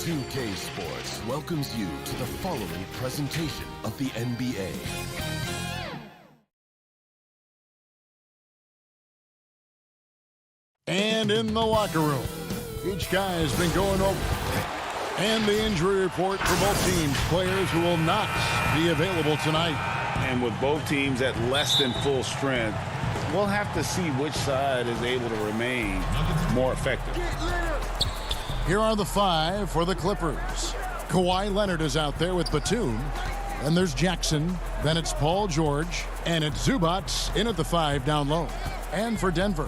2K Sports welcomes you to the following presentation of the NBA. And in the locker room, each guy has been going over. And the injury report for both teams, players who will not be available tonight. And with both teams at less than full strength, we'll have to see which side is able to remain more effective. Here are the five for the Clippers. Kawhi Leonard is out there with Batum. And there's Jackson. Then it's Paul George. And it's Zubac in at the 5 down low. And for Denver,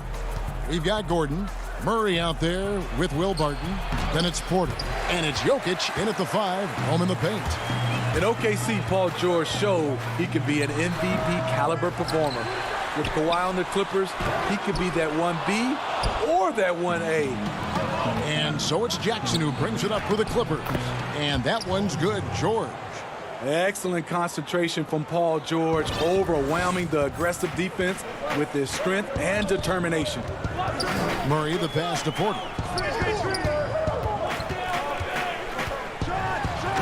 we've got Gordon. Murray out there with Will Barton. Then it's Porter. And it's Jokic in at the 5, home in the paint. In OKC, Paul George showed he could be an MVP caliber performer. With Kawhi on the Clippers, he could be that 1B or that 1A. And so it's Jackson who brings it up for the Clippers. And that one's good, George. Excellent concentration from Paul George, overwhelming the aggressive defense with his strength and determination. Murray, the pass to Porter.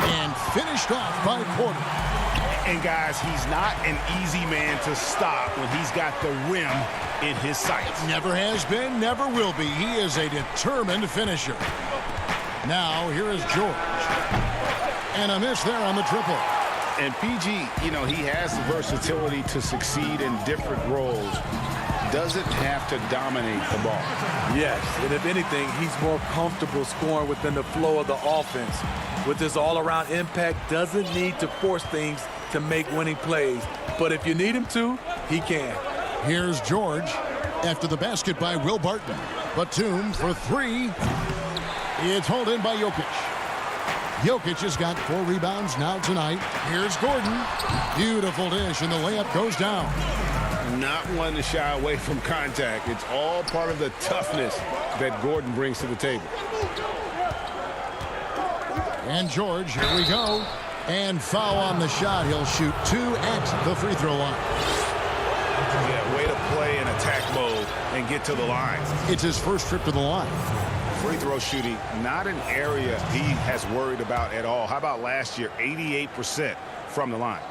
And finished off by Porter. And guys, he's not an easy man to stop when he's got the rim in his sights. Never has been, never will be. He is a determined finisher. Now, here is George. And a miss there on the triple. And PG, he has the versatility to succeed in different roles. Doesn't have to dominate the ball. Yes, and if anything, he's more comfortable scoring within the flow of the offense. With his all-around impact, doesn't need to force things to make winning plays. But if you need him to, he can. Here's George after the basket by Will Barton. Batum for 3. It's hauled in by Jokic. Jokic has got 4 rebounds now tonight. Here's Gordon. Beautiful dish, and the layup goes down. Not one to shy away from contact. It's all part of the toughness that Gordon brings to the table. And George, here we go. And foul on the shot. He'll shoot 2 at the free throw line. Yeah, way to play in attack mode and get to the line. It's his first trip to the line. Free throw shooting, not an area he has worried about at all. How about last year, 88% from the line?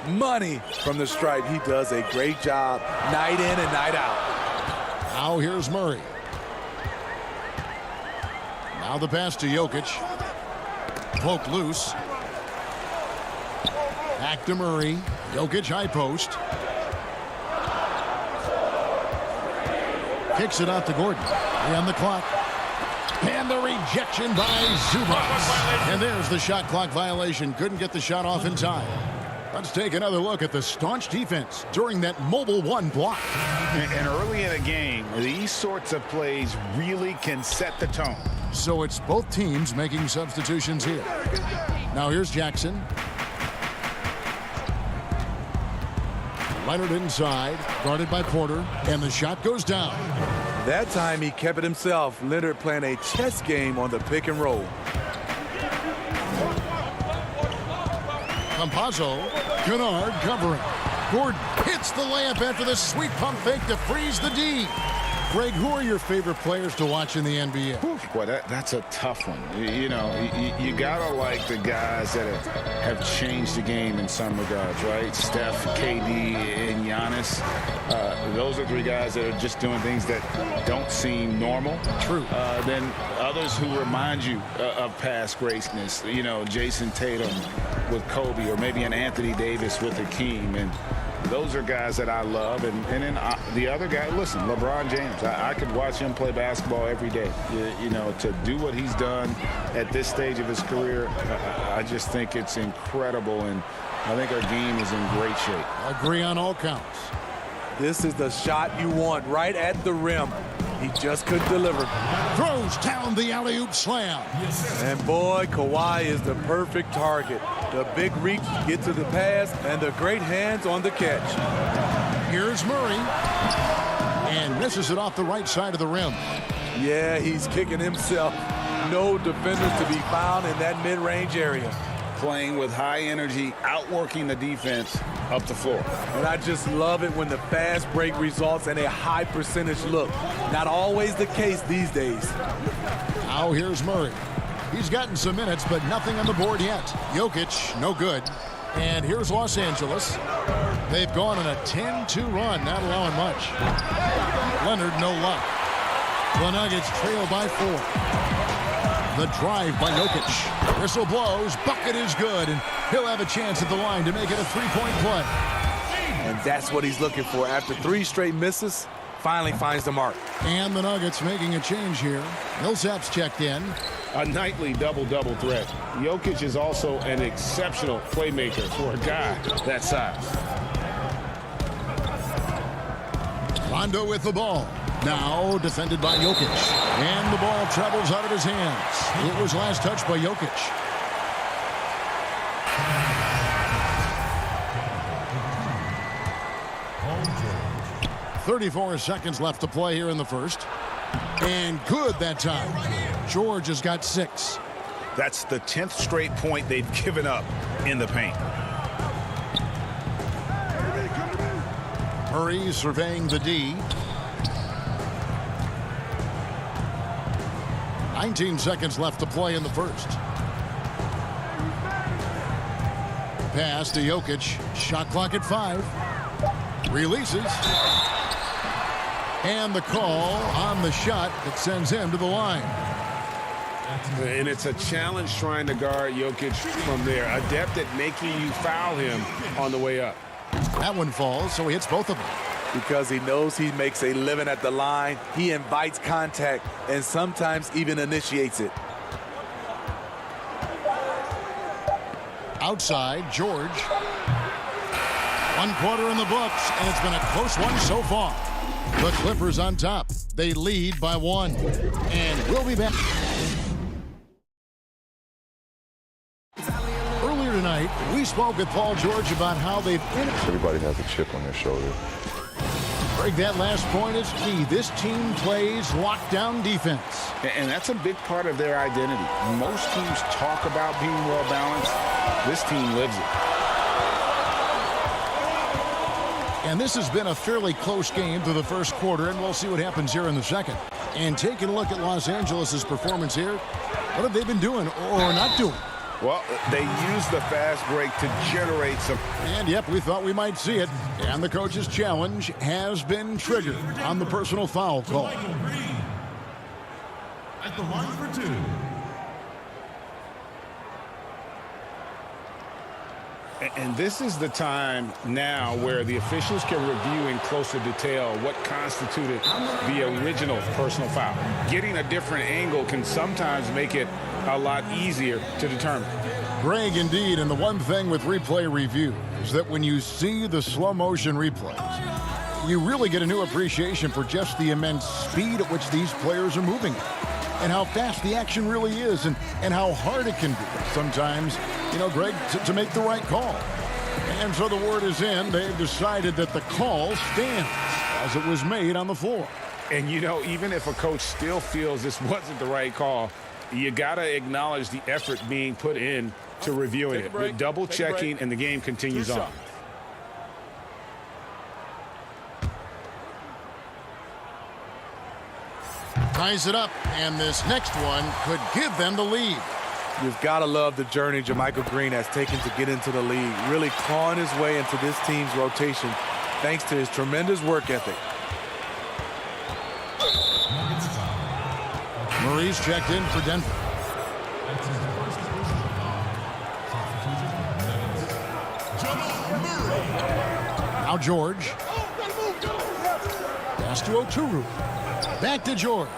Money from the stripe. He does a great job night in and night out. Now here's Murray. Now the pass to Jokic. Poked loose. Back to Murray. Jokic high post. Kicks it out to Gordon. On the clock. And the rejection by Zubac. And there's the shot clock violation. Couldn't get the shot off in time. Let's take another look at the staunch defense during that mobile 1 block. And early in a game, these sorts of plays really can set the tone. So it's both teams making substitutions here. Now here's Jackson. Leonard inside, guarded by Porter, and the shot goes down. That time he kept it himself. Leonard playing a chess game on the pick and roll. Campazzo, Kennard covering. Gordon hits the layup after the sweet pump fake to freeze the D. Greg, who are your favorite players to watch in the NBA? Boy, that's a tough one. You gotta like the guys that have changed the game in some regards, right? Steph, KD, and Giannis. Those are 3 guys that are just doing things that don't seem normal. True. Then others who remind you of past greatness. Jason Tatum with Kobe, or maybe an Anthony Davis with Hakeem. And those are guys that I love. And then the other guy, listen, LeBron James. I could watch him play basketball every day. To do what he's done at this stage of his career, I just think it's incredible. And I think our game is in great shape. Agree on all counts. This is the shot you want right at the rim. He just couldn't deliver. Throws down the alley-oop slam. And boy, Kawhi is the perfect target. The big reach to get to the pass and the great hands on the catch. Here's Murray. And misses it off the right side of the rim. Yeah, he's kicking himself. No defenders to be found in that mid-range area. Playing with high energy, outworking the defense up the floor. And I just love it when the fast break results in a high percentage look. Not always the case these days. Now here's Murray. He's gotten some minutes, but nothing on the board yet. Jokic, no good. And here's Los Angeles. They've gone on a 10-2 run, not allowing much. Leonard, no luck. The Nuggets trail by 4. The drive by Jokic. Whistle blows. Bucket is good, and he'll have a chance at the line to make it a three-point play. And that's what he's looking for. After 3 straight misses, finally finds the mark. And the Nuggets making a change here. Millsap's checked in. A nightly double-double threat. Jokic is also an exceptional playmaker for a guy that size. Rondo with the ball. Now defended by Jokic. And the ball travels out of his hands. It was last touched by Jokic. .34 seconds left to play here in the first. And good that time. George has got 6. That's the 10th straight point they've given up in the paint. Murray surveying the D. 19 seconds left to play in the first. Pass to Jokic. Shot clock at 5. Releases. And the call on the shot that sends him to the line. And it's a challenge trying to guard Jokic from there. Adept at making you foul him on the way up. That one falls, so he hits both of them. Because he knows he makes a living at the line, he invites contact and sometimes even initiates it. Outside, George. 1 quarter in the books, and it's been a close one so far. The Clippers on top. They lead by 1. And we'll be back. Earlier tonight, we spoke with Paul George about how they've... Everybody has a chip on their shoulder. Greg, that last point is key. This team plays lockdown defense. And that's a big part of their identity. Most teams talk about being well-balanced. This team lives it. And this has been a fairly close game through the first quarter, and we'll see what happens here in the second. And taking a look at Los Angeles' performance here, what have they been doing or not doing? Well, they used the fast break to generate some. And, yep, we thought we might see it. And the coach's challenge has been triggered on the personal foul call. At the line for 2. And this is the time now where the officials can review in closer detail what constituted the original personal foul. Getting a different angle can sometimes make it a lot easier to determine. Greg, indeed, and the one thing with replay review is that when you see the slow motion replays, you really get a new appreciation for just the immense speed at which these players are moving and how fast the action really is and how hard it can be sometimes, you know, Greg, to make the right call. And so the word is in. They've decided that the call stands as it was made on the floor. And, you know, even if a coach still feels this wasn't the right call, you got to acknowledge the effort being put in to reviewing it. The double checking, and the game continues on. Ties it up, and this next one could give them the lead. You've got to love the journey JaMychal Green has taken to get into the league, really clawing his way into this team's rotation thanks to his tremendous work ethic. Murray's checked in for Denver. Now George. Pass to Oturu. Back to George.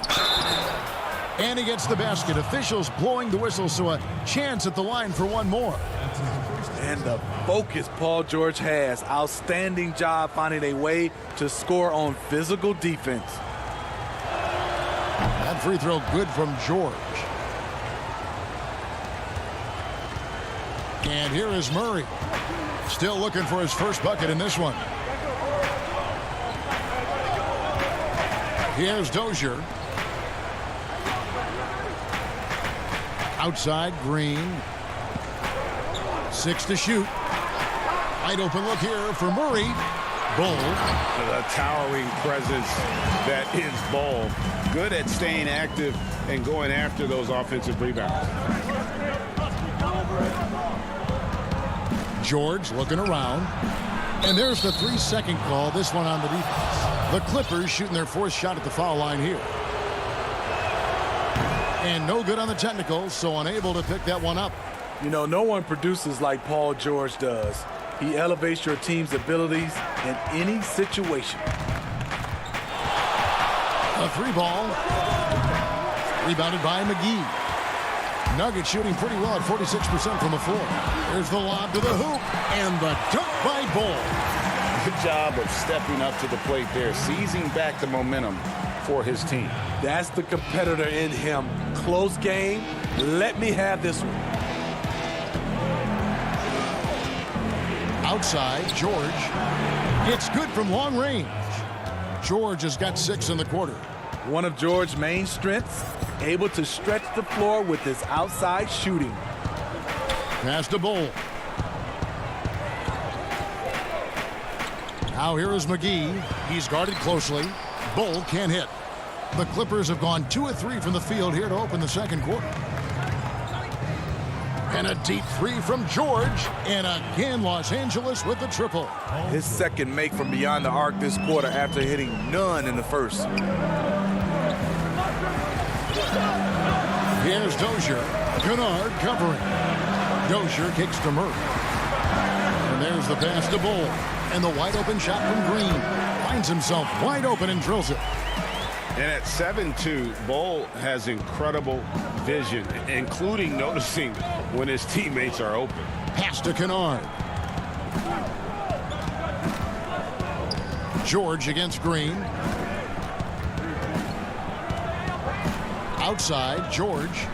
And he gets the basket. Officials blowing the whistle, so a chance at the line for one more. And the focus Paul George has. Outstanding job finding a way to score on physical defense. That free throw good from George. And here is Murray. Still looking for his first bucket in this one. Here's Dozier. Outside, Green. 6 to shoot. Wide open look here for Murray. Bull. The towering presence that is Bull. Good at staying active and going after those offensive rebounds. George looking around. And there's the 3-second call, this one on the defense. The Clippers shooting their fourth shot at the foul line here. And no good on the technical, so unable to pick that one up. You know, no one produces like Paul George does. He elevates your team's abilities in any situation. A 3-ball. Rebounded by McGee. Nuggets shooting pretty well at 46% from the floor. There's the lob to the hoop, and the dunk by Bull. Good job of stepping up to the plate there, seizing back the momentum for his team. That's the competitor in him. Close game. Let me have this one. Outside, George. It's good from long range. George has got 6 in the quarter. One of George's main strengths, able to stretch the floor with his outside shooting. Pass to Bull. Now here is McGee. He's guarded closely. Bull can't hit. The Clippers have gone 2 of 3 from the field here to open the second quarter. And a deep 3 from George. And again, Los Angeles with the triple. His second make from beyond the arc this quarter after hitting none in the first. Here's Dozier. Kennard covering. Dozier kicks to Murray. And there's the pass to Bull. And the wide open shot from Green. Finds himself wide open and drills it. And at 7'2", Bull has incredible vision, including noticing when his teammates are open. Pass to Kennard. George against Green. Outside, George.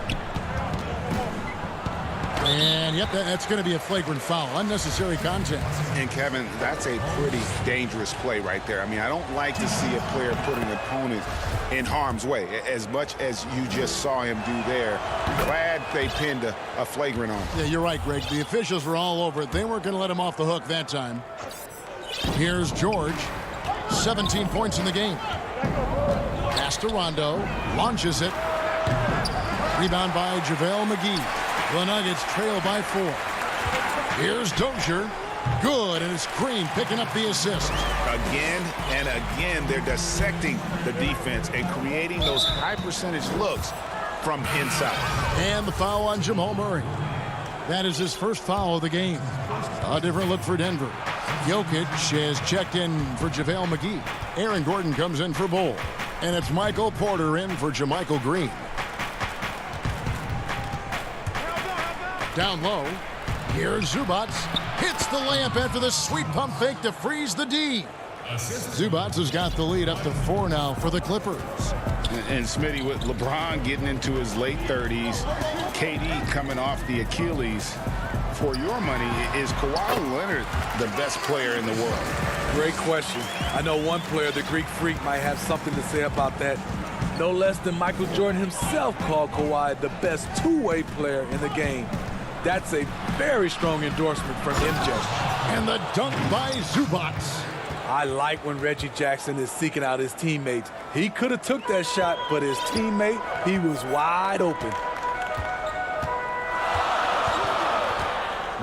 And, yep, that's going to be a flagrant foul. Unnecessary contact. And, Kevin, that's a pretty dangerous play right there. I mean, I don't like to see a player put an opponent in harm's way, as much as you just saw him do there. Glad they pinned a flagrant on him. Yeah, you're right, Greg. The officials were all over it. They weren't going to let him off the hook that time. Here's George. 17 points in the game. Pass to Rondo. Launches it. Rebound by JaVale McGee. The Nuggets trail by 4. Here's Dozier. Good, and it's Green picking up the assist. Again and again, they're dissecting the defense and creating those high-percentage looks from inside. And the foul on Jamal Murray. That is his first foul of the game. A different look for Denver. Jokic has checked in for JaVale McGee. Aaron Gordon comes in for Bull. And it's Michael Porter in for JaMychal Green. Down low. Here's Zubac. Hits the layup after the sweet pump fake to freeze the D. Zubac has got the lead up to 4 now for the Clippers. And Smitty, with LeBron getting into his late 30s, KD coming off the Achilles, for your money, is Kawhi Leonard the best player in the world? Great question. I know one player, the Greek Freak, might have something to say about that. No less than Michael Jordan himself called Kawhi the best two-way player in the game. That's a very strong endorsement from MJ. And the dunk by Zubac. I like when Reggie Jackson is seeking out his teammates. He could have took that shot, but his teammate, he was wide open.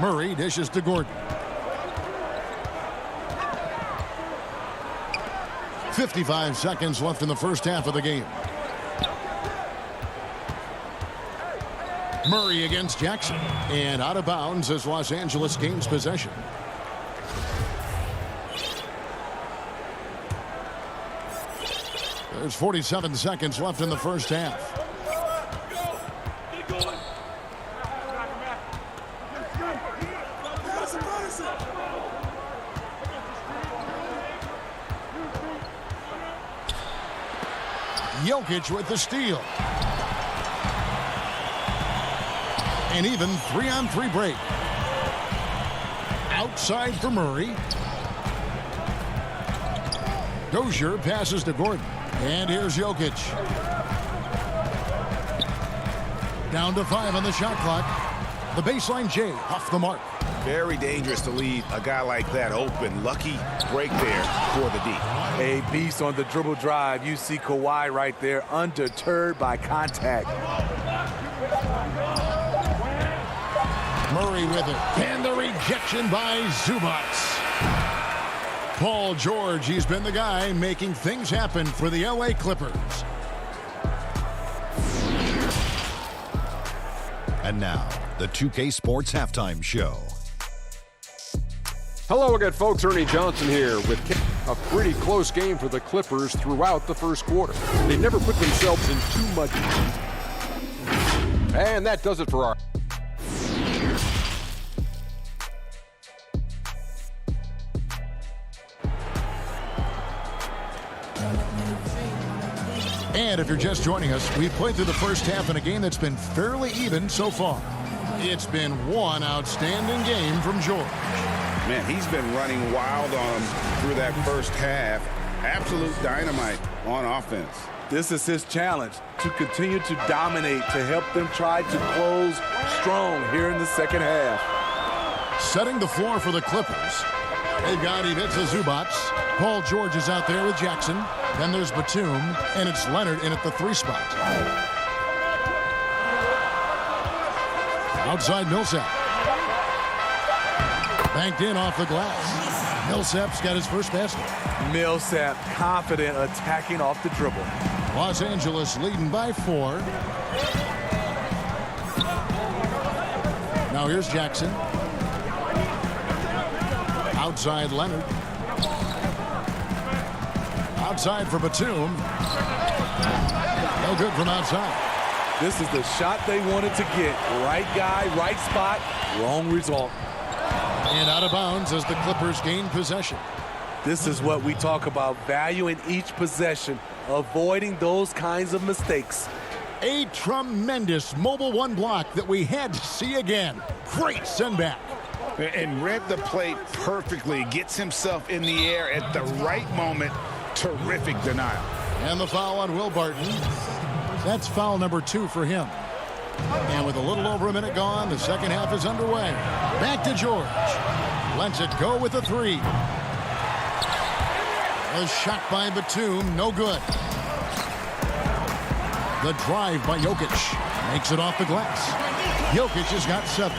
Murray dishes to Gordon. 55 seconds left in the first half of the game. Murray against Jackson. And out of bounds as Los Angeles gains possession. There's 47 seconds left in the first half. Jokic with the steal. And even 3-on-3 break. Outside for Murray. Dozier passes to Gordon. And here's Jokic. Down to 5 on the shot clock. The baseline J off the mark. Very dangerous to leave a guy like that open. Lucky break there for the D. A beast on the dribble drive. You see Kawhi right there, undeterred by contact. Murray with it. And the rejection by Zubats. Paul George, he's been the guy making things happen for the LA Clippers. And now, the 2K Sports Halftime Show. Hello again, folks. Ernie Johnson here with a pretty close game for the Clippers throughout the first quarter. They never put themselves in too much. And that does it for our... And if you're just joining us, we've played through the first half in a game that's been fairly even so far. It's been one outstanding game from George. Man, he's been running wild on him through that first half. Absolute dynamite on offense. This is his challenge, to continue to dominate, to help them try to close strong here in the second half. Setting the floor for the Clippers. They've got Ivica Zubats. Paul George is out there with Jackson. Then there's Batum, and it's Leonard in at the 3 spot. Outside Millsap. Banked in off the glass. Millsap's got his first basket. Millsap confident attacking off the dribble. Los Angeles leading by 4. Now here's Jackson. Outside Leonard. Outside for Batum. No good from outside. This is the shot they wanted to get. Right guy, right spot, wrong result. And out of bounds as the Clippers gain possession. This is what we talk about, valuing each possession, avoiding those kinds of mistakes. A tremendous mobile 1 block that we had to see again. Great send back. And read the plate perfectly. Gets himself in the air at the right moment. Terrific denial. And the foul on Will Barton. That's foul number 2 for him. And with a little over a minute gone, the second half is underway. Back to George. Lets it go with a 3. A shot by Batum, no good. The drive by Jokic. Makes it off the glass. Jokic has got 7.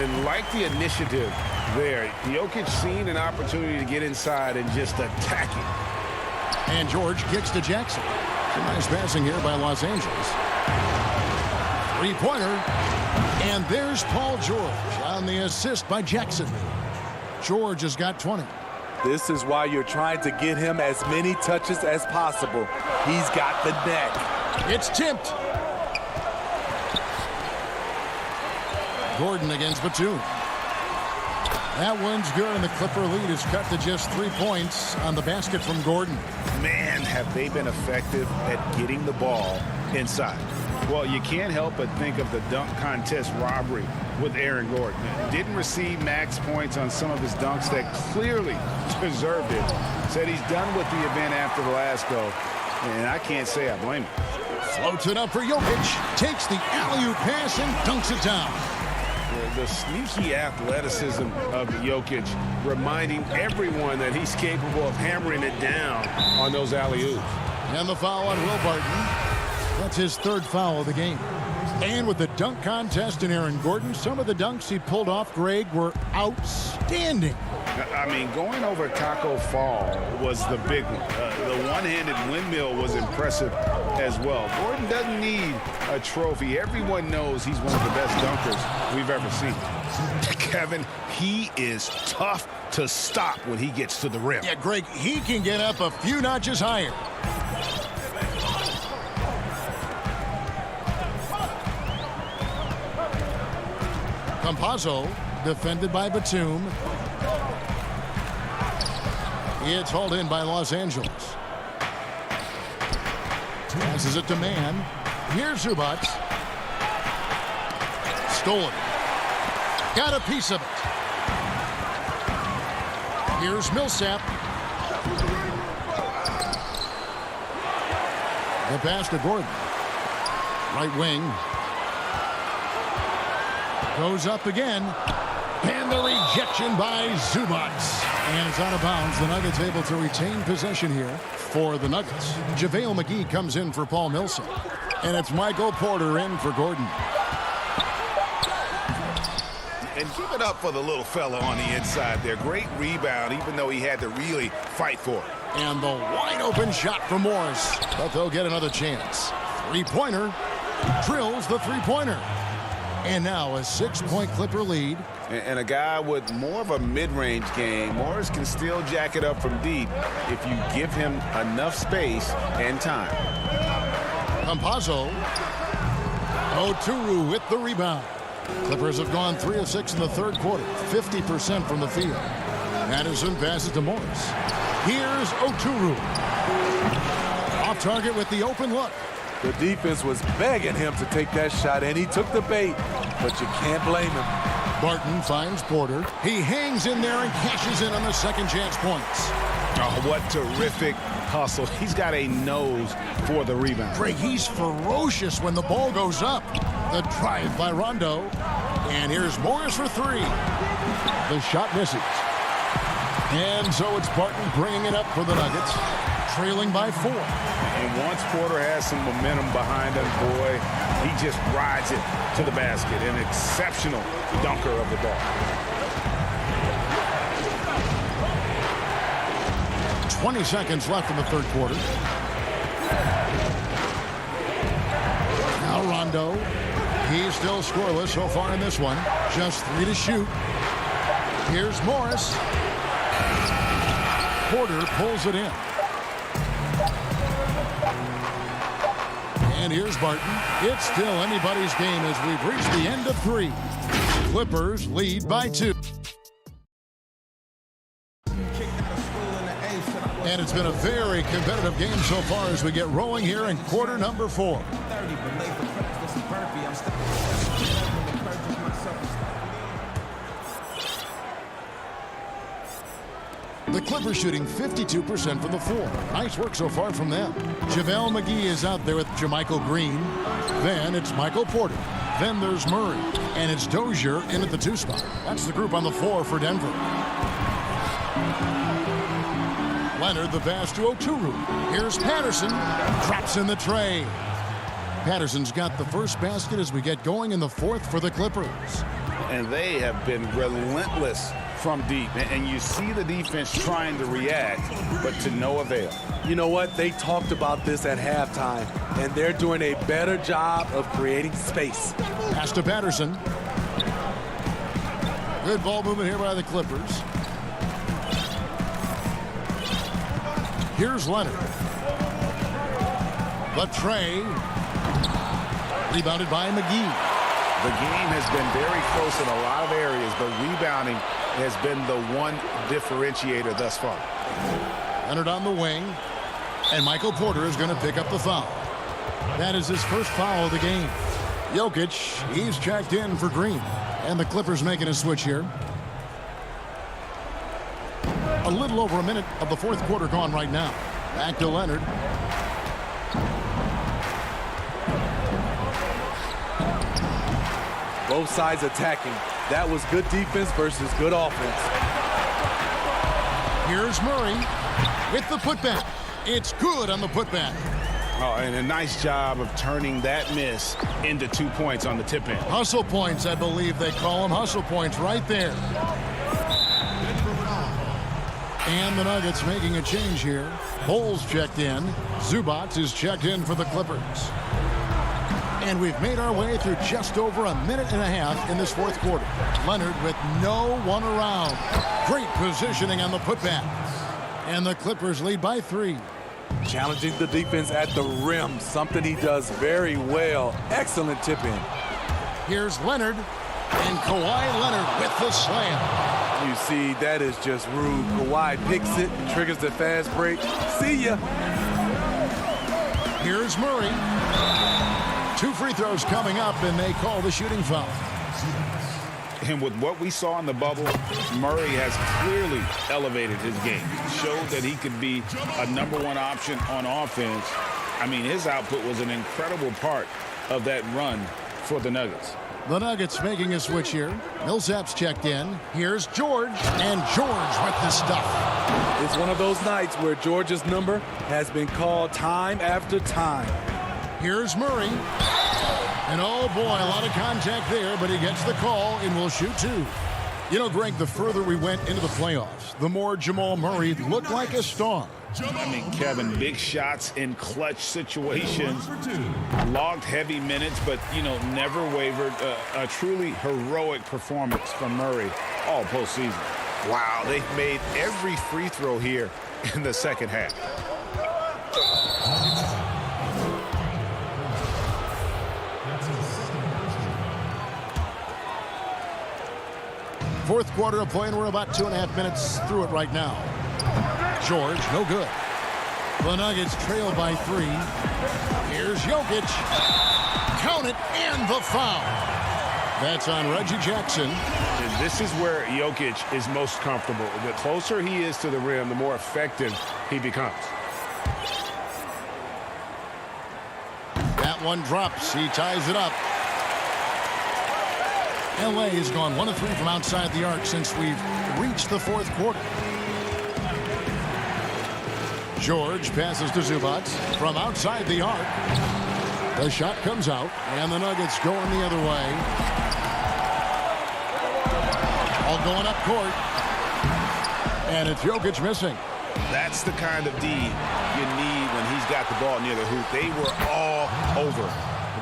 And like the initiative there, Jokic seen an opportunity to get inside and just attack it. And George kicks to Jackson. Some nice passing here by Los Angeles. 3-pointer. And there's Paul George on the assist by Jackson. George has got 20. This is why you're trying to get him as many touches as possible. He's got the neck. It's tipped. Gordon against Batum. That one's good, and the Clipper lead is cut to just 3 points on the basket from Gordon. Man, have they been effective at getting the ball inside. Well, you can't help but think of the dunk contest robbery with Aaron Gordon. Didn't receive max points on some of his dunks that clearly deserved it. Said he's done with the event after the last go, and I can't say I blame him. Floats it up for Jokic. Takes the alley-oop pass and dunks it down. The sneaky athleticism of Jokic, reminding everyone that he's capable of hammering it down on those alley-oops. And the foul on Will Barton. That's his 3rd foul of the game. And with the dunk contest in Aaron Gordon, some of the dunks he pulled off, Greg, were outstanding. I mean, going over Taco Fall was the big one. The one-handed windmill was impressive as well. Gordon doesn't need a trophy. Everyone knows he's one of the best dunkers we've ever seen. Kevin, he is tough to stop when he gets to the rim. Yeah, Greg, he can get up a few notches higher. Campazzo, defended by Batum. It's hauled in by Los Angeles. Passes it to Mann. Here's Zubats. Stolen. Got a piece of it. Here's Millsap. The pass to Gordon. Right wing. Goes up again. And the rejection by Zubac. And it's out of bounds. The Nuggets able to retain possession here for the Nuggets. JaVale McGee comes in for Paul Millsap. And it's Michael Porter in for Gordon. And give it up for the little fella on the inside there. Great rebound, even though he had to really fight for it. And the wide open shot from Morris. But they'll get another chance. Three-pointer. Drills the three-pointer. And now a 6-point Clipper lead. And a guy with more of a mid-range game, Morris can still jack it up from deep if you give him enough space and time. Campazzo. Oturu with the rebound. Clippers have gone 3 of 6 in the third quarter, 50% from the field. Madison passes to Morris. Here's Oturu. Off target with the open look. The defense was begging him to take that shot, and he took the bait, but you can't blame him. Barton finds Porter. He hangs in there and cashes in on the second chance points. Oh, what terrific hustle. He's got a nose for the rebound. Greg, he's ferocious when the ball goes up. The drive by Rondo. And here's Morris for three. The shot misses. And so it's Barton bringing it up for the Nuggets, trailing by 4. And once Porter has some momentum behind him, boy, he just rides it to the basket. An exceptional dunker of the ball. 20 seconds left in the third quarter. Now Rondo. He's still scoreless so far in this one. Just 3 to shoot. Here's Morris. Porter pulls it in. And here's Barton. It's still anybody's game as we've reached the end of 3. Clippers lead by 2. And it's been a very competitive game so far as we get rolling here in quarter number 4. The Clippers shooting 52% from the floor. Nice work so far from them. JaVale McGee is out there with Jermichael Green. Then it's Michael Porter. Then there's Murray. And it's Dozier in at the 2 spot. That's the group on the floor for Denver. Leonard the pass to Oturu. Here's Patterson. Drops in the tray. Patterson's got the first basket as we get going in the fourth for the Clippers. And they have been relentless from deep. And you see the defense trying to react, but to no avail. You know what? They talked about this at halftime, and they're doing a better job of creating space. Pass to Patterson. Good ball movement here by the Clippers. Here's Leonard. The tray. Rebounded by McGee. The game has been very close in a lot of areas, but rebounding has been the one differentiator thus far. Leonard on the wing. And Michael Porter is going to pick up the foul. That is his first foul of the game. Jokic, he's checked in for Green. And the Clippers making a switch here. A little over a minute of the fourth quarter gone right now. Back to Leonard. Both sides attacking. That was good defense versus good offense. Here's Murray with the putback. It's good on the putback. Oh, and a nice job of turning that miss into 2 points on the tip in. Hustle points, I believe they call them. Hustle points right there. And the Nuggets making a change here. Poles checked in. Zubac is checked in for the Clippers. And we've made our way through just over a minute and a half in this fourth quarter. Leonard with no one around. Great positioning on the putback. And the Clippers lead by 3. Challenging the defense at the rim, something he does very well. Excellent tip in. Here's Leonard. And Kawhi Leonard with the slam. You see, that is just rude. Kawhi picks it, triggers the fast break. See ya. Here's Murray. 2 free throws coming up, and they call the shooting foul. And with what we saw in the bubble, Murray has clearly elevated his game. Showed that he could be a #1 option on offense. I mean, his output was an incredible part of that run for the Nuggets. The Nuggets making a switch here. Millsap's checked in. Here's George. And George with the stuff. It's one of those nights where George's number has been called time after time. Here's Murray. And oh boy, a lot of contact there, but he gets the call and will shoot two. You know, Greg, the further we went into the playoffs, the more Jamal Murray looked like a star. I mean, Kevin, big shots in clutch situations, logged heavy minutes, but, you know, never wavered. A truly heroic performance from Murray all postseason. Wow, they've made every free throw here in the second half. Fourth quarter of play, and we're about 2.5 minutes through it right now. George, no good. The Nuggets trail by 3. Here's Jokic. Count it, and the foul. That's on Reggie Jackson. And this is where Jokic is most comfortable. The closer he is to the rim, the more effective he becomes. That one drops. He ties it up. LA has gone 1 of 3 from outside the arc since we've reached the fourth quarter. George passes to Zubac from outside the arc. The shot comes out, and the Nuggets going the other way. All going up court. And it's Jokic missing. That's the kind of D you need when he's got the ball near the hoop. They were all over.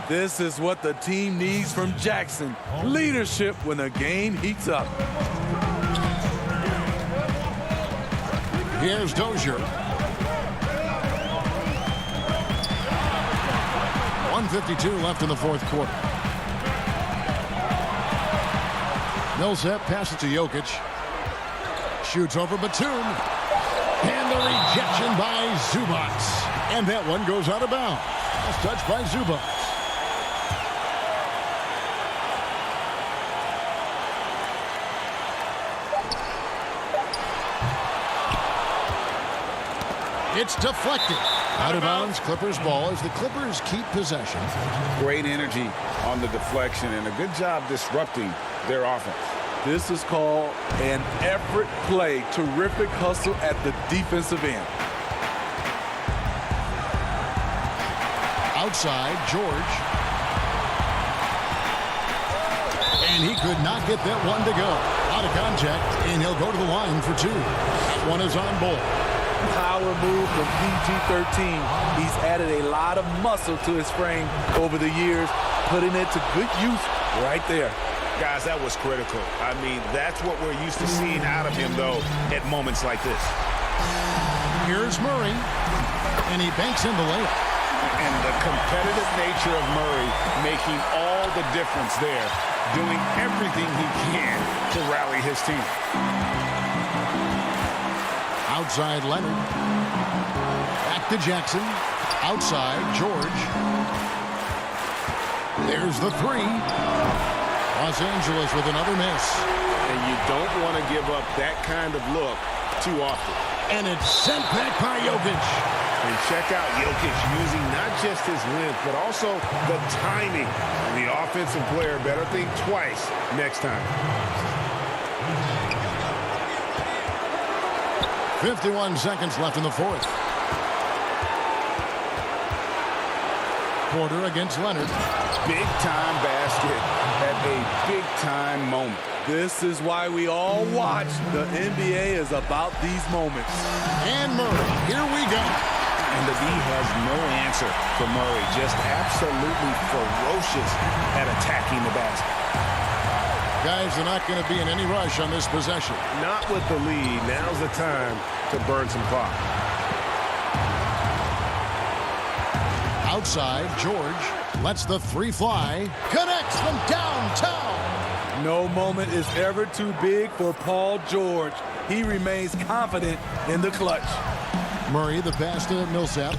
This is what the team needs from Jackson. Leadership when the game heats up. Here's Dozier. 1:52 left in the fourth quarter. Millsap passes to Jokic. Shoots over Batum. And the rejection by Zubac. And that one goes out of bounds. Last touch by Zubac. It's deflected. Out of bounds, Clippers ball as the Clippers keep possession. Great energy on the deflection and a good job disrupting their offense. This is called an effort play. Terrific hustle at the defensive end. Outside, George. And he could not get that one to go. Out of contact, and he'll go to the line for 2. That one is on ball. Power move from PG-13. He's added a lot of muscle to his frame over the years, putting it to good use right there. Guys, that was critical. I mean, that's what we're used to seeing out of him, though, at moments like this. Here's Murray, and he banks in the layup. And the competitive nature of Murray making all the difference there, doing everything he can to rally his team. Outside Leonard. Back to Jackson. Outside George. There's the 3. Los Angeles with another miss. And you don't want to give up that kind of look too often. And it's sent back by Jokic. And check out Jokic using not just his length, but also the timing. And the offensive player better think twice next time. 51 seconds left in the fourth. Porter against Leonard. Big-time basket at a big-time moment. This is why we all watch. The NBA is about these moments. And Murray, here we go. And the D has no answer for Murray. Just absolutely ferocious at attacking the basket. Guys, they're not going to be in any rush on this possession. Not with the lead. Now's the time to burn some clock. Outside, George lets the 3 fly. Connects from downtown. No moment is ever too big for Paul George. He remains confident in the clutch. Murray, the pass to Millsap.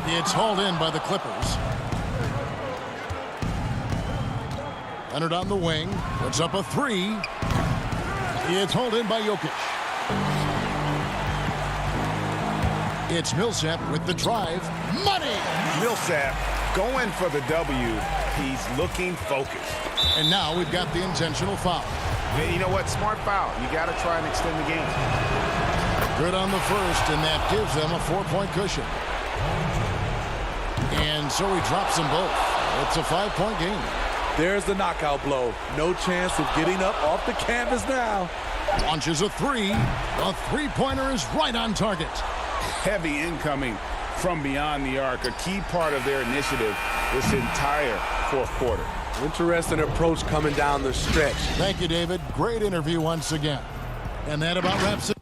It's hauled in by the Clippers. Leonard on the wing. Puts up a 3. It's hauled in by Jokic. It's Millsap with the drive. Money! Millsap going for the W He's looking focused. And now we've got the intentional foul. And you know what? Smart foul. You got to try and extend the game. Good on the first, and that gives them a 4-point cushion. And so he drops them both. It's a 5-point game. There's the knockout blow. No chance of getting up off the canvas now. Launches a three. The three-pointer is right on target. Heavy incoming from beyond the arc, a key part of their initiative this entire fourth quarter. Interesting approach coming down the stretch. Thank you, David. Great interview once again. And that about wraps it.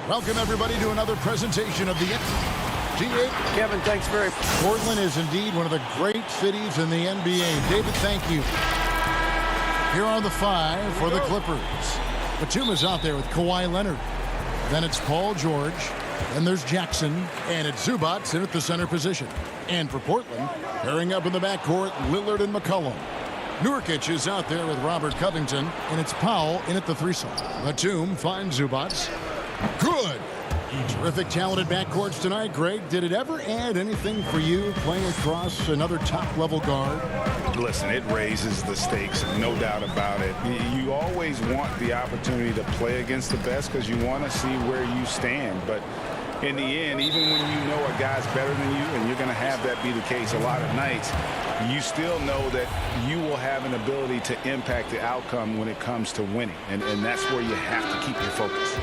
Welcome, everybody, to another presentation of the G8. Kevin, thanks very much. Portland is indeed one of the great cities in the NBA. David, thank you. Here are the 5 for the Clippers. Batum is out there with Kawhi Leonard. Then it's Paul George. Then there's Jackson. And it's Zubac in at the center position. And for Portland, pairing up in the backcourt, Lillard and McCollum. Nurkic is out there with Robert Covington. And it's Powell in at the threesome. Batum finds Zubac. Good. Terrific, talented backcourts tonight. Greg, did it ever add anything for you playing across another top-level guard? Listen, it raises the stakes, no doubt about it. You always want the opportunity to play against the best because you want to see where you stand. But in the end, even when you know a guy's better than you, and you're going to have that be the case a lot of nights, you still know that you will have an ability to impact the outcome when it comes to winning. And that's where you have to keep your focus.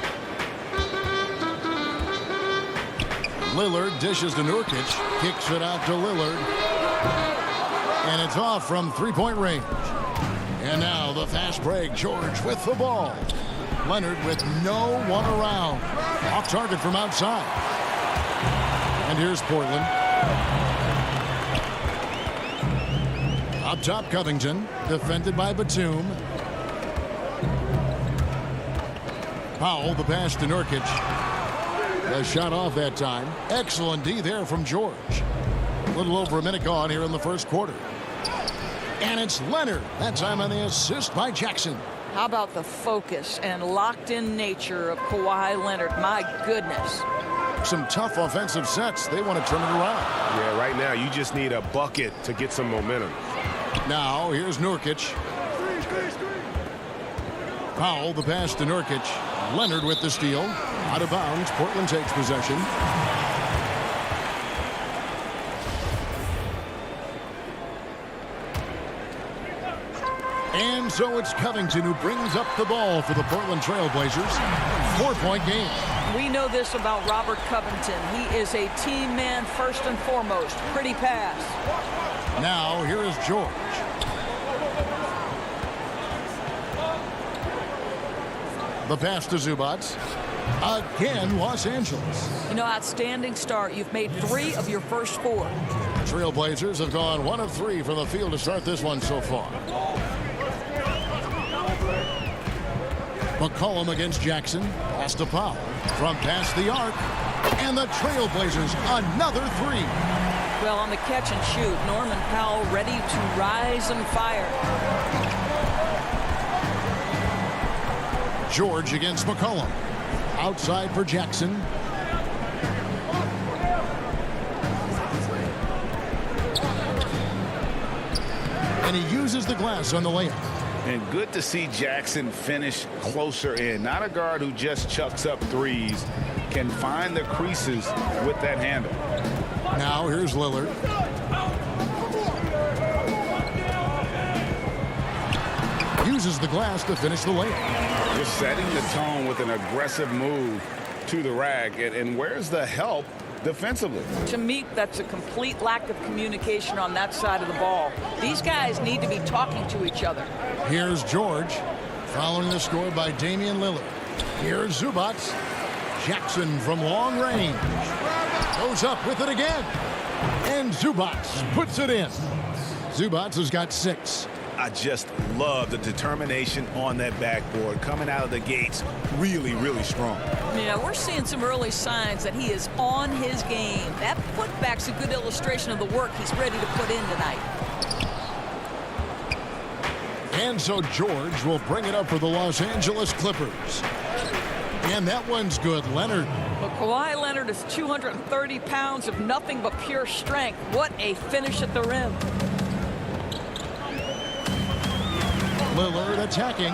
Lillard dishes to Nurkic, kicks it out to Lillard, and it's off from three-point range. And now the fast break, George with the ball. Leonard with no one around. Off target from outside. And here's Portland. Up top, Covington, defended by Batum. Powell, the pass to Nurkic. The shot off that time. Excellent D there from George. A little over a minute gone here in the first quarter. And it's Leonard. That time on the assist by Jackson. How about the focus and locked-in nature of Kawhi Leonard? My goodness. Some tough offensive sets. They want to turn it around. Yeah, right now you just need a bucket to get some momentum. Now here's Nurkic. Powell, the pass to Nurkic. Leonard with the steal. Out of bounds. Portland takes possession. And so it's Covington who brings up the ball for the Portland Trailblazers. 4-point game. We know this about Robert Covington. He is a team man first and foremost. Pretty pass. Now here is George. The pass to Zubac. Again, Los Angeles. You know, outstanding start. You've made 3 of your first 4. Trailblazers have gone 1 of 3 from the field to start this one so far. McCollum against Jackson. Pass to Powell. From past the arc. And the Trailblazers, another 3. Well, on the catch and shoot, Norman Powell ready to rise and fire. George against McCollum. Outside for Jackson. And he uses the glass on the layup. And good to see Jackson finish closer in. Not a guard who just chucks up threes. Can find the creases with that handle. Now here's Lillard. Uses the glass to finish the layup. Just setting the tone with an aggressive move to the rack. And where's the help defensively? To me, that's a complete lack of communication on that side of the ball. These guys need to be talking to each other. Here's George, following the score by Damian Lillard. Here's Zubac. Jackson from long range. Goes up with it again. And Zubac puts it in. Zubac has got 6. I just love the determination on that backboard. Coming out of the gates really, really strong. Yeah, we're seeing some early signs that he is on his game. That putback's a good illustration of the work he's ready to put in tonight. And so George will bring it up for the Los Angeles Clippers. And that one's good. Leonard. But Kawhi Leonard is 230 pounds of nothing but pure strength. What a finish at the rim. Lillard attacking.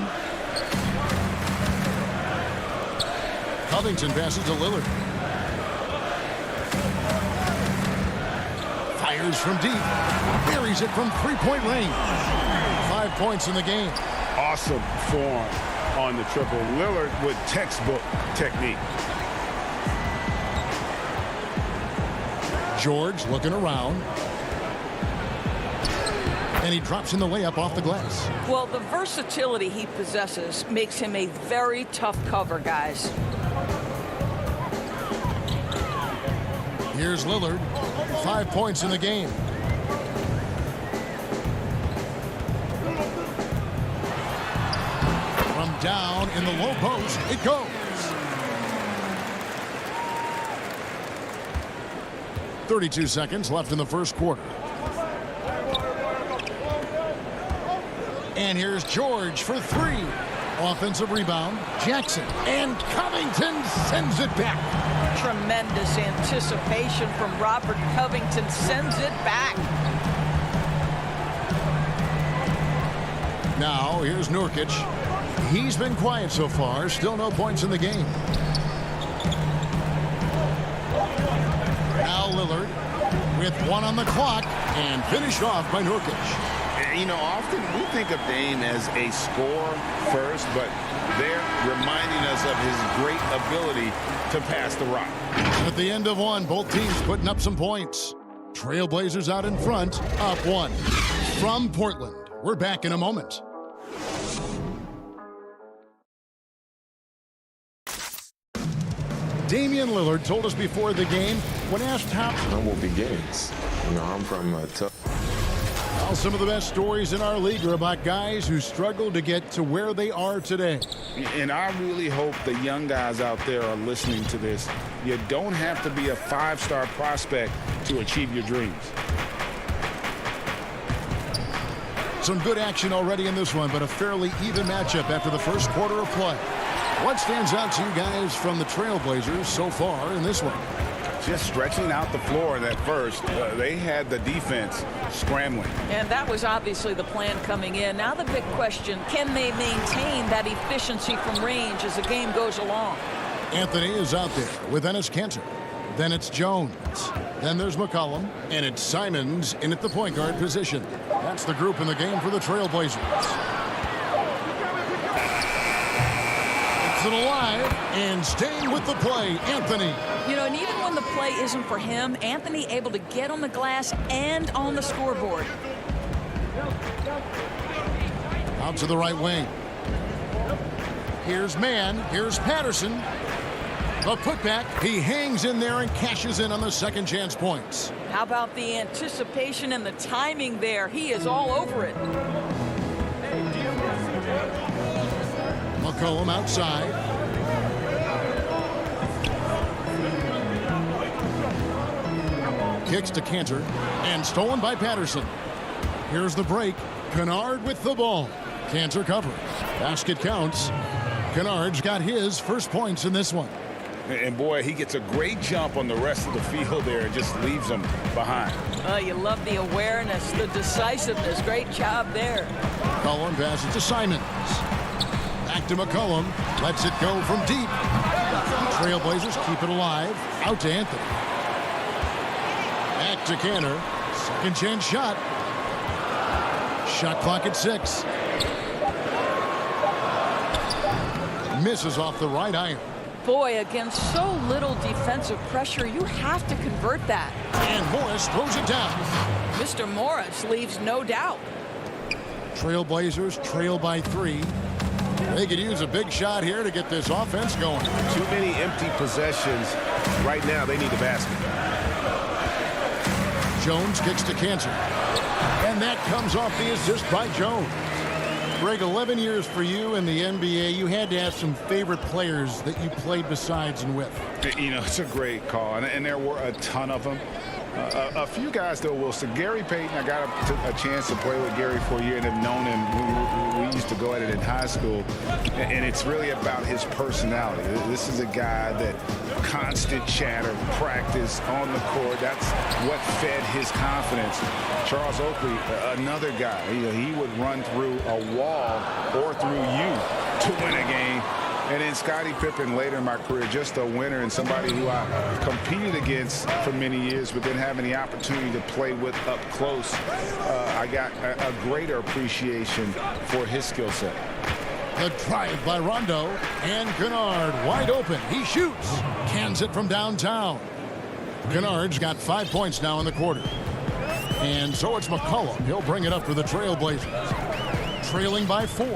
Covington passes to Lillard. Fires from deep. Buries it from three-point range. 5 points in the game. Awesome form on the triple. Lillard with textbook technique. George looking around. And he drops in the layup off the glass. Well, the versatility he possesses makes him a very tough cover, guys. Here's Lillard. 5 points in the game. From down in the low post, it goes. .32 seconds left in the first quarter. And here's George for three. Offensive rebound. Jackson. And Covington sends it back. Tremendous anticipation from Robert Covington. Sends it back. Now, here's Nurkic. He's been quiet so far. Still no points in the game. Now Lillard with one on the clock and finished off by Nurkic. You know, often we think of Dame as a scorer first, but they're reminding us of his great ability to pass the rock. At the end of one, both teams putting up some points. Trailblazers out in front, up one. From Portland, we're back in a moment. Damian Lillard told us before the game, when asked how Humble beginnings. You know, I'm from a tough... Well, some of the best stories in our league are about guys who struggled to get to where they are today. And I really hope the young guys out there are listening to this. You don't have to be a five-star prospect to achieve your dreams. Some good action already in this one, but a fairly even matchup after the first quarter of play. What stands out to you guys from the Trailblazers so far in this one? Just stretching out the floor in that first. They had the defense scrambling. And that was obviously the plan coming in. Now the big question, can they maintain that efficiency from range as the game goes along? Anthony is out there with Enes Kanter. Then it's Jones. Then there's McCollum. And it's Simons in at the point guard position. That's the group in the game for the Trailblazers. It's it alive and staying with the play, Anthony. You know, and even when the play isn't for him, Anthony able to get on the glass and on the scoreboard. Out to the right wing. Here's Mann. Here's Patterson. The putback. He hangs in there and cashes in on the second chance points. How about the anticipation and the timing there? He is all over it. McCollum outside. Kicks to Kanter and stolen by Patterson. Here's the break. Kennard with the ball. Kanter covers. Basket counts. Kennard's got his first points in this one. And boy, he gets a great jump on the rest of the field there and just leaves them behind. You love the awareness, the decisiveness. Great job there. McCollum passes to Simons. Back to McCollum. Lets it go from deep. Trailblazers keep it alive. Out to Anthony. Back to Kanter. Second chance shot. Shot clock at 6. Misses off the right iron. Boy, against so little defensive pressure, you have to convert that. And Morris throws it down. Mr. Morris leaves no doubt. Trailblazers trail by 3. They could use a big shot here to get this offense going. Too many empty possessions. Right now, they need a basket. Jones kicks to Kanter. And that comes off the assist by Jones. Greg, 11 years for you in the NBA. You had to have some favorite players that you played besides and with. You know, it's a great call, and there were a ton of them. A few guys, though, Wilson. Gary Payton, I got a chance to play with Gary for a year and have known him. We used to go at it in high school, and it's really about his personality. This is a guy that constant chatter, practice on the court. That's what fed his confidence. Charles Oakley, another guy. He would run through a wall or through you to win a game. And then Scottie Pippen later in my career, just a winner and somebody who I competed against for many years, but then having the opportunity to play with up close, I got a greater appreciation for his skill set. The drive by Rondo, and Kennard wide open. He shoots, cans it from downtown. Kennard's got 5 points now in the quarter. And so it's McCollum. He'll bring it up for the Trailblazers. Trailing by 4.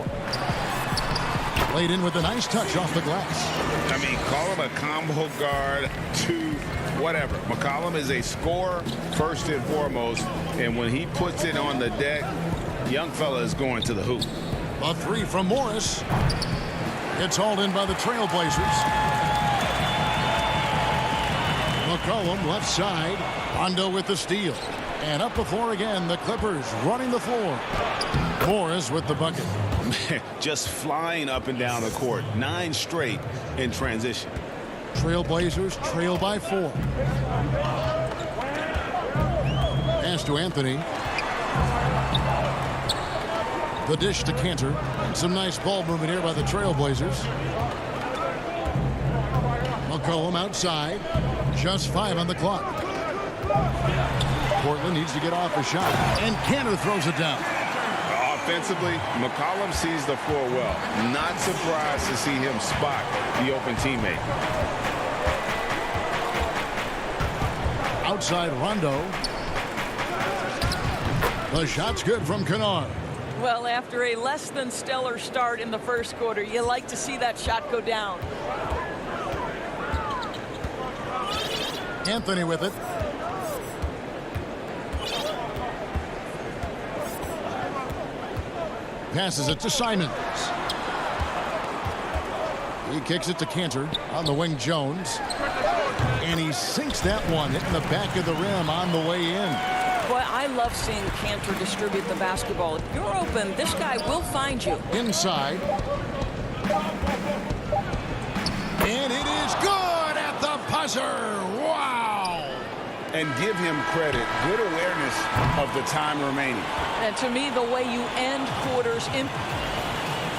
Laid in with a nice touch off the glass. I mean, call him a combo guard to whatever. McCollum is a scorer first and foremost, and when he puts it on the deck, young fella is going to the hoop. A 3 from Morris. It's hauled in by the Trailblazers. McCollum left side. Rondo with the steal. And up the floor again, the Clippers running the floor. Morris with the bucket. Just flying up and down the court. 9 straight in transition. Trailblazers trail by 4. Pass to Anthony. The dish to Cantor. And some nice ball movement here by the Trailblazers. McCollum outside. Just 5 on the clock. Portland needs to get off a shot. And Cantor throws it down. Offensively, McCollum sees the floor well. Not surprised to see him spot the open teammate. Outside Rondo. The shot's good from Kennard. Well, after a less than stellar start in the first quarter, you like to see that shot go down. Anthony with it. Passes it to Simons. He kicks it to Cantor. On the wing, Jones. And he sinks that one, hitting the back of the rim on the way in. Boy, I love seeing Cantor distribute the basketball. If you're open, this guy will find you. Inside. And it is good at the buzzer. Wow. And give him credit. Good awareness of the time remaining. And to me, the way you end quarters in.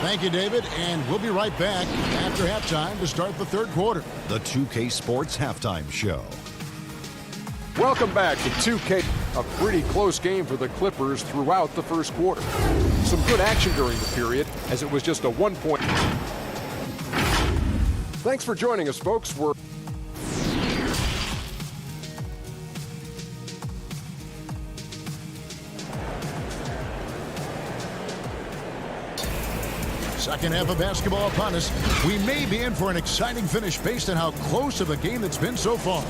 Thank you, David. And we'll be right back after halftime to start the third quarter. The 2K Sports Halftime Show. Welcome back to 2K. A pretty close game for the Clippers throughout the first quarter. Some good action during the period, as it was just a 1-point. Thanks for joining us, folks. We're second half of basketball upon us. We may be in for an exciting finish based on how close of a game it's been so far.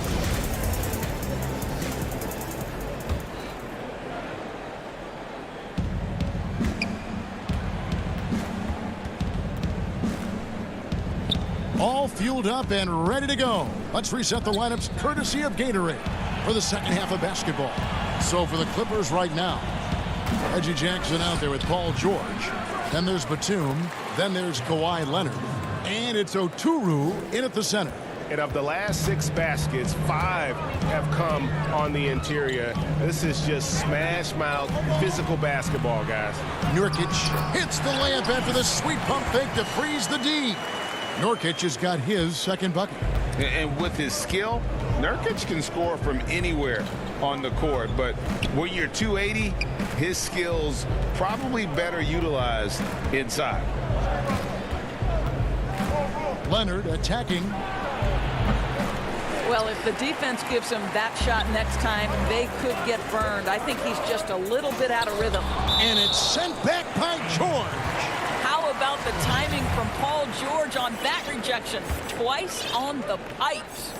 All fueled up and ready to go. Let's reset the lineups courtesy of Gatorade for the second half of basketball. So for the Clippers right now, Reggie Jackson out there with Paul George. Then there's Batum. Then there's Kawhi Leonard. And it's Oturu in at the center. And of the last 6 baskets, 5 have come on the interior. This is just smash mouth physical basketball, guys. Nurkic hits the layup after the sweet pump fake to freeze the D. Nurkic has got his second bucket. And with his skill, Nurkic can score from anywhere on the court. But when you're 280, his skills probably better utilized inside. Leonard attacking. Well, if the defense gives him that shot next time, they could get burned. I think he's just a little bit out of rhythm. And it's sent back by George. How about the timing from Paul George on that rejection? Twice on the pipes.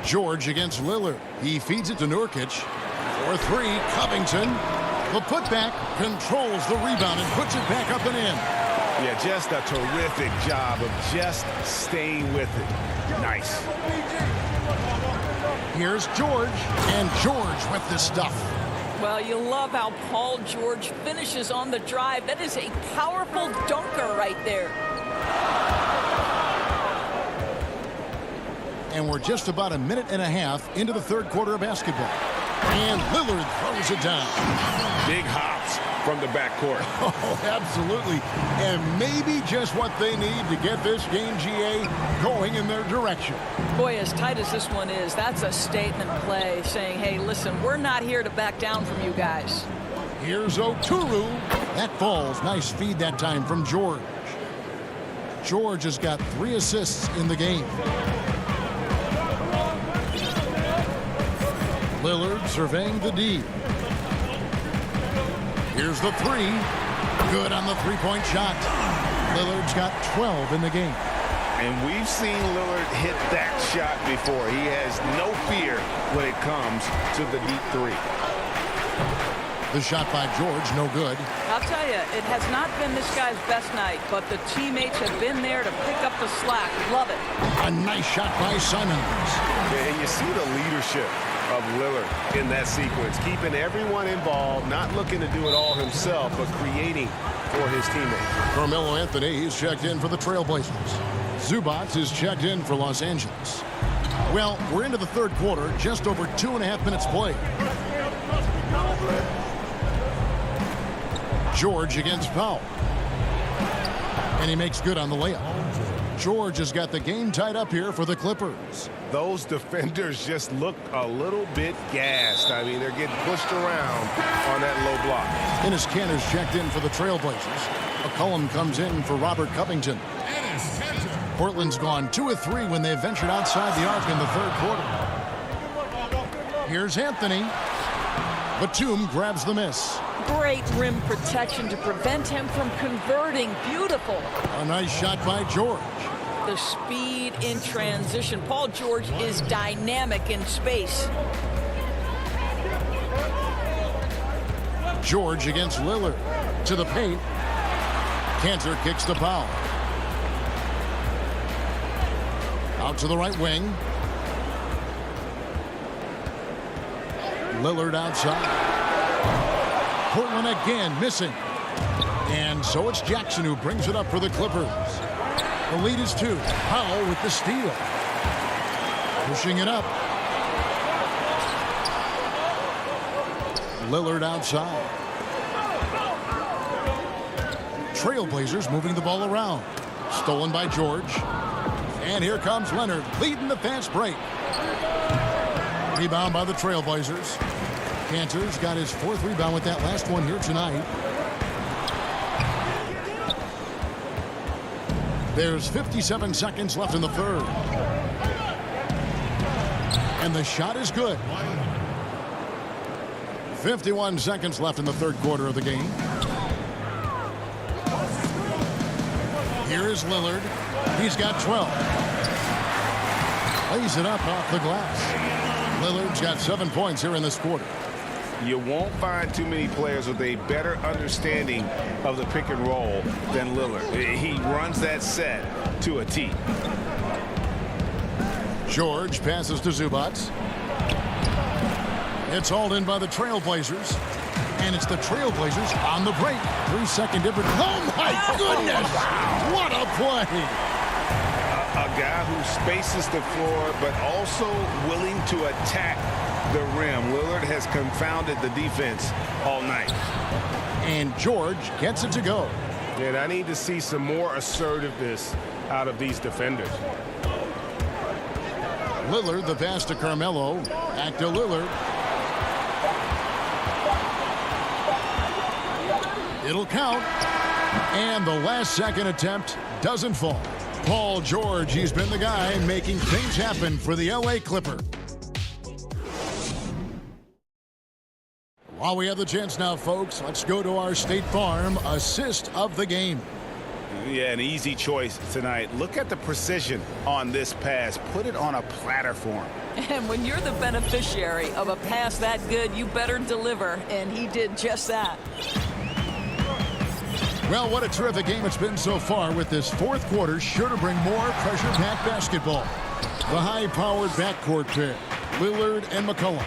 George against Lillard. He feeds it to Nurkic. For 3, Covington. The putback controls the rebound and puts it back up and in. Yeah, just a terrific job of just staying with it. Nice. Here's George, and George with the stuff. Well, you love how Paul George finishes on the drive. That is a powerful dunker right there. And we're just about a minute and a half into the third quarter of basketball. And Lillard throws it down. Big hops from the backcourt. Oh, absolutely. And maybe just what they need to get this game, GA, going in their direction. Boy, as tight as this one is, that's a statement play saying, hey, listen, we're not here to back down from you guys. Here's Oturu. That falls. Nice feed that time from George. George has got 3 assists in the game. Lillard surveying the D. Here's the 3. Good on the three-point shot. Lillard's got 12 in the game. And we've seen Lillard hit that shot before. He has no fear when it comes to the deep 3. The shot by George, no good. I'll tell you, it has not been this guy's best night, but the teammates have been there to pick up the slack. Love it. A nice shot by Simmons. Yeah, and you see the leadership of Lillard in that sequence, keeping everyone involved, not looking to do it all himself, but creating for his teammates. Carmelo Anthony, he's checked in for the Trailblazers. Zubac is checked in for Los Angeles. Well, we're into the third quarter, just over 2.5 minutes played. George against Powell. And he makes good on the layup. George has got the game tied up here for the Clippers. Those defenders just look a little bit gassed. I mean, they're getting pushed around on that low block. Enes Kanter's checked in for the Trailblazers. McCollum comes in for Robert Covington. Portland's gone 2 of 3 when they ventured outside the arc in the third quarter. Here's Anthony. Batum grabs the miss. Great rim protection to prevent him from converting. Beautiful. A nice shot by George. The speed in transition. Paul George is dynamic in space. George against Lillard. To the paint. Kanter kicks to Powell. Out to the right wing. Lillard outside. Portland again missing. And so it's Jackson who brings it up for the Clippers. The lead is 2. Powell with the steal. Pushing it up. Lillard outside. Trailblazers moving the ball around. Stolen by George. And here comes Leonard leading the fast break. Rebound by the Trailblazers. Kanter's got his 4th rebound with that last one here tonight. There's 57 seconds left in the third. And the shot is good. 51 seconds left in the third quarter of the game. Here is Lillard. He's got 12. Lays it up off the glass. Lillard's got 7 points here in this quarter. You won't find too many players with a better understanding of the pick and roll than Lillard. He runs that set to a T. George passes to Zubac. It's hauled in by the Trailblazers. And it's the Trailblazers on the break. 3-second difference. Oh, my goodness! What a play! A guy who spaces the floor, but also willing to attack the rim. Lillard has confounded the defense all night. And George gets it to go. And I need to see some more assertiveness out of these defenders. Lillard, the pass to Carmelo. Back to Lillard. It'll count. And the last second attempt doesn't fall. Paul George, he's been the guy making things happen for the LA Clippers. While we have the chance now, folks, let's go to our State Farm assist of the game. Yeah, an easy choice tonight. Look at the precision on this pass. Put it on a platter for him. And when you're the beneficiary of a pass that good, you better deliver. And he did just that. Well, what a terrific game it's been so far, with this fourth quarter sure to bring more pressure-packed basketball. The high-powered backcourt pair, Lillard and McCollum.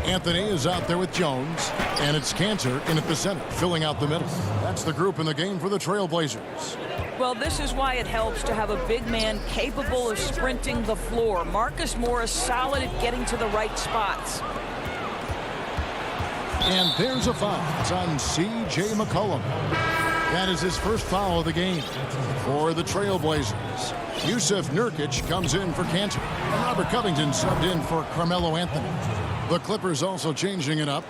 Anthony is out there with Jones, and it's Cantor in at the center, filling out the middle. That's the group in the game for the Trailblazers. Well, this is why it helps to have a big man capable of sprinting the floor. Marcus Morris solid at getting to the right spots. And there's a foul. It's on C.J. McCollum. That is his first foul of the game for the Trailblazers. Yusuf Nurkic comes in for Cantor. And Robert Covington subbed in for Carmelo Anthony. The Clippers also changing it up.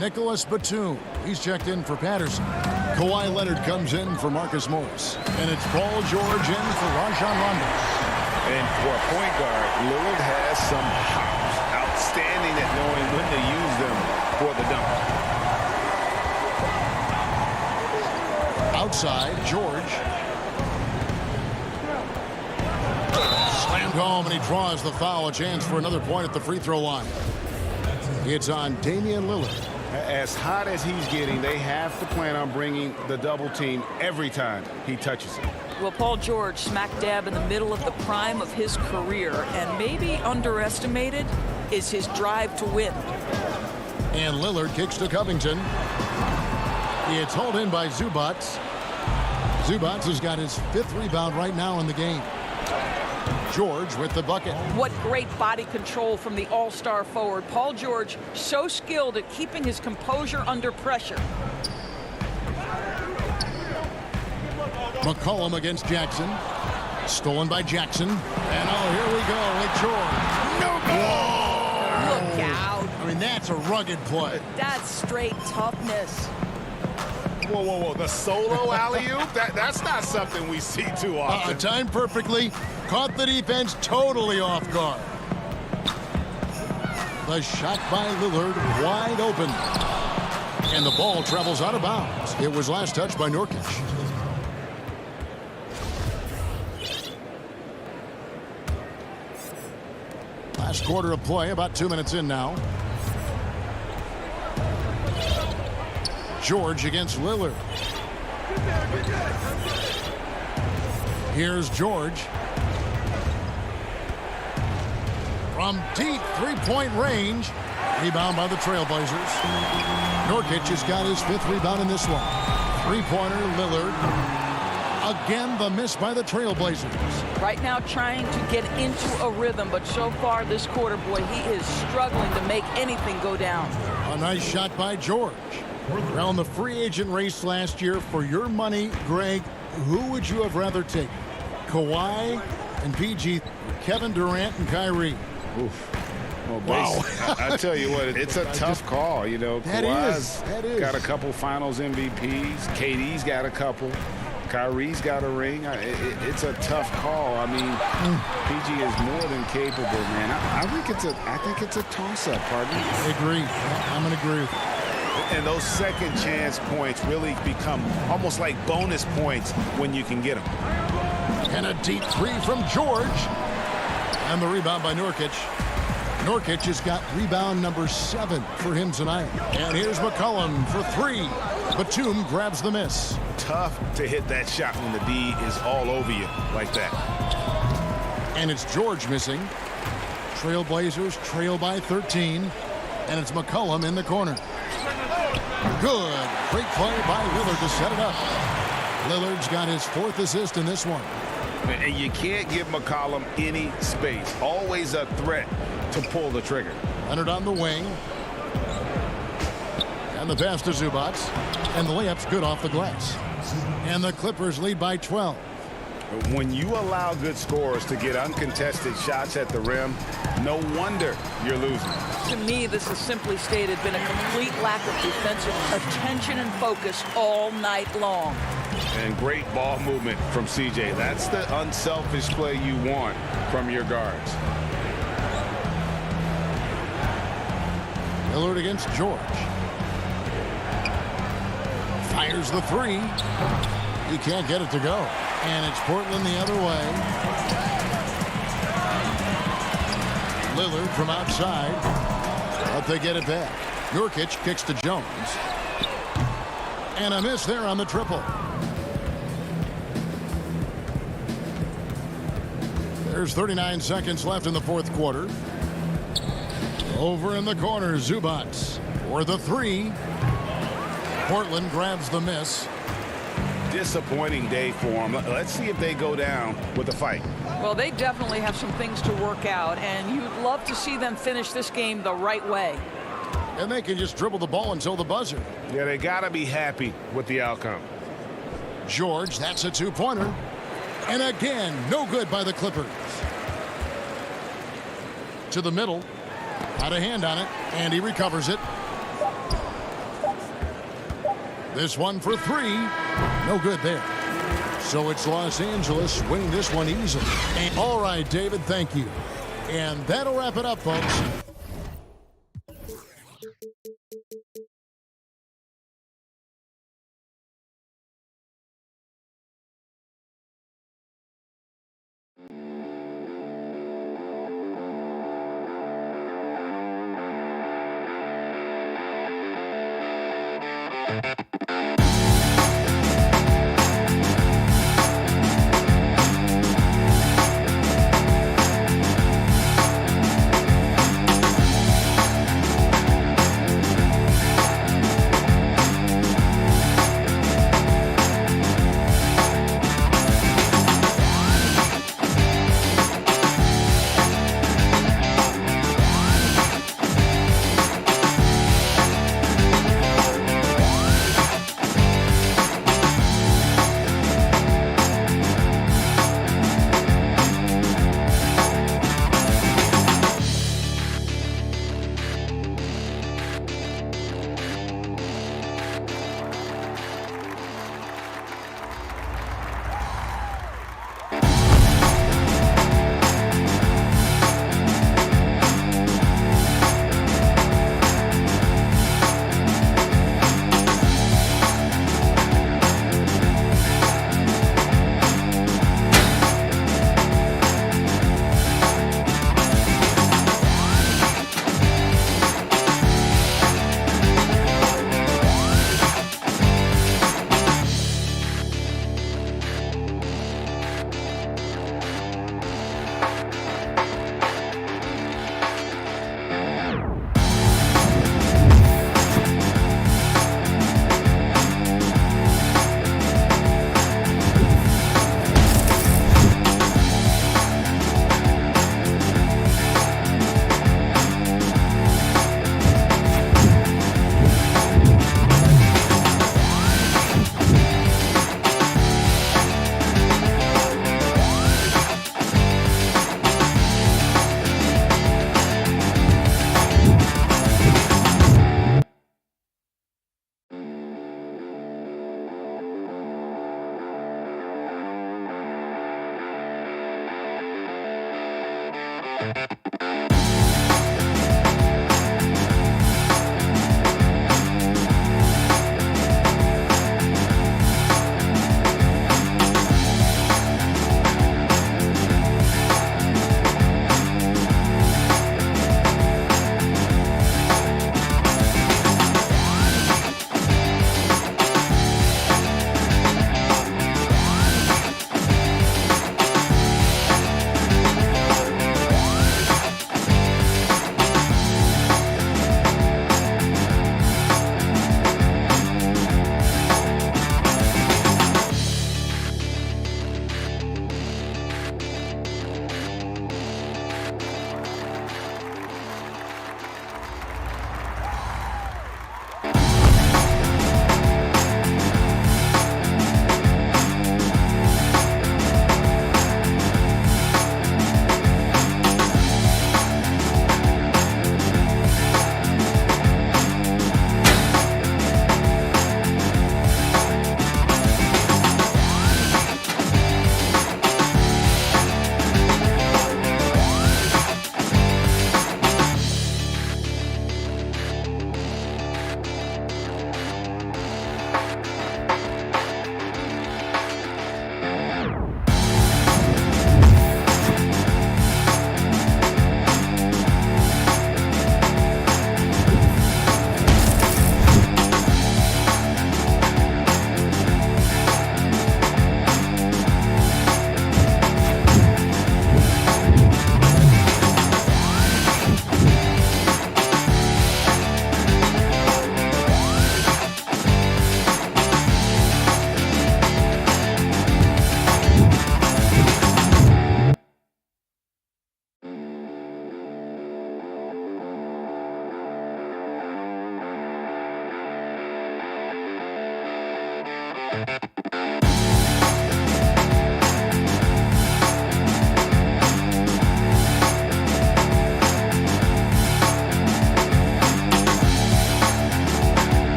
Nicholas Batum, he's checked in for Patterson. Kawhi Leonard comes in for Marcus Morris. And it's Paul George in for Rajon Rondo. And for a point guard, Lillard has some hops. Outstanding at knowing when to use them for the dunk. Outside, George. Slammed home, and he draws the foul. A chance for another point at the free throw line. It's on Damian Lillard. As hot as he's getting, they have to plan on bringing the double team every time he touches it. Well, Paul George smack dab in the middle of the prime of his career, and maybe underestimated is his drive to win. And Lillard kicks to Covington. It's hauled in by Zubac. Zubac has got his 5th rebound right now in the game. George with the bucket. What great body control from the all-star forward. Paul George, so skilled at keeping his composure under pressure. McCollum against Jackson. Stolen by Jackson. And here we go with George. No goal! Look out. I mean, that's a rugged play. That's straight toughness. Whoa, whoa, whoa. The solo alley-oop? That's not something we see too often. Timed perfectly. Caught the defense totally off guard. The shot by Lillard wide open. And the ball travels out of bounds. It was last touched by Nurkic. Last quarter of play, about 2 minutes in now. George against Lillard. Here's George. From deep three-point range. Rebound by the Trailblazers. Nurkic has got his 5th rebound in this one. Three-pointer, Lillard. Again, the miss by the Trailblazers. Right now trying to get into a rhythm, but so far this quarter, boy, he is struggling to make anything go down. A nice shot by George. Around the free agent race last year, for your money, Greg, who would you have rather taken? Kawhi and PG, Kevin Durant and Kyrie. Oof. Well, wow. I tell you what, it's a tough call. You know, Kawhi's got a couple finals MVPs. KD's got a couple. Kyrie's got a ring. It's a tough call. I mean, PG is more than capable, man. I think it's a toss-up, partner. I agree. I'm going to agree with you. And those second chance points really become almost like bonus points when you can get them. And a deep three from George. And the rebound by Nurkic. Nurkic has got rebound number 7 for him tonight. And here's McCollum for 3. Batum grabs the miss. Tough to hit that shot when the D is all over you like that. And it's George missing. Trailblazers trail by 13. And it's McCollum in the corner. Good. Great play by Lillard to set it up. Lillard's got his 4th assist in this one. And you can't give McCollum any space. Always a threat to pull the trigger. Leonard on the wing. And the pass to Zubac. And the layup's good off the glass. And the Clippers lead by 12. When you allow good scorers to get uncontested shots at the rim, no wonder you're losing. To me, this is simply stated been a complete lack of defensive attention and focus all night long. And great ball movement from CJ. That's the unselfish play you want from your guards. Lillard against George. Fires the 3. He can't get it to go. And it's Portland the other way. Lillard from outside. But they get it back. Nurkic kicks to Jones. And a miss there on the triple. There's 39 seconds left in the fourth quarter. Over in the corner, Zubac for the three. Portland grabs the miss. Disappointing day for them. Let's see if they go down with a fight. Well, they definitely have some things to work out, and you'd love to see them finish this game the right way. And they can just dribble the ball until the buzzer. Yeah, they got to be happy with the outcome. George, that's a two-pointer. And again, no good by the Clippers. To the middle. Got a hand on it, and he recovers it. This one for three. No good there. So it's Los Angeles winning this one easily. And all right, David, thank you. And that'll wrap it up, folks.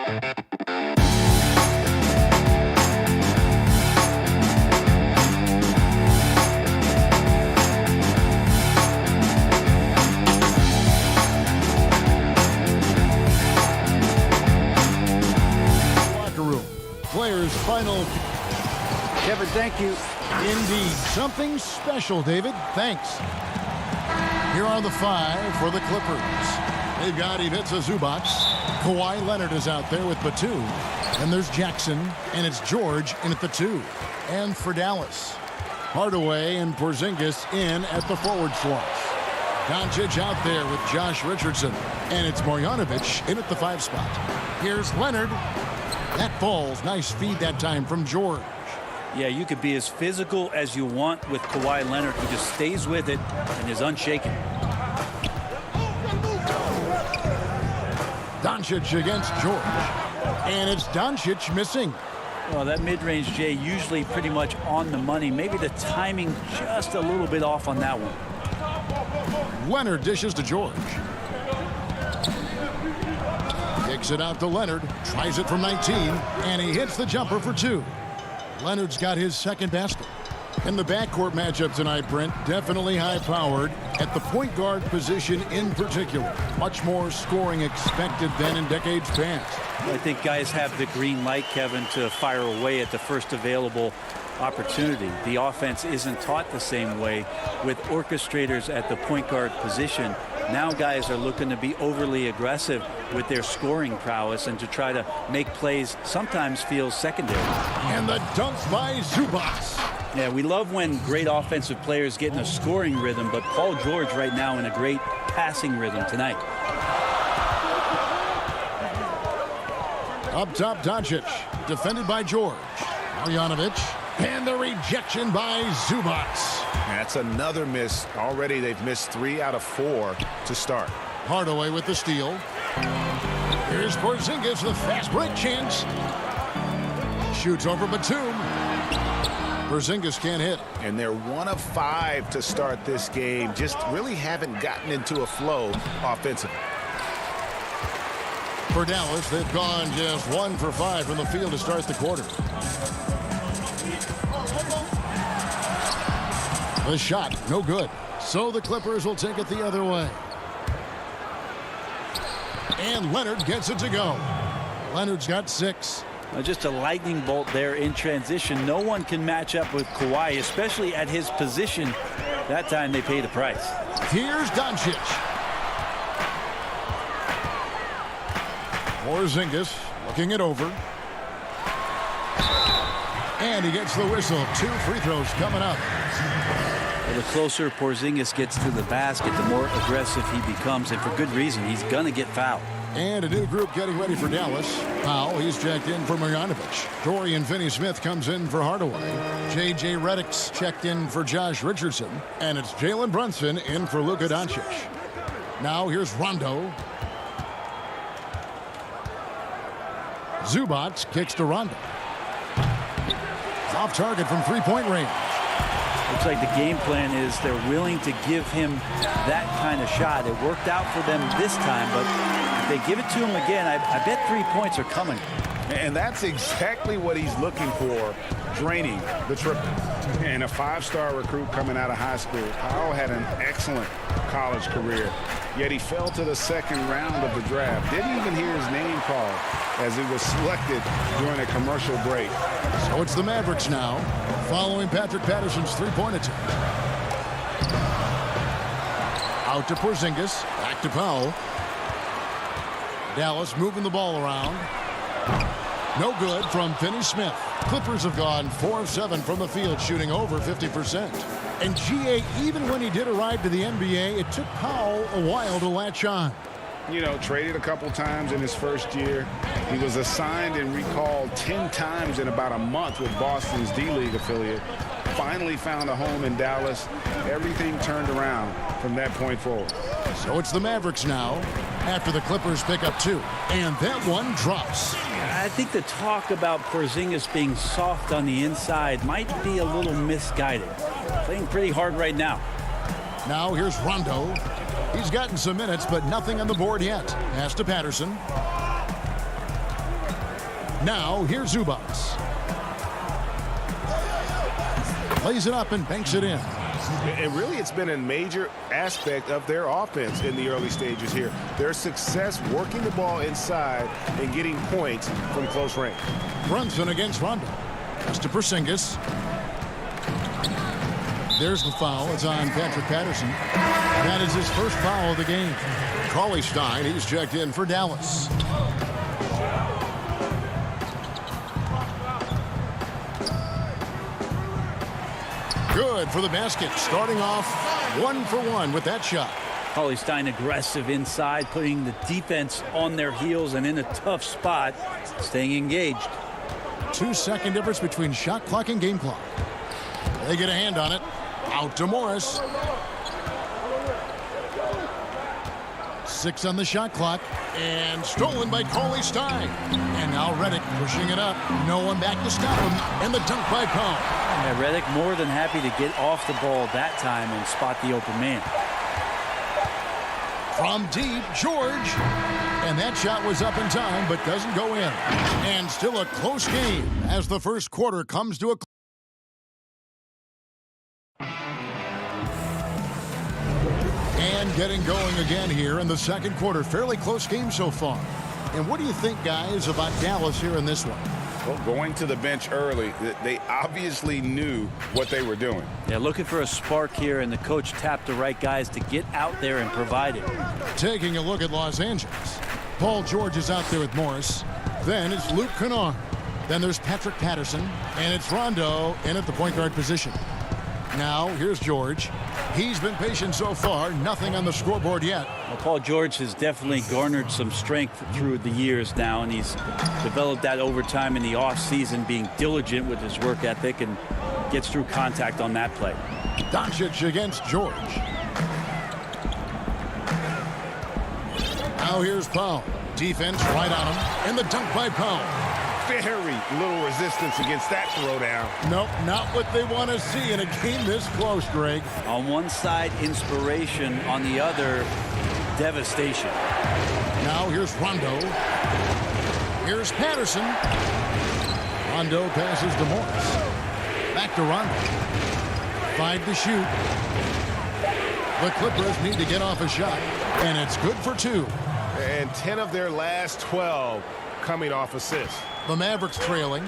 Locker room. Players' final. Kevin, thank you. Indeed. Something special, David. Thanks. Here are the 5 for the Clippers. They've got Ivica Zubac. Kawhi Leonard is out there with Batum. And there's Jackson, and it's George in at the 2. And for Dallas, Hardaway and Porzingis in at the forward slots. Doncic out there with Josh Richardson. And it's Marjanovic in at the 5 spot. Here's Leonard. That falls. Nice feed that time from George. Yeah, you could be as physical as you want with Kawhi Leonard. He just stays with it and is unshaken. Doncic against George. And it's Doncic missing. Well, that mid-range, Jay, usually pretty much on the money. Maybe the timing just a little bit off on that one. Leonard dishes to George. Kicks it out to Leonard. Tries it from 19. And he hits the jumper for 2. Leonard's got his second basket. And the backcourt matchup tonight, Brent, definitely high-powered at the point guard position in particular. Much more scoring expected than in decades past. I think guys have the green light, Kevin, to fire away at the first available opportunity. The offense isn't taught the same way with orchestrators at the point guard position. Now guys are looking to be overly aggressive with their scoring prowess and to try to make plays sometimes feel secondary. And the dunk by Zubac. Yeah, we love when great offensive players get in a scoring rhythm, but Paul George right now in a great passing rhythm tonight. Up top, Doncic. Defended by George. Marjanovic. And the rejection by Zubac. That's another miss. Already they've missed 3 out of 4 to start. Hardaway with the steal. Here's Porzingis, the fast break chance. Shoots over Batum. Porzingis can't hit. And they're 1 of 5 to start this game. Just really haven't gotten into a flow offensively. For Dallas, they've gone just 1 for 5 from the field to start the quarter. The shot, no good. So the Clippers will take it the other way. And Leonard gets it to go. Leonard's got 6. Just a lightning bolt there in transition. No one can match up with Kawhi, especially at his position. That time they pay the price. Here's Doncic. Porzingis looking it over. And he gets the whistle. 2 free throws coming up. Well, the closer Porzingis gets to the basket, the more aggressive he becomes, and for good reason. He's going to get fouled. And a new group getting ready for Dallas. Powell, he's checked in for Marjanovic. Dorian Finney-Smith comes in for Hardaway. J.J. Redick's checked in for Josh Richardson. And it's Jalen Brunson in for Luka Doncic. Now here's Rondo. Zubac kicks to Rondo. Off target from three-point range. Looks like the game plan is they're willing to give him that kind of shot. It worked out for them this time, but if they give it to him again, I bet 3 points are coming. And that's exactly what he's looking for, draining the triple. And a 5-star recruit coming out of high school. Powell had an excellent college career, yet he fell to the second round of the draft. Didn't even hear his name called as it was selected during a commercial break. So it's the Mavericks now, following Patrick Patterson's three-point attempt. Out to Porzingis, back to Powell. Dallas moving the ball around. No good from Finney-Smith. Clippers have gone 4 of 7 from the field, shooting over 50%. And G.A., even when he did arrive to the NBA, it took Powell a while to latch on. You know, traded a couple times in his first year. He was assigned and recalled 10 times in about a month with Boston's D-League affiliate. Finally found a home in Dallas. Everything turned around from that point forward. So it's the Mavericks now, after the Clippers pick up 2. And that one drops. I think the talk about Porzingis being soft on the inside might be a little misguided. Playing pretty hard right now. Now here's Rondo. He's gotten some minutes, but nothing on the board yet. Pass to Patterson. Now here's Zubats. Plays it up and banks it in. And really, it's been a major aspect of their offense in the early stages here. Their success working the ball inside and getting points from close range. Brunson against Rondo. That's to Porzingis. There's the foul. It's on Patrick Patterson. That is his first foul of the game. Cauley-Stein, he's checked in for Dallas. Good for the basket. Starting off 1 for 1 with that shot. Cauley-Stein aggressive inside, putting the defense on their heels and in a tough spot, staying engaged. 2-second difference between shot clock and game clock. They get a hand on it. Out to Morris. 6 on the shot clock. And stolen by Cauley-Stein. And now Redick pushing it up. No one back to stop him. And the dunk by Pound. Yeah, Redick more than happy to get off the ball that time and spot the open man. From deep, George. And that shot was up in time, but doesn't go in. And still a close game as the first quarter comes to a close. And getting going again here in the second quarter. Fairly close game so far. And what do you think, guys, about Dallas here in this one? Well, going to the bench early, they obviously knew what they were doing. Yeah, looking for a spark here, and the coach tapped the right guys to get out there and provide it. Taking a look at Los Angeles. Paul George is out there with Morris. Then it's Luke Kennard. Then there's Patrick Patterson. And it's Rondo in at the point guard position. Now, here's George. He's been patient so far. Nothing on the scoreboard yet. Well, Paul George has definitely garnered some strength through the years now, and he's developed that over time in the offseason, being diligent with his work ethic and gets through contact on that play. Doncic against George. Now here's Powell. Defense right on him. And the dunk by Powell. Very little resistance against that throwdown. Nope, not what they want to see in a game this close, Greg. On one side, inspiration. On the other, devastation. Now here's Rondo. Here's Patterson. Rondo passes to Morris. Back to Rondo. 5 to shoot. The Clippers need to get off a shot, and it's good for 2. And 10 of their last 12 coming off assists. The Mavericks trailing.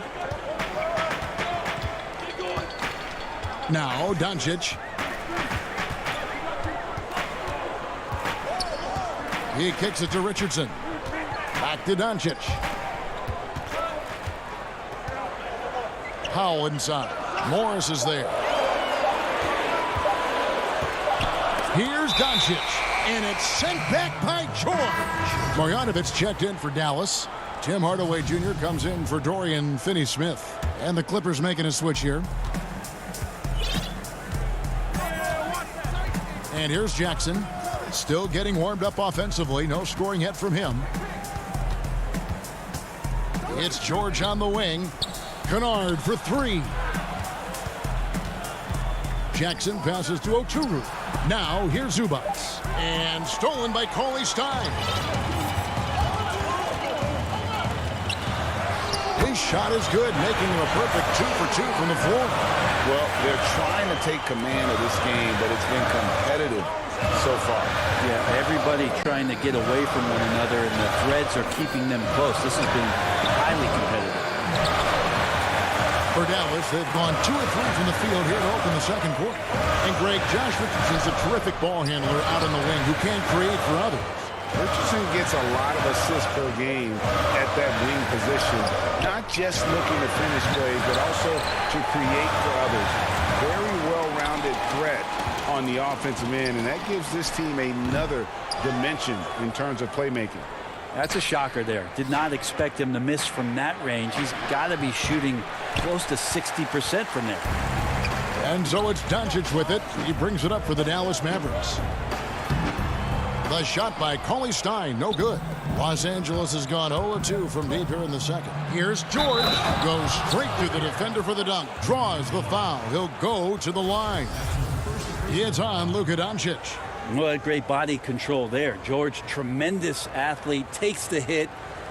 Now Doncic. He kicks it to Richardson. Back to Doncic. Powell inside. Morris is there. Here's Doncic. And it's sent back by George. Marjanovic checked in for Dallas. Tim Hardaway Jr. comes in for Dorian Finney-Smith. And the Clippers making a switch here. And here's Jackson. Still getting warmed up offensively. No scoring yet from him. It's George on the wing. Kennard for 3. Jackson passes to Oturu. Now here's Zubats. And stolen by Cauley-Stein. His shot is good, making him a perfect 2 for 2 from the floor. Well, they're trying to take command of this game, but it's been competitive so far. Yeah, everybody trying to get away from one another, and the threads are keeping them close. This has been highly competitive. For Dallas, they've gone 2 of 3 from the field here to open the second quarter. And Greg, Josh Richardson's a terrific ball handler out on the wing who can create for others. Richardson gets a lot of assists per game at that wing position. Not just looking to finish plays, but also to create for others. Very well-rounded threat on the offensive end, and that gives this team another dimension in terms of playmaking. That's a shocker there. Did not expect him to miss from that range. He's got to be shooting close to 60% from there. And so it's Doncic with it. He brings it up for the Dallas Mavericks. The shot by Cauley-Stein, no good. Los Angeles has gone 0-2 from deep here in the second. Here's George. Goes straight through the defender for the dunk. Draws the foul. He'll go to the line. It's on Luka Doncic. What great body control there. George, tremendous athlete, takes the hit,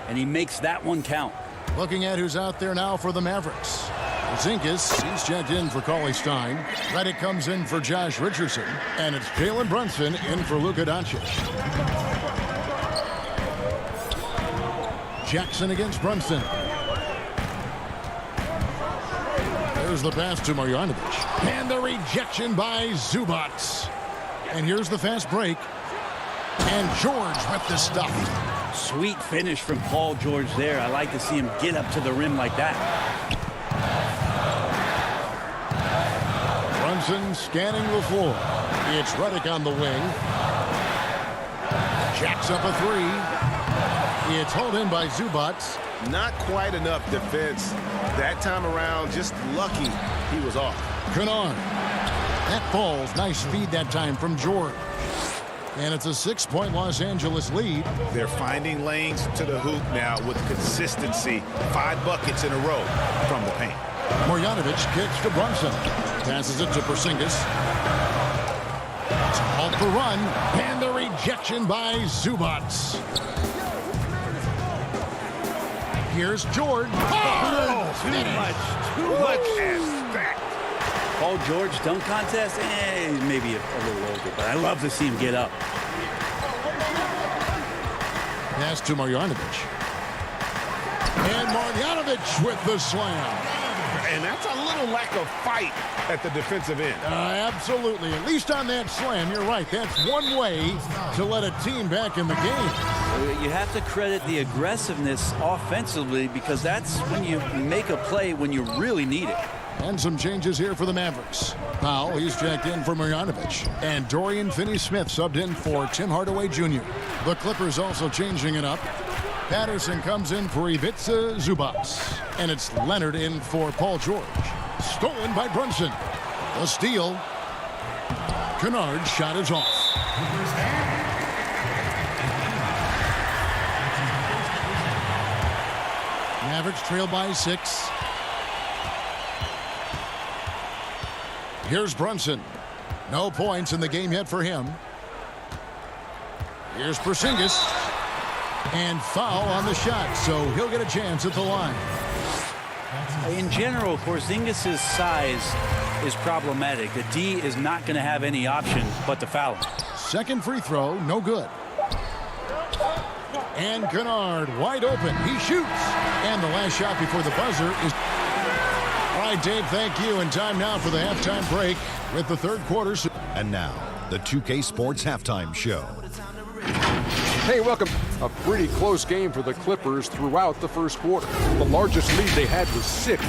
and he makes that one count. Looking at who's out there now for the Mavericks. Zinkus, he's checked in for Cauley Stein. Redick comes in for Josh Richardson. And it's Jalen Brunson in for Luka Doncic. Jackson against Brunson. There's the pass to Marjanovic. And the rejection by Zubac. And here's the fast break. And George with the stuff. Sweet finish from Paul George there. I like to see him get up to the rim like that. Brunson scanning the floor. It's Redick on the wing. Jacks up a three. It's hauled in by Zubac. Not quite enough defense. That time around, just lucky he was off. Kennard. That falls. Nice feed that time from George. And it's a 6-point Los Angeles lead. They're finding lanes to the hoop now with consistency. 5 buckets in a row from the paint. Marjanovic kicks to Brunson. Passes it to Porzingis. To halt the run. And the rejection by Zubac. Here's George. Oh, too much That. Paul George dunk contest, maybe a little older, but I love to see him get up. Pass to Marjanovic. And Marjanovic with the slam. And that's a little lack of fight at the defensive end. Absolutely. At least on that slam, you're right. That's one way to let a team back in the game. You have to credit the aggressiveness offensively because that's when you make a play when you really need it. And some changes here for the Mavericks. Powell, he's checked in for Marjanovic. And Dorian Finney-Smith subbed in for Tim Hardaway Jr. The Clippers also changing it up. Patterson comes in for Ivica Zubac. And it's Leonard in for Paul George. Stolen by Brunson. A steal. Kennard's shot is off. Mavericks trail by 6. Here's Brunson. No points in the game yet for him. Here's Porzingis. And foul on the shot, so he'll get a chance at the line. In general, Porzingis' size is problematic. The D is not going to have any option but to foul him. Second free throw, no good. And Kennard wide open. He shoots. And the last shot before the buzzer is... All right, Dave, thank you. And time now for the halftime break with the third quarter. And now, the 2K Sports Halftime Show. Hey, welcome. A pretty close game for the Clippers throughout the first quarter. The largest lead they had was 6.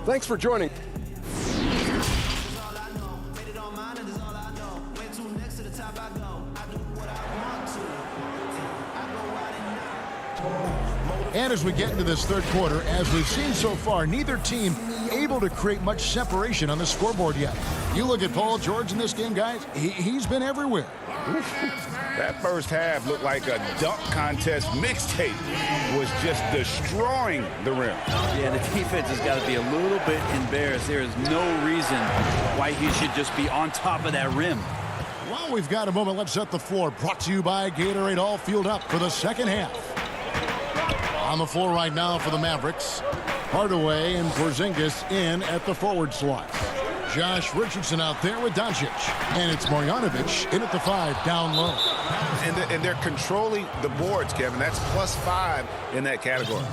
Thanks for joining. And as we get into this third quarter, as we've seen so far, neither team able to create much separation on the scoreboard yet. You look at Paul George in this game, guys, he's been everywhere. That first half looked like a dunk contest mixtape. Was just destroying the rim. Yeah, the defense has got to be a little bit embarrassed. There is no reason why he should just be on top of that rim. Well, we've got a moment. Let's set the floor. Brought to you by Gatorade, all fueled up for the second half. On the floor right now for the Mavericks. Hardaway and Porzingis in at the forward slot. Josh Richardson out there with Doncic. And it's Marjanovic in at the 5, down low. And they're controlling the boards, Kevin. That's +5 in that category.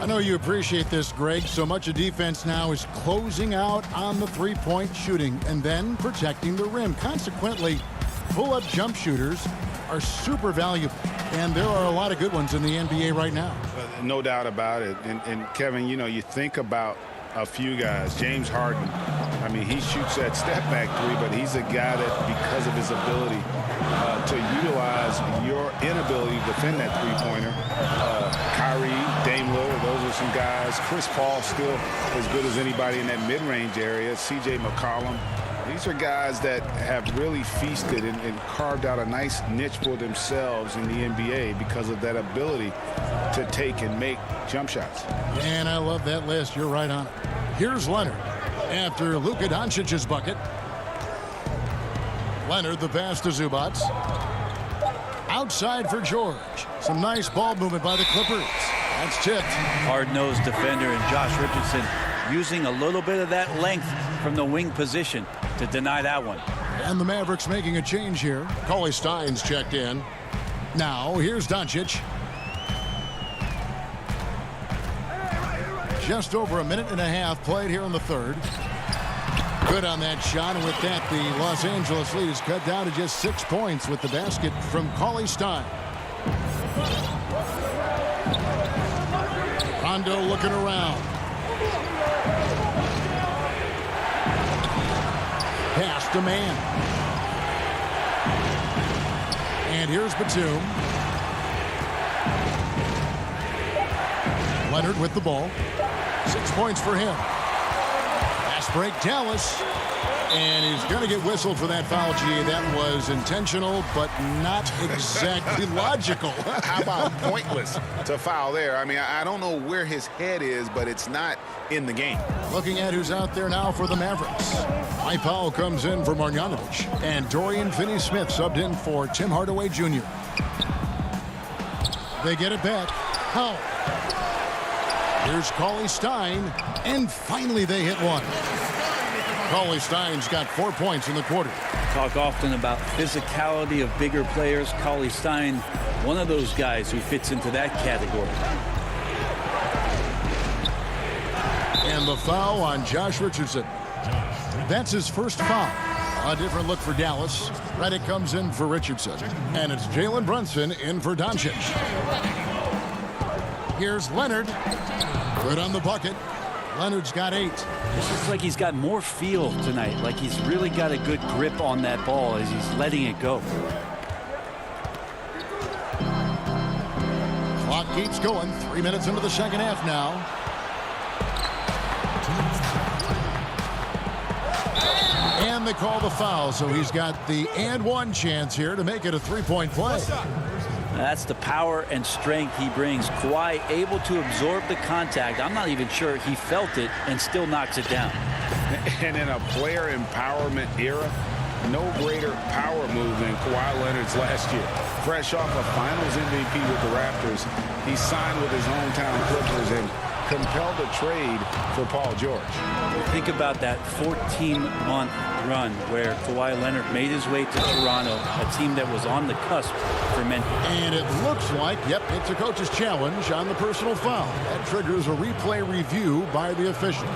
I know you appreciate this, Greg. So much of defense now is closing out on the three-point shooting and then protecting the rim. Consequently, pull-up jump shooters are super valuable. And there are a lot of good ones in the NBA right now. No doubt about it. And Kevin, you know, you think about a few guys. James Harden, I mean, he shoots that step-back three, but he's a guy that, because of his ability to utilize your inability to defend that three-pointer. Kyrie, Dame Lillard, those are some guys. Chris Paul still as good as anybody in that mid-range area. C.J. McCollum. These are guys that have really feasted and carved out a nice niche for themselves in the NBA because of that ability to take and make jump shots. And I love that list. You're right on it. Here's Leonard after Luka Doncic's bucket. Leonard, the pass to Zubac. Outside for George. Some nice ball movement by the Clippers. That's tipped. Hard-nosed defender and Josh Richardson using a little bit of that length from the wing position to deny that one. And the Mavericks making a change here. Cauley Stein's checked in. Now, here's Doncic. Just over a minute and a half played here in the third. Good on that shot, and with that, the Los Angeles lead is cut down to just 6 points with the basket from Cauley Stein. Rondo looking around. Pass to man. And here's Batum. Leonard with the ball. 6 points for him. Fast break, Dallas. And he's going to get whistled for that foul, G. That was intentional, but not exactly logical. How about pointless to foul there? I mean, I don't know where his head is, but it's not in the game. Looking at who's out there now for the Mavericks. Mike Powell comes in for Marjanovic. And Dorian Finney-Smith subbed in for Tim Hardaway Jr. They get it back. Powell. Here's Cauley Stein. And finally they hit one. Cauley Stein's got 4 points in the quarter. Talk often about physicality of bigger players. Cauley Stein, one of those guys who fits into that category. And the foul on Josh Richardson. That's his first foul. A different look for Dallas. Redick comes in for Richardson. And it's Jalen Brunson in for Doncic. Here's Leonard. Good on the bucket. Leonard's got 8. This looks like he's got more feel tonight, like he's really got a good grip on that ball as he's letting it go. Clock keeps going. 3 minutes into the second half now. And they call the foul, so he's got the and one chance here to make it a three-point play. That's the power and strength he brings. Kawhi able to absorb the contact. I'm not even sure he felt it and still knocks it down. And in a player empowerment era, no greater power move than Kawhi Leonard's last year. Fresh off a Finals MVP with the Raptors, he signed with his hometown Clippers and compelled a trade for Paul George. Think about that 14-month run where Kawhi Leonard made his way to Toronto, a team that was on the cusp for many. And it looks like, yep, it's a coach's challenge on the personal foul. That triggers a replay review by the officials.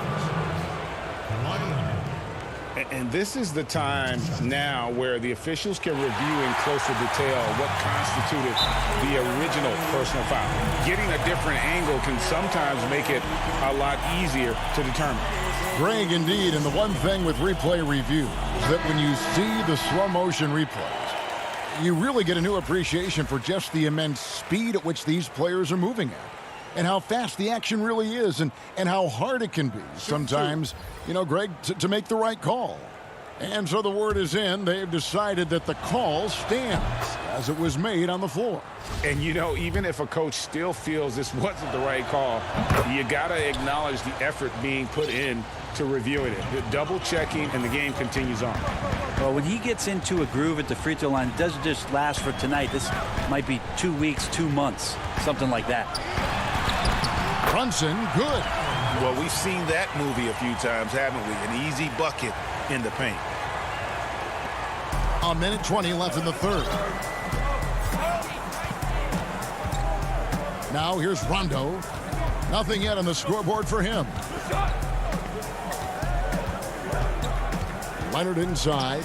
And this is the time now where the officials can review in closer detail what constituted the original personal foul. Getting a different angle can sometimes make it a lot easier to determine. Greg, indeed, and the one thing with replay review is that when you see the slow motion replays, you really get a new appreciation for just the immense speed at which these players are moving at. And how fast the action really is, and how hard it can be sometimes, you know, Greg, to make the right call. And so the word is in. They've decided that the call stands as it was made on the floor. And, you know, even if a coach still feels this wasn't the right call, you got to acknowledge the effort being put in to reviewing it. The double checking, and the game continues on. Well, when he gets into a groove at the free throw line, it doesn't just last for tonight. This might be 2 weeks, 2 months, something like that. Brunson, good. Well, we've seen that movie a few times, haven't we? An easy bucket in the paint. A minute 20 left in the third. Now here's Rondo. Nothing yet on the scoreboard for him. Leonard inside.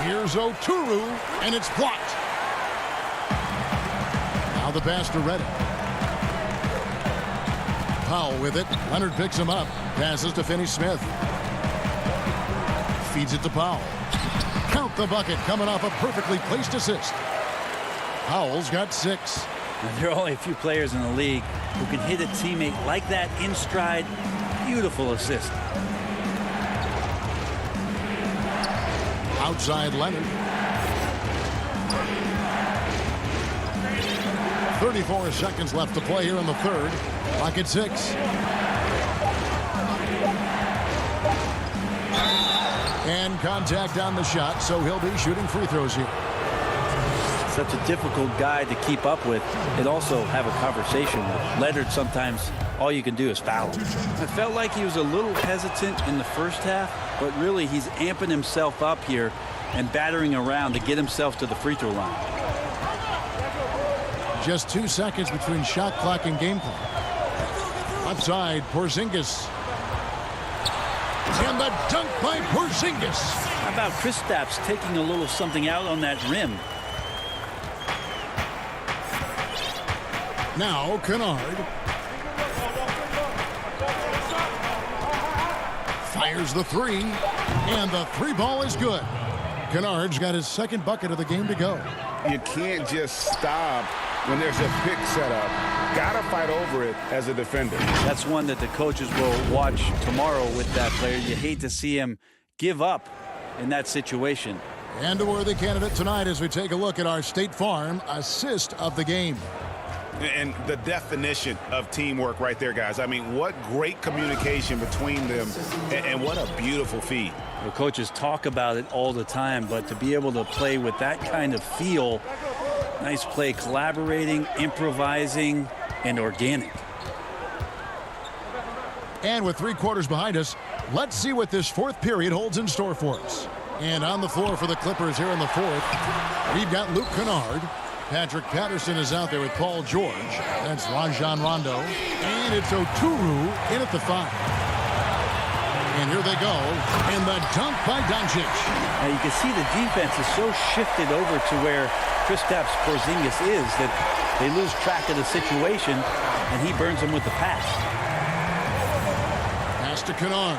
Here's Oturu, and it's blocked. Now the pass to Redick. Powell with it. Leonard picks him up. Passes to Finney-Smith. Feeds it to Powell. Count the bucket coming off a perfectly placed assist. Powell's got 6. Now, there are only a few players in the league who can hit a teammate like that in stride. Beautiful assist. Outside Leonard. 34 seconds left to play here in the third. Clock at 6. And contact on the shot, so he'll be shooting free throws here. such a difficult guy to keep up with and also have a conversation with. Leonard, sometimes all you can do is foul him. I felt like he was a little hesitant in the first half, but really he's amping himself up here and battering around to get himself to the free throw line. Just 2 seconds between shot clock and game clock. Outside, Porzingis. And the dunk by Porzingis. How about Kristaps taking a little something out on that rim? Now Kennard. Fires the three. And the three ball is good. Kennard's got his second bucket of the game to go. You can't just stop when there's a pick set up. Gotta fight over it as a defender. That's one that the coaches will watch tomorrow with that player. You hate to see him give up in that situation. And a worthy candidate tonight as we take a look at our State Farm assist of the game. And the definition of teamwork right there, guys. I mean, what great communication between them, and what a beautiful feed. The coaches talk about it all the time, but to be able to play with that kind of feel, nice play, collaborating, improvising, and organic. And with 3 quarters behind us, let's see what this fourth period holds in store for us. And on the floor for the Clippers here in the fourth, we've got Luke Kennard. Patrick Patterson is out there with Paul George. That's Rajon Rondo. And it's Oturu in at the 5. And here they go. And the dunk by Doncic. Now you can see the defense is so shifted over to where Kristaps Porzingis is that they lose track of the situation, and he burns them with the pass. Pass to Kennard.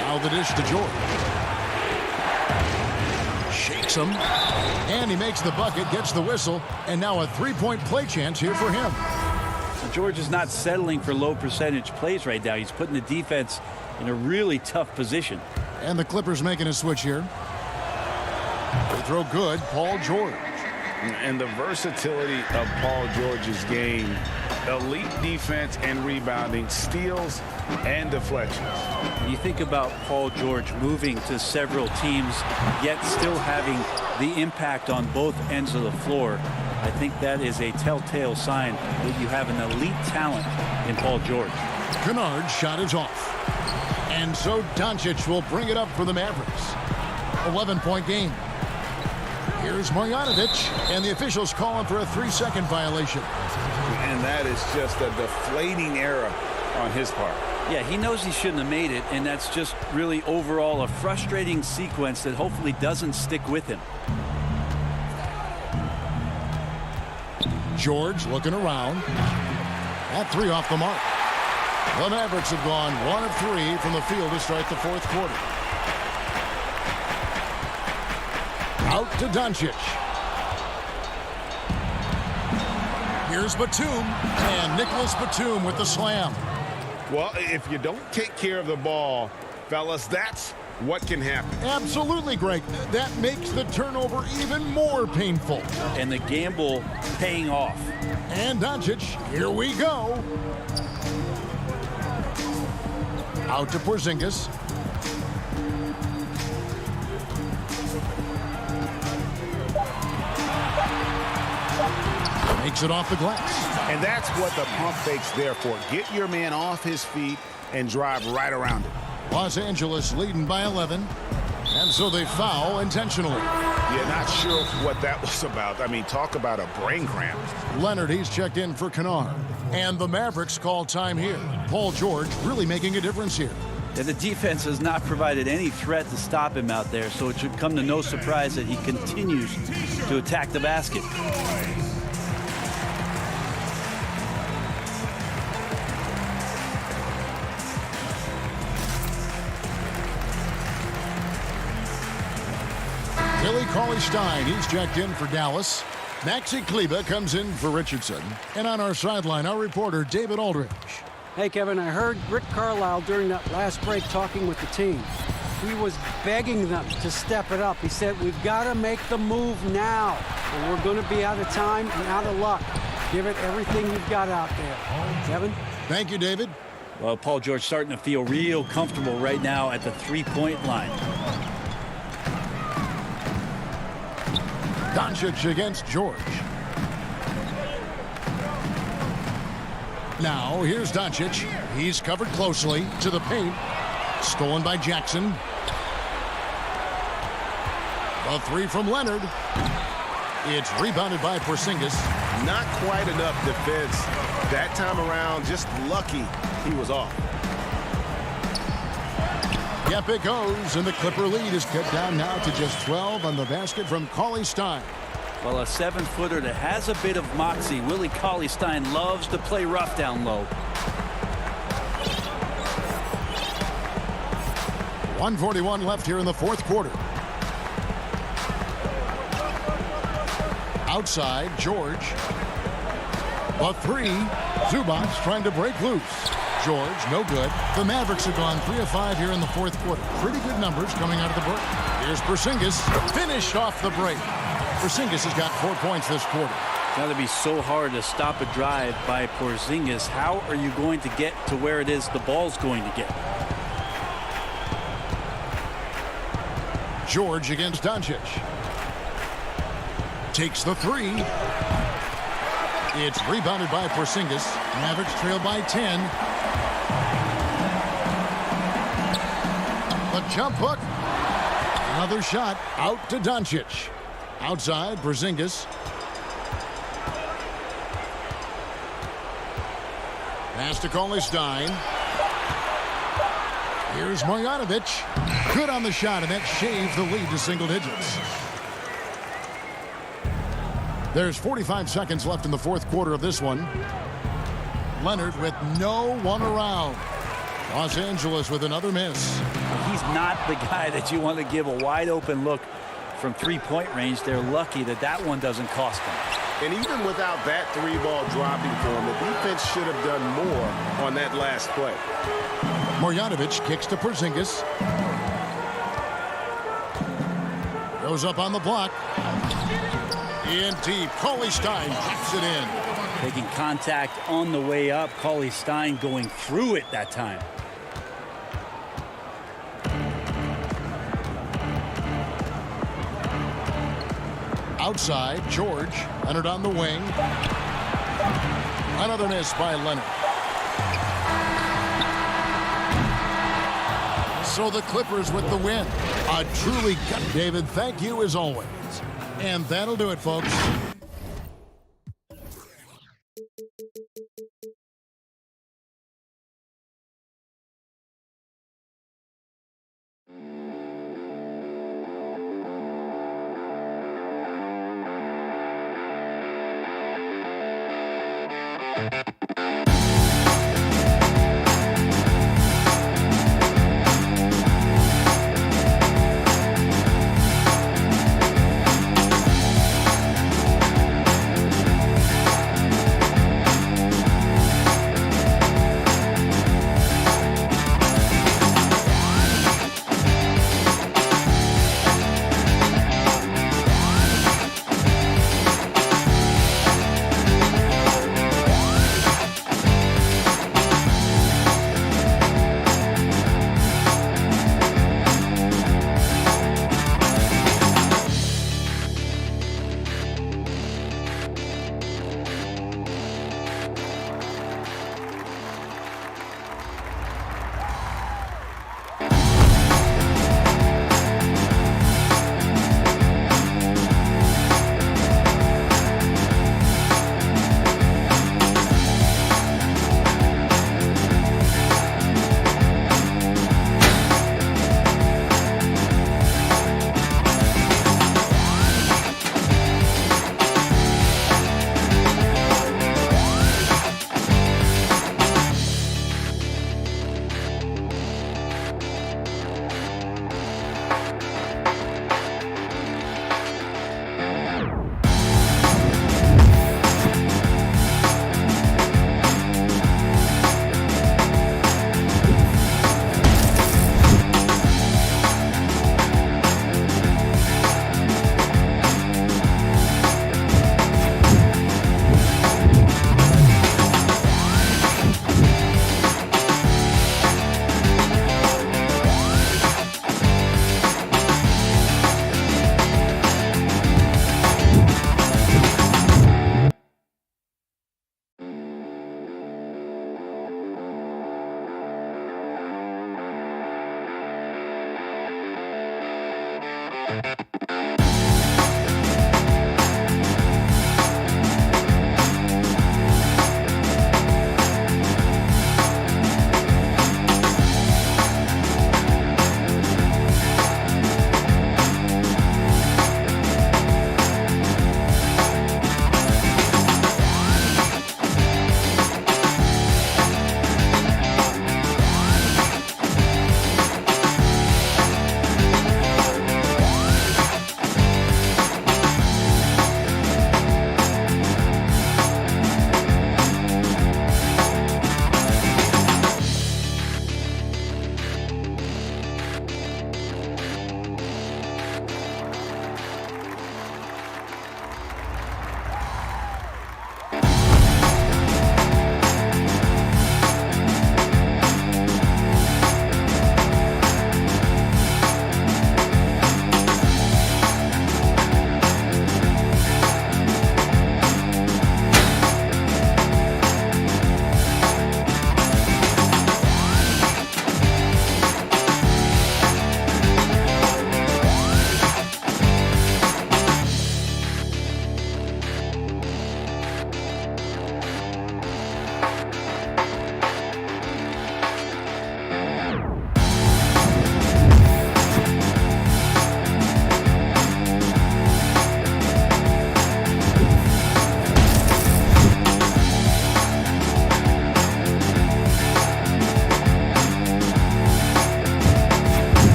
Now the dish to George. Shakes him, and he makes the bucket, gets the whistle, and now a three-point play chance here for him. So George is not settling for low percentage plays right now. He's putting the defense in a really tough position. And the Clippers making a switch here. They throw good, Paul George. And the versatility of Paul George's game, elite defense and rebounding, steals and deflections. You think about Paul George moving to several teams, yet still having the impact on both ends of the floor. I think that is a telltale sign that you have an elite talent in Paul George. Kennard's shot is off. And so Doncic will bring it up for the Mavericks. 11-point game. Here's Marjanovic, and the officials calling for a 3-second violation. And that is just a deflating error on his part. Yeah, he knows he shouldn't have made it, and that's just really overall a frustrating sequence that hopefully doesn't stick with him. George looking around. That 3 off the mark. The Mavericks have gone 1 of 3 from the field to start the fourth quarter. Out to Doncic. Here's Batum, and Nicholas Batum with the slam. Well, if you don't take care of the ball, fellas, that's what can happen. Absolutely, Greg. That makes the turnover even more painful. And the gamble paying off. And Doncic, here we go. Out to Porzingis. Makes it off the glass. And that's what the pump fake's there for. Get your man off his feet and drive right around it. Los Angeles leading by 11. And so they foul intentionally. Yeah, not sure what that was about. I mean, talk about a brain cramp. Leonard, he's checked in for Kennard. And the Mavericks call time here. Paul George really making a difference here. Yeah, the defense has not provided any threat to stop him out there, so it should come to no surprise that he continues to attack the basket. Billy Cauley-Stein, he's checked in for Dallas. Maxi Kleber comes in for Richardson. And on our sideline, our reporter, David Aldridge. Hey, Kevin, I heard Rick Carlisle during that last break talking with the team. He was begging them to step it up. He said, we've got to make the move now, or we're going to be out of time and out of luck. Give it everything you've got out there. Kevin? Thank you, David. Well, Paul George starting to feel real comfortable right now at the three-point line. Doncic against George. Now, here's Doncic. He's covered closely to the paint. Stolen by Jackson. A three from Leonard. It's rebounded by Porzingis. Not quite enough defense that time around. Just lucky he was off. Yep, it goes, and the Clipper lead is cut down now to just 12 on the basket from Cauley-Stein. Well, a 7-footer that has a bit of moxie. Willie Cauley-Stein loves to play rough down low. 1:41 left here in the fourth quarter. Outside, George. A three. Zubac trying to break loose. George, no good. The Mavericks have gone 3 of 5 here in the fourth quarter. Pretty good numbers coming out of the break. Here's Porzingis. Finished off the break. Porzingis has got 4 points this quarter. It's got to be so hard to stop a drive by Porzingis. How are you going to get to where it is the ball's going to get? George against Doncic. Takes the three. It's rebounded by Porzingis. Mavericks trail by 10. The jump hook. Another shot out to Doncic. Outside, Porzingis. Pass to Cauley-Stein. Here's Marjanovic. Good on the shot, and that shaves the lead to single digits. There's 45 seconds left in the fourth quarter of this one. Leonard with no one around. Los Angeles with another miss. He's not the guy that you want to give a wide open look from three-point range. They're lucky that that one doesn't cost them. And even without that three ball dropping for him, the defense should have done more on that last play. Marjanovic kicks to Porzingis. Goes up on the block. In deep. Cauley-Stein taps it in. Taking contact on the way up. Cauley-Stein going through it that time. Outside, George. Leonard on the wing. Another miss by Leonard. So the Clippers with the win. A truly good David. Thank you as always. And that'll do it, folks.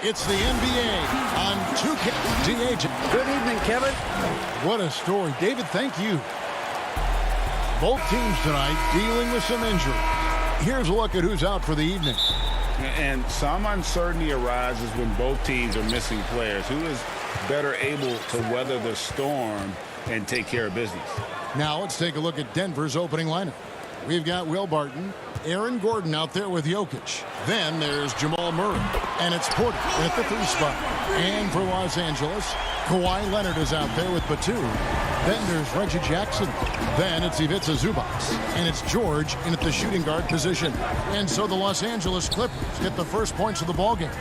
It's the NBA on 2K. DH. Good evening, Kevin. What a story. David, thank you. Both teams tonight dealing with some injury. Here's a look at who's out for the evening. And some uncertainty arises when both teams are missing players. Who is better able to weather the storm and take care of business? Now let's take a look at Denver's opening lineup. We've got Will Barton, Aaron Gordon out there with Jokic. Then there's Jamal Murray, and it's Porter at the 3 spot. And for Los Angeles, Kawhi Leonard is out there with Batum. Then there's Reggie Jackson. Then it's Ivica Zubac. And it's George in at the shooting guard position. And so the Los Angeles Clippers get the first points of the ballgame.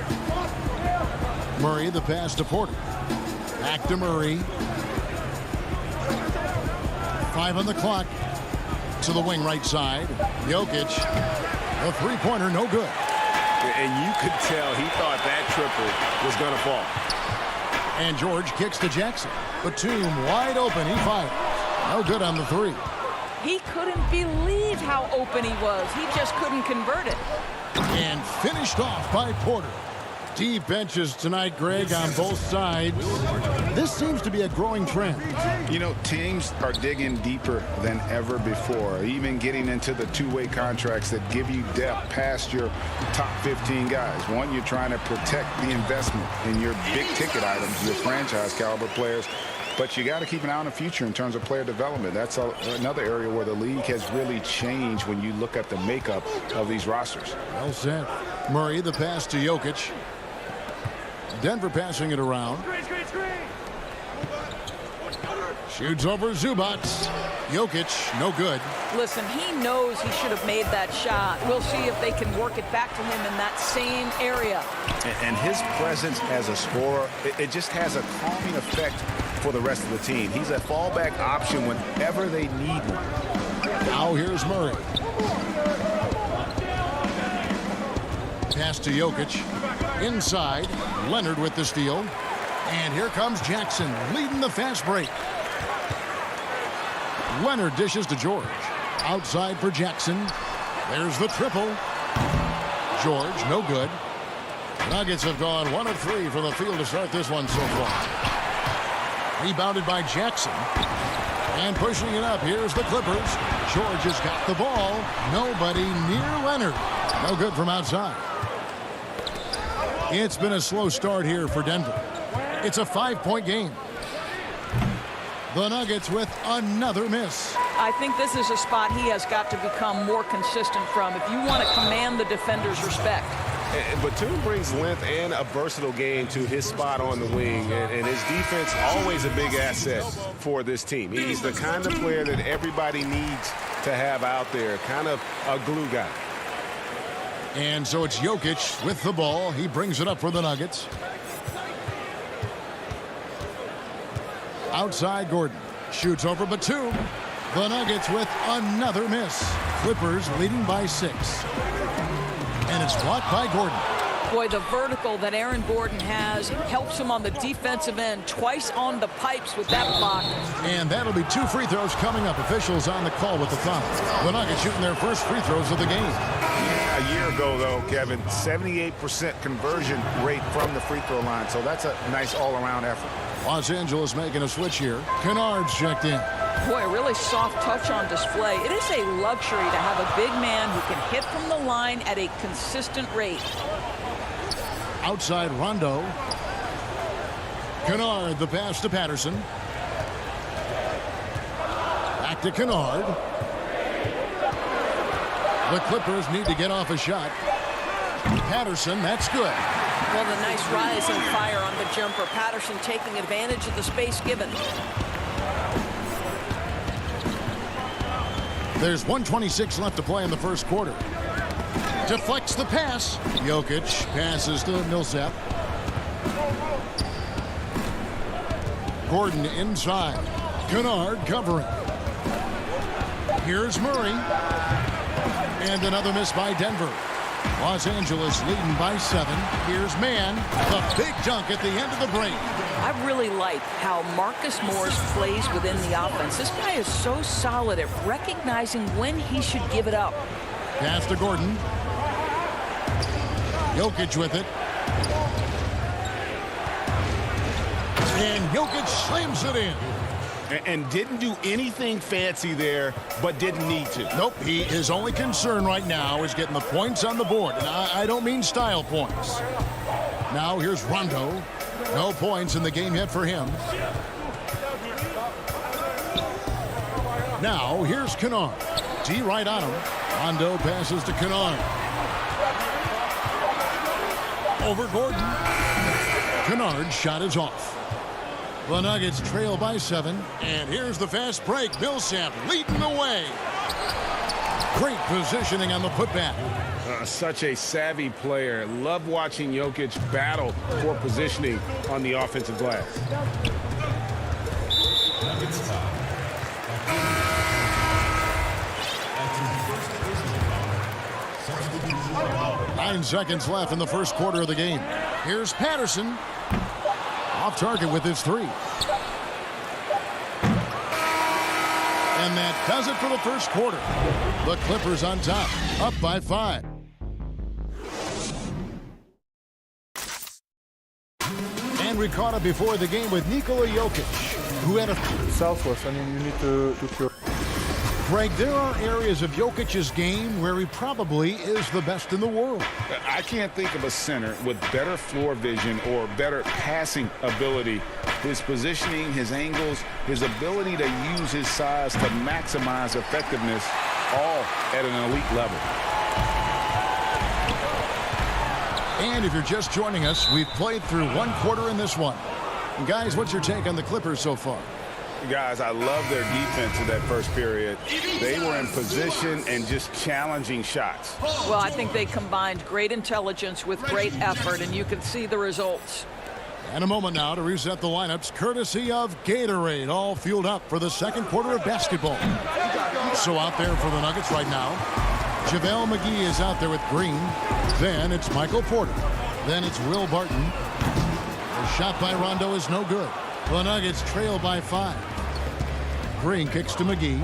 Murray, the pass to Porter. Back to Murray. 5 on the clock. To the wing right side. Jokic. A three-pointer, no good. And you could tell he thought that triple was going to fall. And George kicks to Jackson. Batum wide open. He fires. No good on the 3. He couldn't believe how open he was. He just couldn't convert it. And finished off by Porter. Deep benches tonight, Greg, on both sides. This seems to be a growing trend. You know, teams are digging deeper than ever before, even getting into the two-way contracts that give you depth past your top 15 guys. One, you're trying to protect the investment in your big-ticket items, your franchise-caliber players. But you got to keep an eye on the future in terms of player development. That's another area where the league has really changed when you look at the makeup of these rosters. Well said. Murray, the pass to Jokic. Denver passing it around. Shoots over Zubac. Jokic, no good. Listen, he knows he should have made that shot. We'll see if they can work it back to him in that same area. And his presence as a scorer, it just has a calming effect for the rest of the team. He's a fallback option whenever they need one. Now here's Murray. Pass to Jokic. Inside, Leonard with the steal. And here comes Jackson leading the fast break. Leonard dishes to George. Outside for Jackson. There's the triple. George, no good. Nuggets have gone 1 of 3 from the field to start this one so far. Rebounded by Jackson. And pushing it up, here's the Clippers. George has got the ball. Nobody near Leonard. No good from outside. It's been a slow start here for Denver. It's a 5-point game. The Nuggets with another miss. I think this is a spot he has got to become more consistent from if you want to command the defender's respect. Batum brings length and a versatile game to his spot on the wing, and his defense always a big asset for this team. He's the kind of player that everybody needs to have out there, kind of a glue guy. And so it's Jokic with the ball. He brings it up for the Nuggets. Outside Gordon. Shoots over Batum. The Nuggets with another miss. Clippers leading by 6. And it's blocked by Gordon. Boy, the vertical that Aaron Gordon has helps him on the defensive end. Twice on the pipes with that block. And that'll be 2 free throws coming up. Officials on the call with the foul. The Nuggets shooting their first free throws of the game. A year ago, though, Kevin, 78% conversion rate from the free throw line. So that's a nice all-around effort. Los Angeles making a switch here. Kennard's checked in. Boy, a really soft touch on display. It is a luxury to have a big man who can hit from the line at a consistent rate. Outside Rondo. Kennard, the pass to Patterson. Back to Kennard. The Clippers need to get off a shot. Patterson, that's good. Well, the nice rise and fire on the jumper. Patterson taking advantage of the space given. There's 1:26 left to play in the first quarter. Deflects the pass. Jokic passes to Millsap. Gordon inside. Kennard covering. Here's Murray. And another miss by Denver. Los Angeles leading by 7. Here's Mann. The big dunk at the end of the break. I really like how Marcus Morris plays within the offense. This guy is so solid at recognizing when he should give it up. Pass to Gordon. Jokic with it. And Jokic slams it in. And didn't do anything fancy there, but didn't need to. Nope, his only concern right now is getting the points on the board. And I don't mean style points. Now here's Rondo. No points in the game yet for him. Now here's Kennard. D right on him. Rondo passes to Kennard. Over Gordon. Kennard's shot is off. The Nuggets trail by 7. And here's the fast break. Millsap leading the way. Great positioning on the putback. Such a savvy player. Love watching Jokic battle for positioning on the offensive glass. 9 seconds left in the first quarter of the game. Here's Patterson. Off target with his 3. And that does it for the first quarter. The Clippers on top, up by 5. And we caught up before the game with Nikola Jokic, who had a Southwest. I mean, you need to cure. Greg, there are areas of Jokic's game where he probably is the best in the world. I can't think of a center with better floor vision or better passing ability. His positioning, his angles, his ability to use his size to maximize effectiveness, all at an elite level. And if you're just joining us, we've played through 1 quarter in this one. And guys, what's your take on the Clippers so far? Guys, I love their defense in that first period. They were in position and just challenging shots. Well, I think they combined great intelligence with great effort, and you can see the results. And a moment now to reset the lineups, courtesy of Gatorade, all fueled up for the second quarter of basketball. So out there for the Nuggets right now, JaVale McGee is out there with Green. Then it's Michael Porter. Then it's Will Barton. The shot by Rondo is no good. The Nuggets trail by 5. Green kicks to McGee.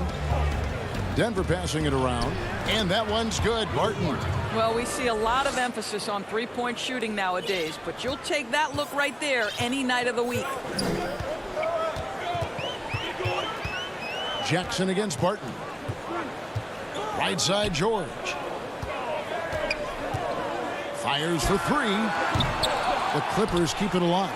Denver passing it around. And that one's good. Barton. Well, we see a lot of emphasis on three-point shooting nowadays, but you'll take that look right there any night of the week. Jackson against Barton. Right side, George. Fires for 3. The Clippers keep it alive.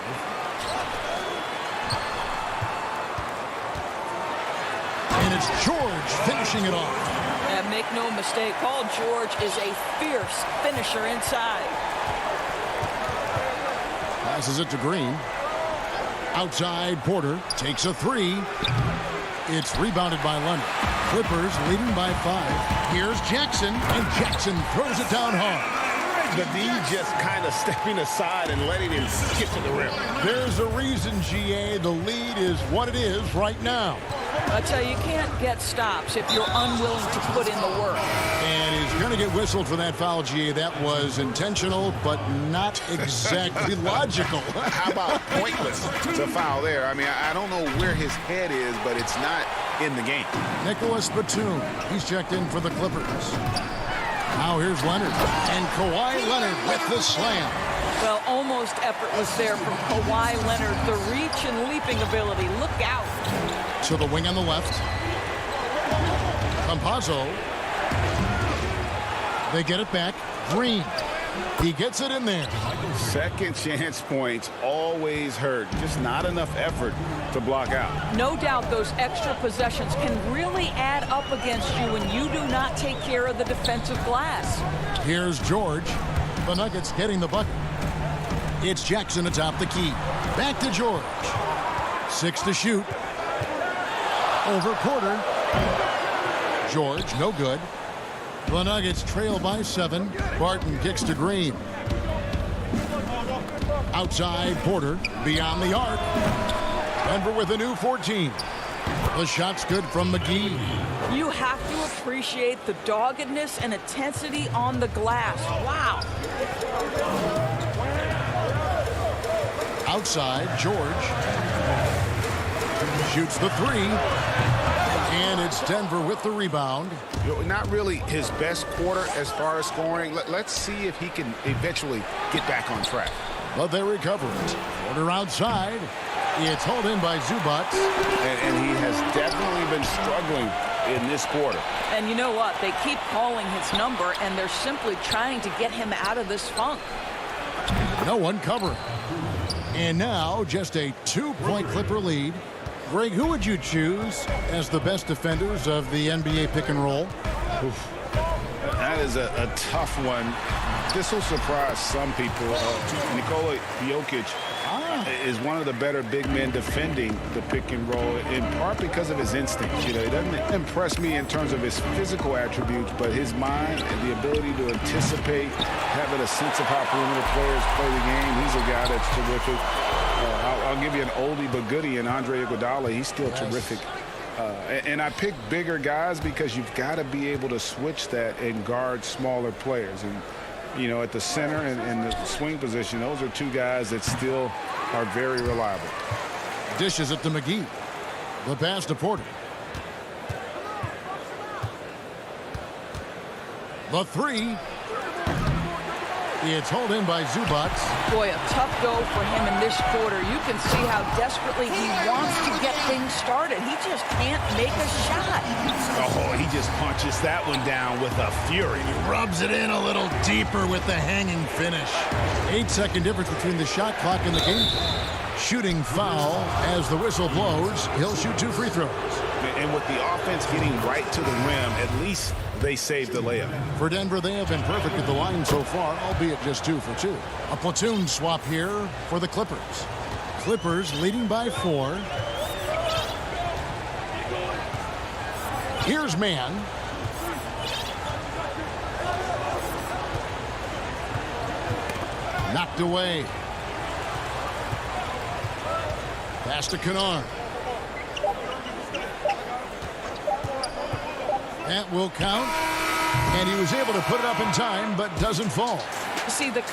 And it's George finishing it off. And make no mistake, Paul George is a fierce finisher inside. Passes it to Green. Outside, Porter takes a 3. It's rebounded by Leonard. Clippers leading by 5. Here's Jackson, and Jackson throws it down hard. The D just kind of stepping aside and letting him get to the rim. There's a reason, GA, the lead is what it is right now. I tell you, you can't get stops if you're unwilling to put in the work. And he's going to get whistled for that foul, GA. That was intentional, but not exactly logical. How about pointless to foul there? I mean, I don't know where his head is, but it's not in the game. Nicholas Batum, he's checked in for the Clippers. Now here's Leonard, and Kawhi Leonard with the slam. Well, almost effortless there from Kawhi Leonard. The reach and leaping ability. Look out. To the wing on the left. Campazzo. They get it back. Green. He gets it in there. Second chance points always hurt. Just not enough effort to block out. No doubt those extra possessions can really add up against you when you do not take care of the defensive glass. Here's George. The Nuggets getting the bucket. It's Jackson atop the key. Back to George. 6 to shoot. Over Porter. George, no good. The Nuggets trail by 7. Barton kicks to Green. Outside, Porter. Beyond the arc. Denver with a new 14. The shot's good from McGee. You have to appreciate the doggedness and intensity on the glass. Wow. Outside, George shoots the three. And it's Denver with the rebound. Not really his best quarter as far as scoring. Let's see if he can eventually get back on track. But they recover it. Quarter outside. It's hauled in by Zubac. And he has definitely been struggling in this quarter. And you know what? They keep calling his number, and they're simply trying to get him out of this funk. No one covering. And now just a 2-point Clipper lead. Greg, who would you choose as the best defenders of the NBA pick and roll? Oof. That is a tough one. This will surprise some people. Nikola Jokic is one of the better big men defending the pick and roll, in part because of his instincts. You know, he doesn't impress me in terms of his physical attributes, but his mind and the ability to anticipate, having a sense of how perimeter players play the game. He's a guy that's terrific. I'll give you an oldie but goodie in Andre Iguodala. He's still terrific. And I pick bigger guys because you've got to be able to switch that and guard smaller players. And, you know, at the center and the swing position, those are two guys that still are very reliable. Dishes it to McGee. The pass to Porter. The three. It's hauled in by Zubac. Boy, a tough go for him in this quarter. You can see how desperately he wants to get things started. He just can't make a shot. Oh, he just punches that one down with a fury. He rubs it in a little deeper with the hanging finish. 8-second difference between the shot clock and the game. Shooting foul as the whistle blows. He'll shoot 2 free throws. And with the offense getting right to the rim, at least they saved the layup. For Denver, they have been perfect at the line so far, albeit just 2 for 2. A platoon swap here for the Clippers. Clippers leading by 4. Here's Mann. Knocked away. Pass to Kennard. That will count. And he was able to put it up in time, but doesn't fall.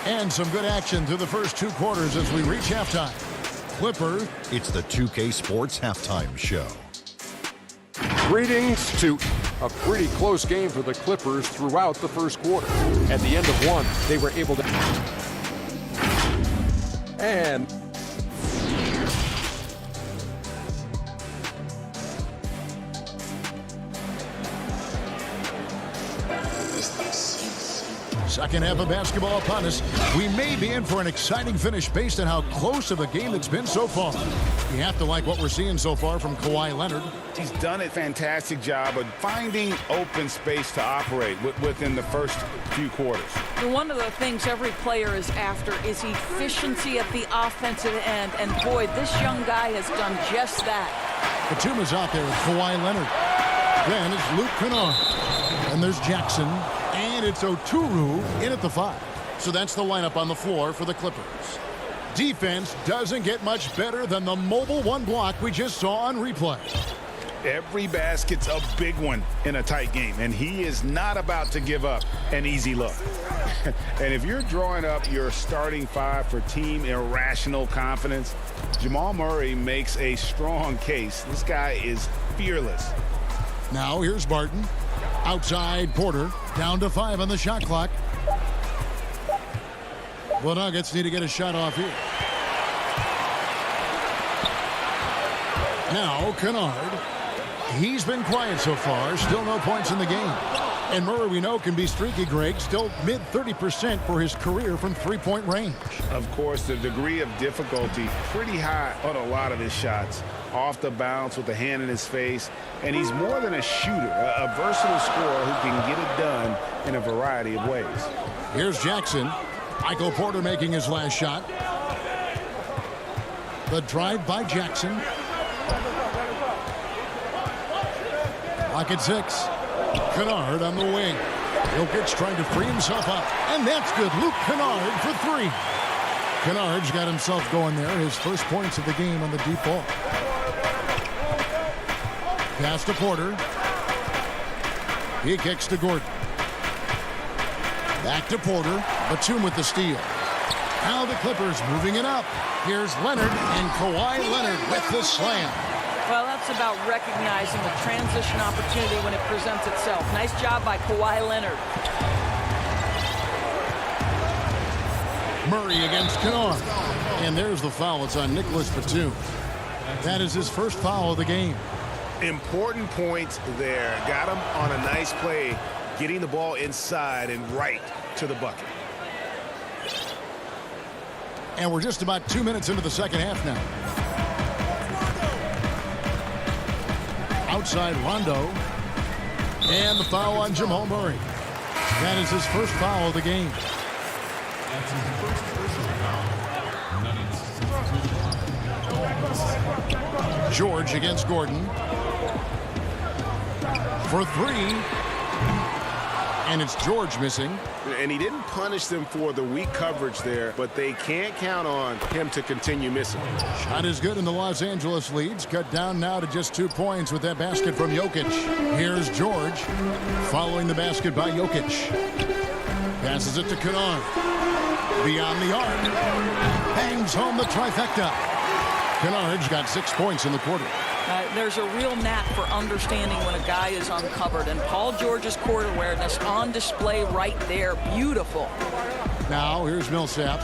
And some good action through the first 2 quarters as we reach halftime. Clipper. It's the 2K Sports Halftime Show. Greetings to a pretty close game for the Clippers throughout the first quarter. At the end of one, they were able to... And... Second half of basketball upon us. We may be in for an exciting finish based on how close of a game it's been so far. You have to like what we're seeing so far from Kawhi Leonard. He's done a fantastic job of finding open space to operate within the first few quarters. One of the things every player is after is efficiency at the offensive end. And boy, this young guy has done just that. Batum is out there with Kawhi Leonard. Then it's Luke Kennard. And there's Jackson. And it's Oturu in at the 5. So that's the lineup on the floor for the Clippers. Defense doesn't get much better than the mobile 1 block we just saw on replay. Every basket's a big one in a tight game, and he is not about to give up an easy look. And if you're drawing up your starting 5 for team irrational confidence, Jamal Murray makes a strong case. This guy is fearless. Now here's Barton. Outside Porter, down to 5 on the shot clock. The Nuggets need to get a shot off here. Now Kennard. He's been quiet so far, still no points in the game. And Murray, we know, can be streaky, Greg, still mid 30% for his career from 3-point range. Of course, the degree of difficulty pretty high on a lot of his shots. Off the bounce with the hand in his face. And he's more than a shooter, a versatile scorer who can get it done in a variety of ways. Here's Jackson. Michael Porter making his last shot. The drive by Jackson. Clock at 6. Kennard on the wing. Jokic trying to free himself up. And that's good. Luke Kennard for 3. Kennard's got himself going there. His first points of the game on the deep ball. Pass to Porter. He kicks to Gordon. Back to Porter. Batum with the steal. Now the Clippers moving it up. Here's Leonard, and Kawhi Leonard with the slam. Well, that's about recognizing the transition opportunity when it presents itself. Nice job by Kawhi Leonard. Murray against Kennard. And there's the foul. It's on Nicholas Batum. That is his first foul of the game. Important points there. Got him on a nice play, getting the ball inside and right to the bucket. And we're just about 2 minutes into the second half now. Outside Rondo. And the foul on Jamal Murray. That is his first foul of the game. George against Gordon. For three. And it's George missing. And he didn't punish them for the weak coverage there, but they can't count on him to continue missing. Shot is good, and the Los Angeles leads cut down now to just 2 points with that basket from Jokic. Here's George following the basket by Jokic. Passes it to Kennard. Beyond the arc. Bangs home the trifecta. Kennard's got 6 points in the quarter. There's a real knack for understanding when a guy is uncovered, and Paul George's court awareness on display right there. Beautiful. Now here's Millsap.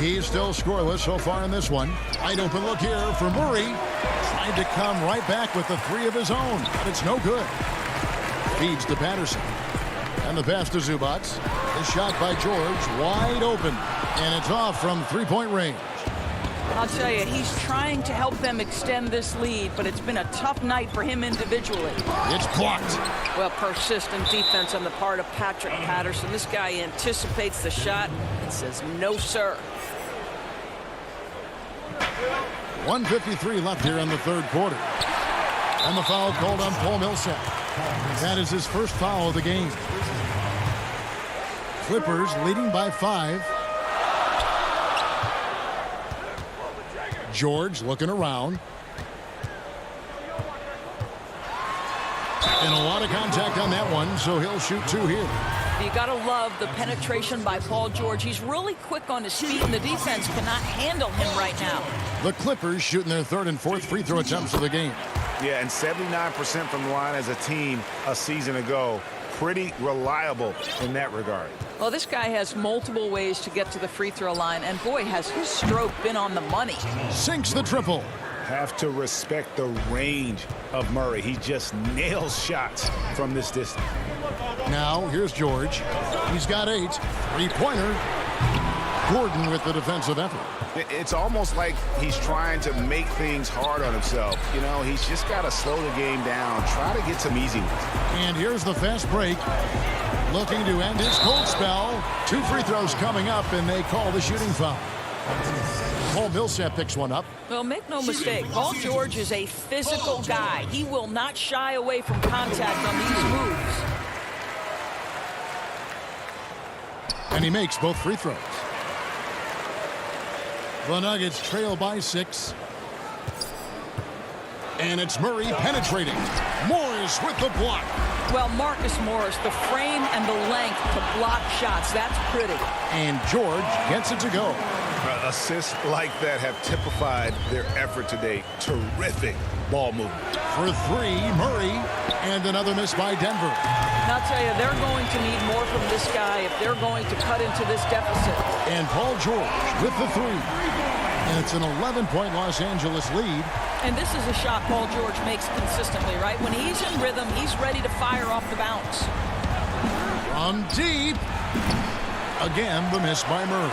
He's still scoreless so far in this one. Wide open look here for Murray. Tried to come right back with the three of his own, but it's no good. Feeds to Patterson. And the pass to Zubac. The shot by George, wide open. And it's off from three-point range. I'll tell you, he's trying to help them extend this lead, but it's been a tough night for him individually. It's blocked. Well, persistent defense on the part of Patrick Patterson. This guy anticipates the shot and says, no, sir. 1:53 left here in the third quarter. And the foul called on Paul Millsap. That is his first foul of the game. Clippers leading by 5. George looking around. And a lot of contact on that one, so he'll shoot 2 here. You got to love the penetration by Paul George. He's really quick on his feet, and the defense cannot handle him right now. The Clippers shooting their third and fourth free throw attempts of the game. Yeah, and 79% from the line as a team a season ago. Pretty reliable in that regard. Well, this guy has multiple ways to get to the free throw line, and boy, has his stroke been on the money. Sinks the triple. Have to respect the range of Murray. He just nails shots from this distance. Now, here's George. He's got 8. Three-pointer. Gordon with the defensive effort. It's almost like he's trying to make things hard on himself. You know, he's just got to slow the game down, try to get some easy ones. And here's the fast break. Looking to end his cold spell. 2 free throws coming up, and they call the shooting foul. Paul Millsap picks one up. Well, make no mistake, Paul George is a physical guy. He will not shy away from contact on these moves. And he makes both free throws. The Nuggets trail by 6. And it's Murray penetrating. Morris with the block. Well, Marcus Morris, the frame and the length to block shots. That's pretty. And George gets it to go. Assists like that have typified their effort today. Terrific ball movement. For 3, Murray. And another miss by Denver. And I'll tell you, they're going to need more from this guy if they're going to cut into this deficit. And Paul George with the 3. And it's an 11-point Los Angeles lead. And this is a shot Paul George makes consistently, right? When he's in rhythm, he's ready to fire off the bounce. From deep. Again, the miss by Murray.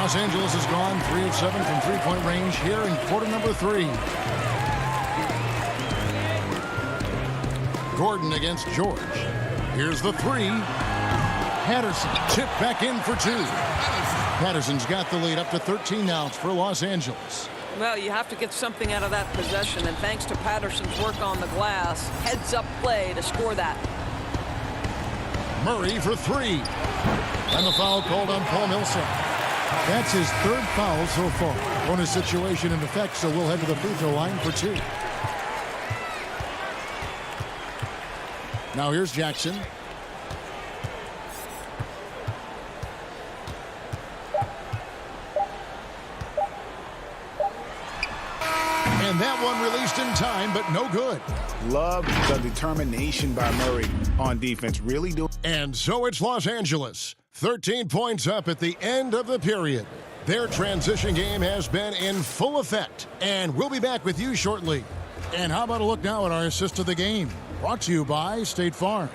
Los Angeles has gone 3 of 7 from three-point range here in quarter number 3. Gordon against George. Here's the 3. Patterson tipped back in for 2. Patterson's got the lead up to 13 now for Los Angeles. Well, you have to get something out of that possession, and thanks to Patterson's work on the glass, heads-up play to score that. Murray for 3. And the foul called on Paul Millsap. That's his 3rd foul so far. Bonus situation in effect, so we'll head to the free throw line for 2. Now here's Jackson. And that one released in time, but no good. Love the determination by Murray on defense. Really doing. And so it's Los Angeles. 13 points up at the end of the period. Their transition game has been in full effect. And we'll be back with you shortly. And how about a look now at our assist of the game? Brought to you by State Farm.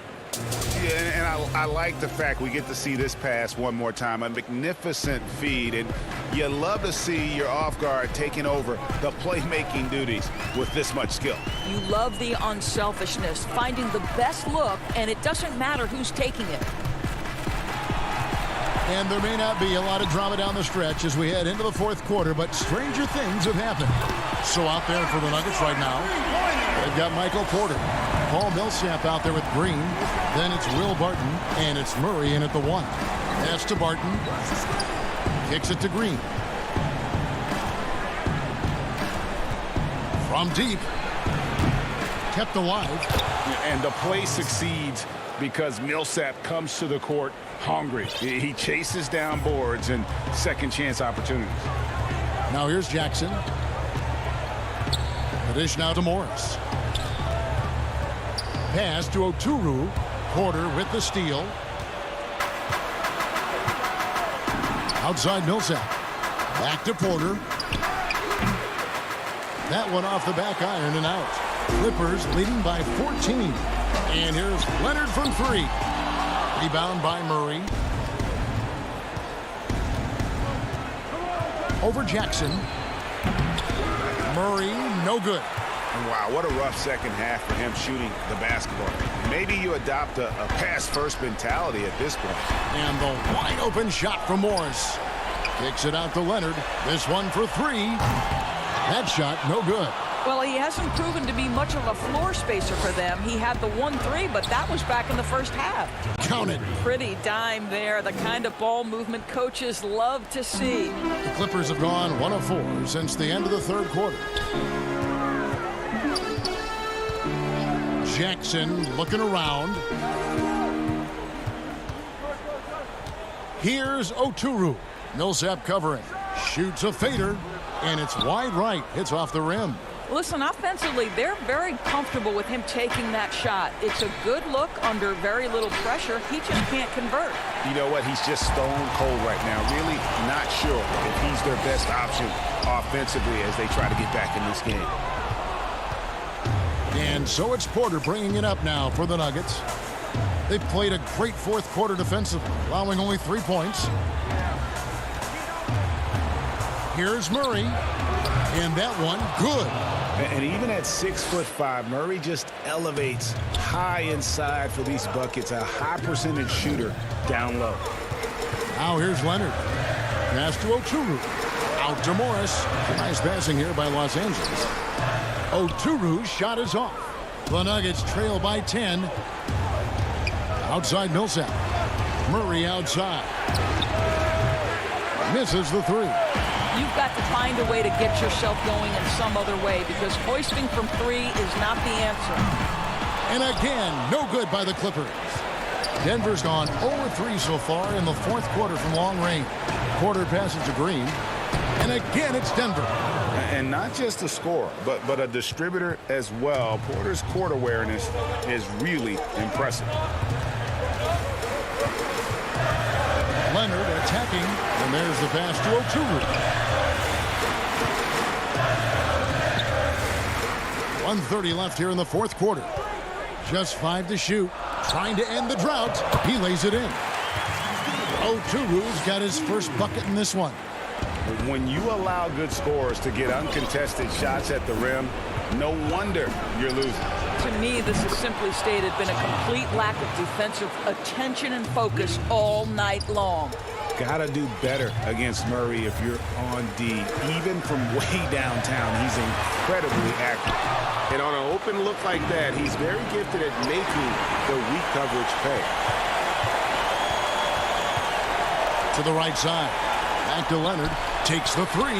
Yeah, and I like the fact we get to see this pass one more time. A magnificent feed, and you love to see your off guard taking over the playmaking duties with this much skill. You love the unselfishness, finding the best look, and it doesn't matter who's taking it. And there may not be a lot of drama down the stretch as we head into the fourth quarter, but stranger things have happened. So out there for the Nuggets right now, they've got Michael Porter. Paul Millsap out there with Green. Then it's Will Barton, and it's Murray in at the 1. Pass to Barton. Kicks it to Green. From deep. Kept alive. And the play succeeds because Millsap comes to the court hungry. He chases down boards and second chance opportunities. Now here's Jackson. The dish now to Morris. Pass to Oturu. Porter with the steal. Outside Millsap. Back to Porter. That one off the back iron and out. Clippers leading by 14. And here's Leonard from 3. Rebound by Murray. Over Jackson. Murray, no good. Wow, what a rough second half for him shooting the basketball. Maybe you adopt a pass-first mentality at this point. And the wide-open shot from Morris. Kicks it out to Leonard. This one for 3. That shot, no good. Well, he hasn't proven to be much of a floor spacer for them. He had the 1-3, but that was back in the first half. Count it. Pretty dime there, the kind of ball movement coaches love to see. The Clippers have gone 1 of 4 since the end of the third quarter. Jackson looking around. Here's Oturu. Millsap covering. Shoots a fader, and it's wide right. Hits off the rim. Listen, offensively, they're very comfortable with him taking that shot. It's a good look under very little pressure. He just can't convert. You know what? He's just stone cold right now. Really not sure if he's their best option offensively as they try to get back in this game. And so it's Porter bringing it up now for the Nuggets. They've played a great fourth quarter defensively, allowing only 3 points. Here's Murray. And that one, good. And even at 6'5", Murray just elevates high inside for these buckets. A high percentage shooter down low. Now here's Leonard. Pass to Oturu. Out to Morris. Nice passing here by Los Angeles. Oturu's shot is off. The Nuggets trail by 10. Outside Millsap. Murray outside. Misses the 3. You've got to find a way to get yourself going in some other way because hoisting from 3 is not the answer. And again, no good by the Clippers. Denver's gone 0-3 so far in the fourth quarter from long range. Porter passes to Green. And again, it's Denver. And not just a scorer, but a distributor as well. Porter's court awareness is really impressive. Leonard attacking, and there's the pass to Oturu. 1:30 left here in the fourth quarter. Just 5 to shoot. Trying to end the drought. He lays it in. Oturu's got his first bucket in this one. When you allow good scorers to get uncontested shots at the rim, no wonder you're losing. To me, this has simply stated been a complete lack of defensive attention and focus all night long. Gotta do better against Murray if you're on D. Even from way downtown, he's incredibly accurate. And on an open look like that, he's very gifted at making the weak coverage pay. To the right side. Back to Leonard. Takes the 3.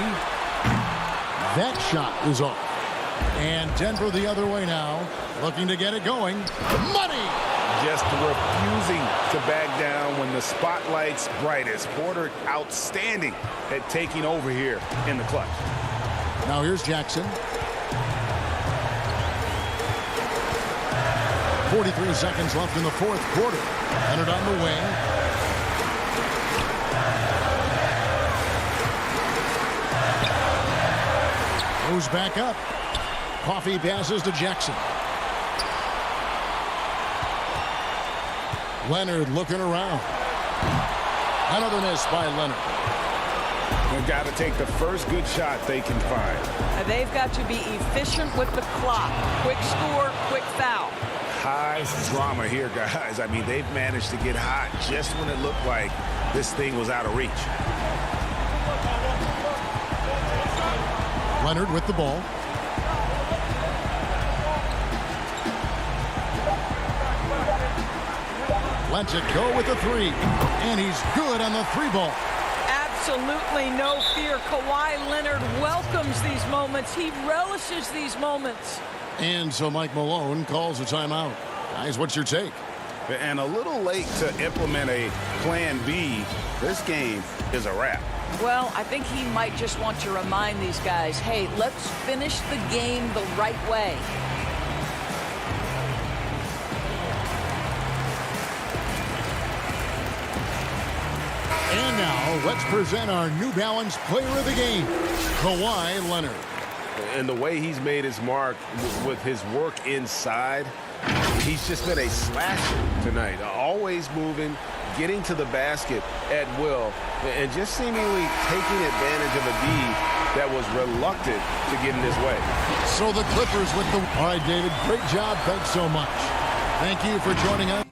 That shot is off. And Denver the other way now. Looking to get it going. Money! just refusing to back down when the spotlight's brightest. Porter outstanding at taking over here in the clutch. Now here's Jackson. 43 seconds left in the fourth quarter. Leonard on the wing. Goes back up. Coffey passes to Jackson. Leonard looking around. Another miss by Leonard. They've got to take the first good shot they can find. They've got to be efficient with the clock. Quick score, quick foul. High drama here, guys. I mean, they've managed to get hot just when it looked like this thing was out of reach. Leonard with the ball. Lets it go with the three. And he's good on the three ball. Absolutely no fear. Kawhi Leonard welcomes these moments. He relishes these moments. And so Mike Malone calls a timeout. Guys, what's your take? And a little late to implement a plan B. This game is a wrap. Well, I think he might just want to remind these guys, hey, let's finish the game the right way. And now, let's present our New Balance Player of the Game, Kawhi Leonard. And the way he's made his mark with his work inside, he's just been a slasher tonight. Always moving, getting to the basket at will, and just seemingly taking advantage of a D that was reluctant to get in his way. So the Clippers with the... All right, David, great job. Thanks so much. Thank you for joining us.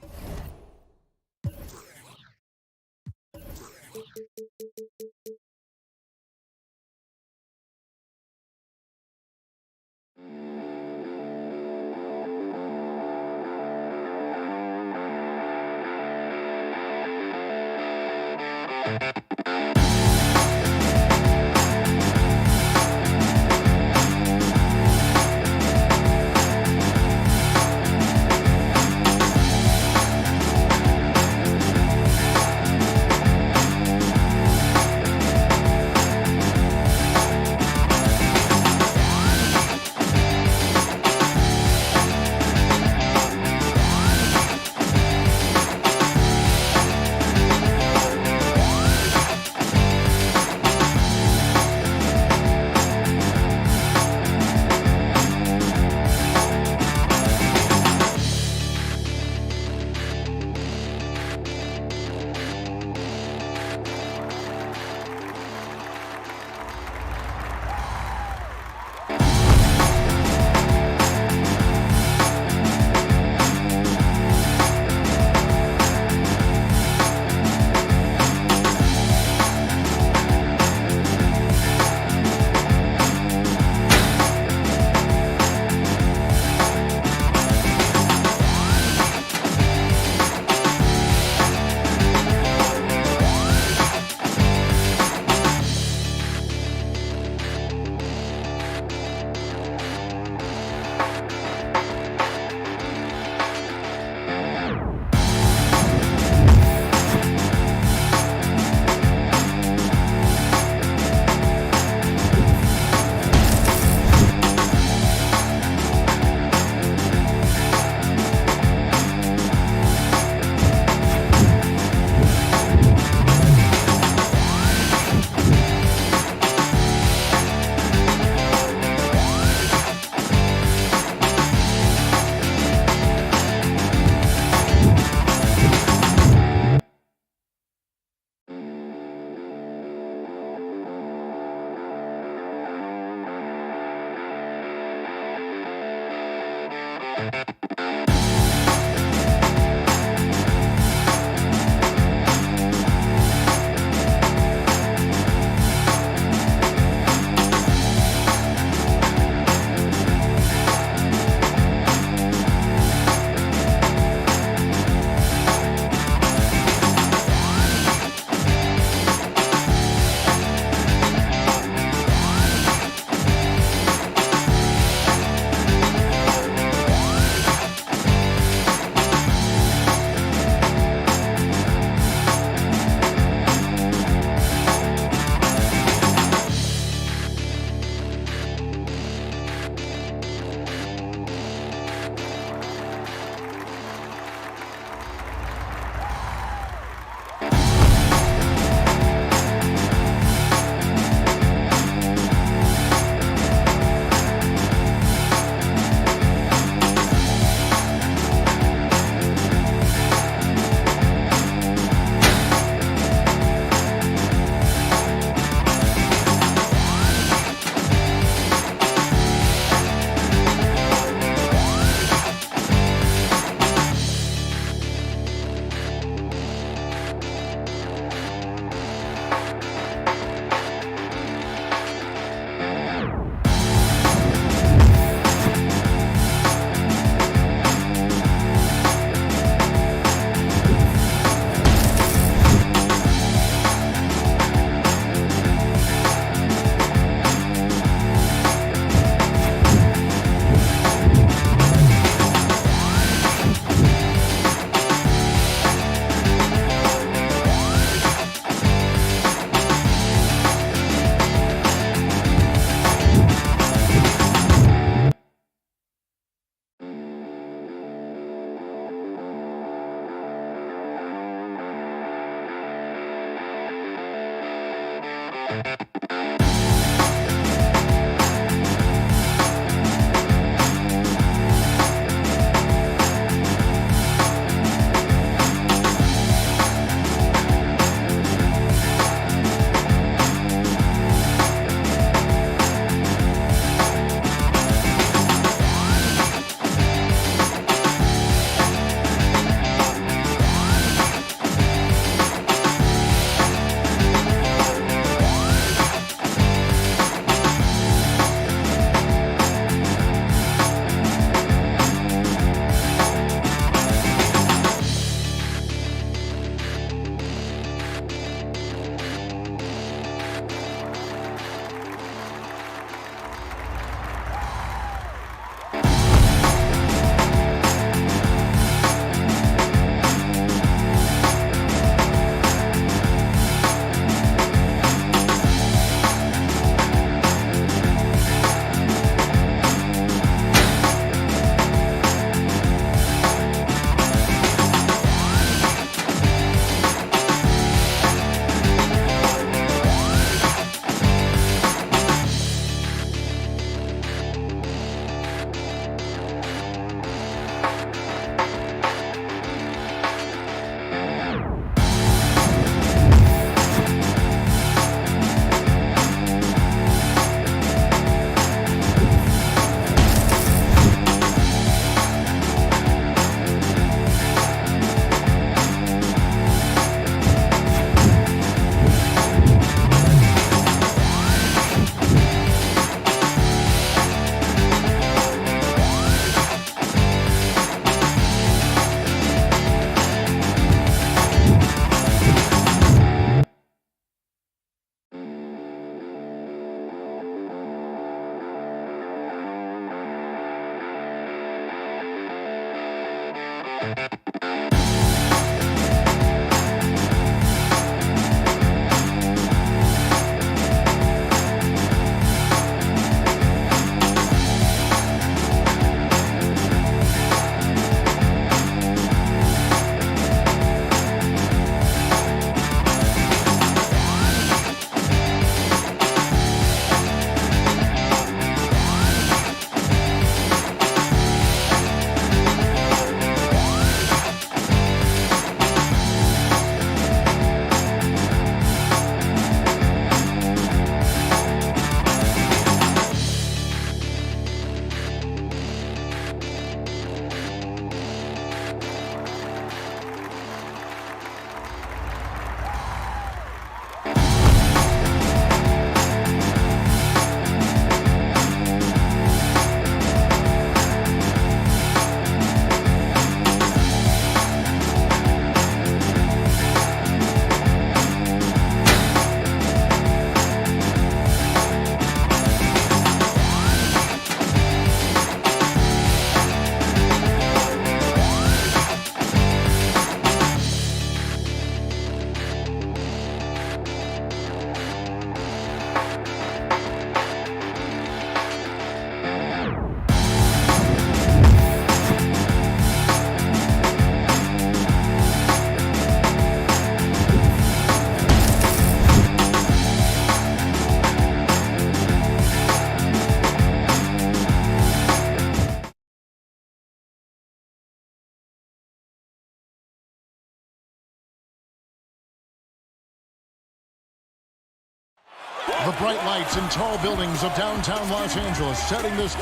The bright lights and tall buildings of downtown Los Angeles setting this.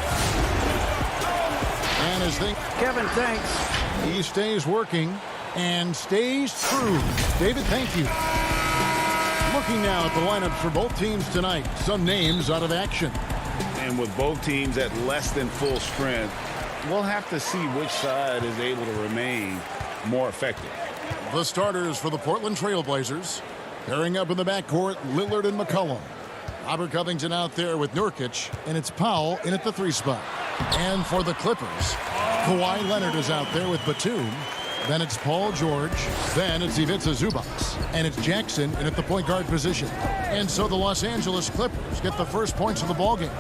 And as they... Kevin, thanks. He stays working and stays true. David, thank you. Looking now at the lineups for both teams tonight. Some names out of action. And with both teams at less than full strength, we'll have to see which side is able to remain more effective. The starters for the Portland Trail Blazers. Pairing up in the backcourt, Lillard and McCollum. Robert Covington out there with Nurkic, and it's Powell in at the 3 spot. And for the Clippers, Kawhi Leonard is out there with Batum. Then it's Paul George. Then it's Ivica Zubac. And it's Jackson in at the point guard position. And so the Los Angeles Clippers get the first points of the ballgame.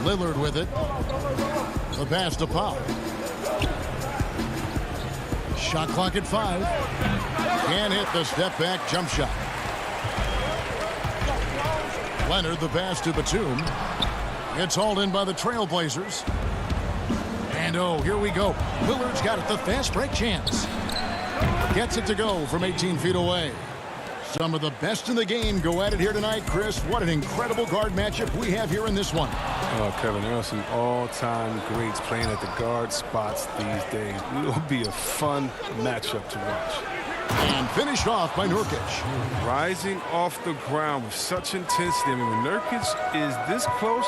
Lillard with it. The pass to Powell. Shot clock at 5. Can hit the step-back jump shot. Leonard the pass to Batum. It's hauled in by the Trailblazers. And oh, here we go. Lillard's got it, the fast break chance. Gets it to go from 18 feet away. Some of the best in the game go at it here tonight, Chris. What an incredible guard matchup we have here in this one. Oh, Kevin, there are some all-time greats playing at the guard spots these days. It will be a fun matchup to watch. And finished off by Nurkic. Rising off the ground with such intensity. I mean, when Nurkic is this close,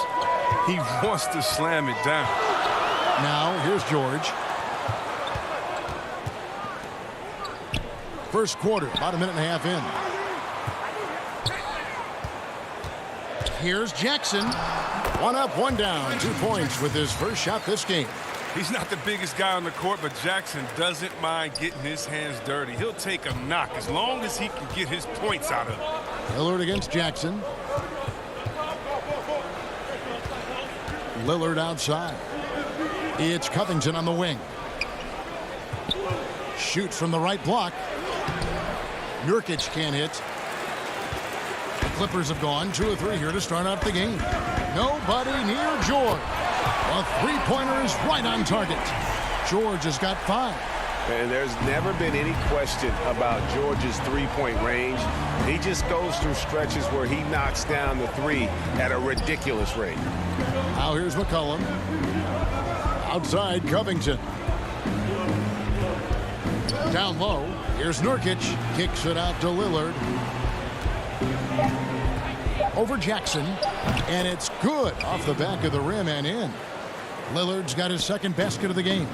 he wants to slam it down. Now, here's George. First quarter, about a minute and a half in. Here's Jackson. One up, one down. 2 points with his first shot this game. He's not the biggest guy on the court, but Jackson doesn't mind getting his hands dirty. He'll take a knock as long as he can get his points out of it. Lillard against Jackson. Lillard outside. It's Covington on the wing. Shoots from the right block. Nurkic can't hit. The Clippers have gone 2 of 3 here to start out the game. Nobody near George. A three-pointer is right on target. George has got 5. And there's never been any question about George's three-point range. He just goes through stretches where he knocks down the three at a ridiculous rate. Now here's McCollum. Outside Covington. Down low. Here's Nurkic. Kicks it out to Lillard. Over Jackson. And it's good off the back of the rim and in. Lillard's got his second basket of the game.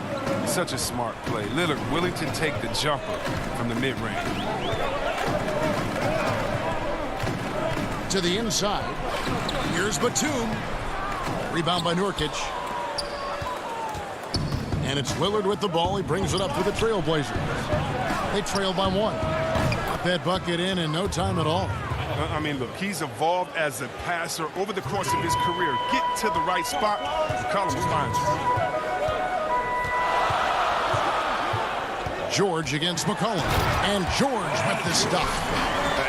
Such a smart play. Lillard willing to take the jumper from the mid-range. To the inside. Here's Batum. Rebound by Nurkic. And it's Lillard with the ball. He brings it up for the Trailblazers. They trail by 1. Got that bucket in no time at all. I mean, look, he's evolved as a passer over the course of his career. Get to the right spot. McCollum finds it. George against McCollum. And George with the stuff.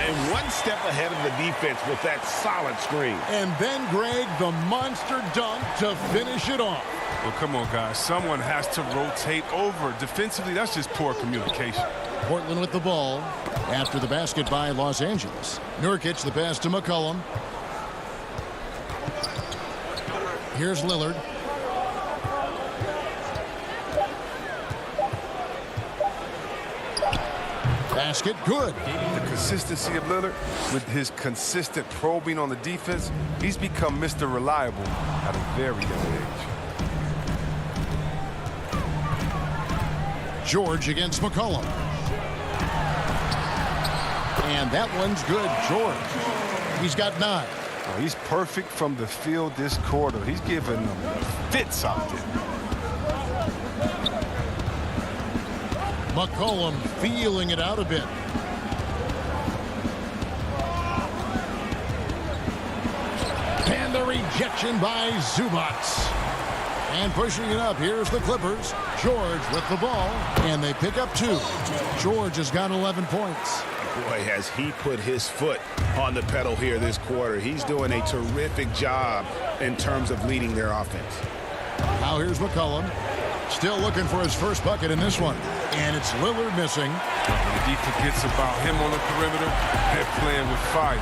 And one step ahead of the defense with that solid screen. And then, Greg, the monster dunk to finish it off. Well, come on, guys. Someone has to rotate over. Defensively, that's just poor communication. Portland with the ball after the basket by Los Angeles. Nurkic, the pass to McCollum. Here's Lillard. Basket, good. The consistency of Lillard with his consistent probing on the defense, he's become Mr. Reliable at a very young age. George against McCollum. And that one's good. George. He's got 9. Oh, he's perfect from the field this quarter. He's giving them fits out there. McCollum feeling it out a bit. And the rejection by Zubats. And pushing it up, here's the Clippers. George with the ball, and they pick up 2. George has got 11 points. Boy, has he put his foot on the pedal here this quarter. He's doing a terrific job in terms of leading their offense. Now here's McCollum. Still looking for his first bucket in this one. And it's Lillard missing. If he forgets about him on the perimeter, they're playing with fire.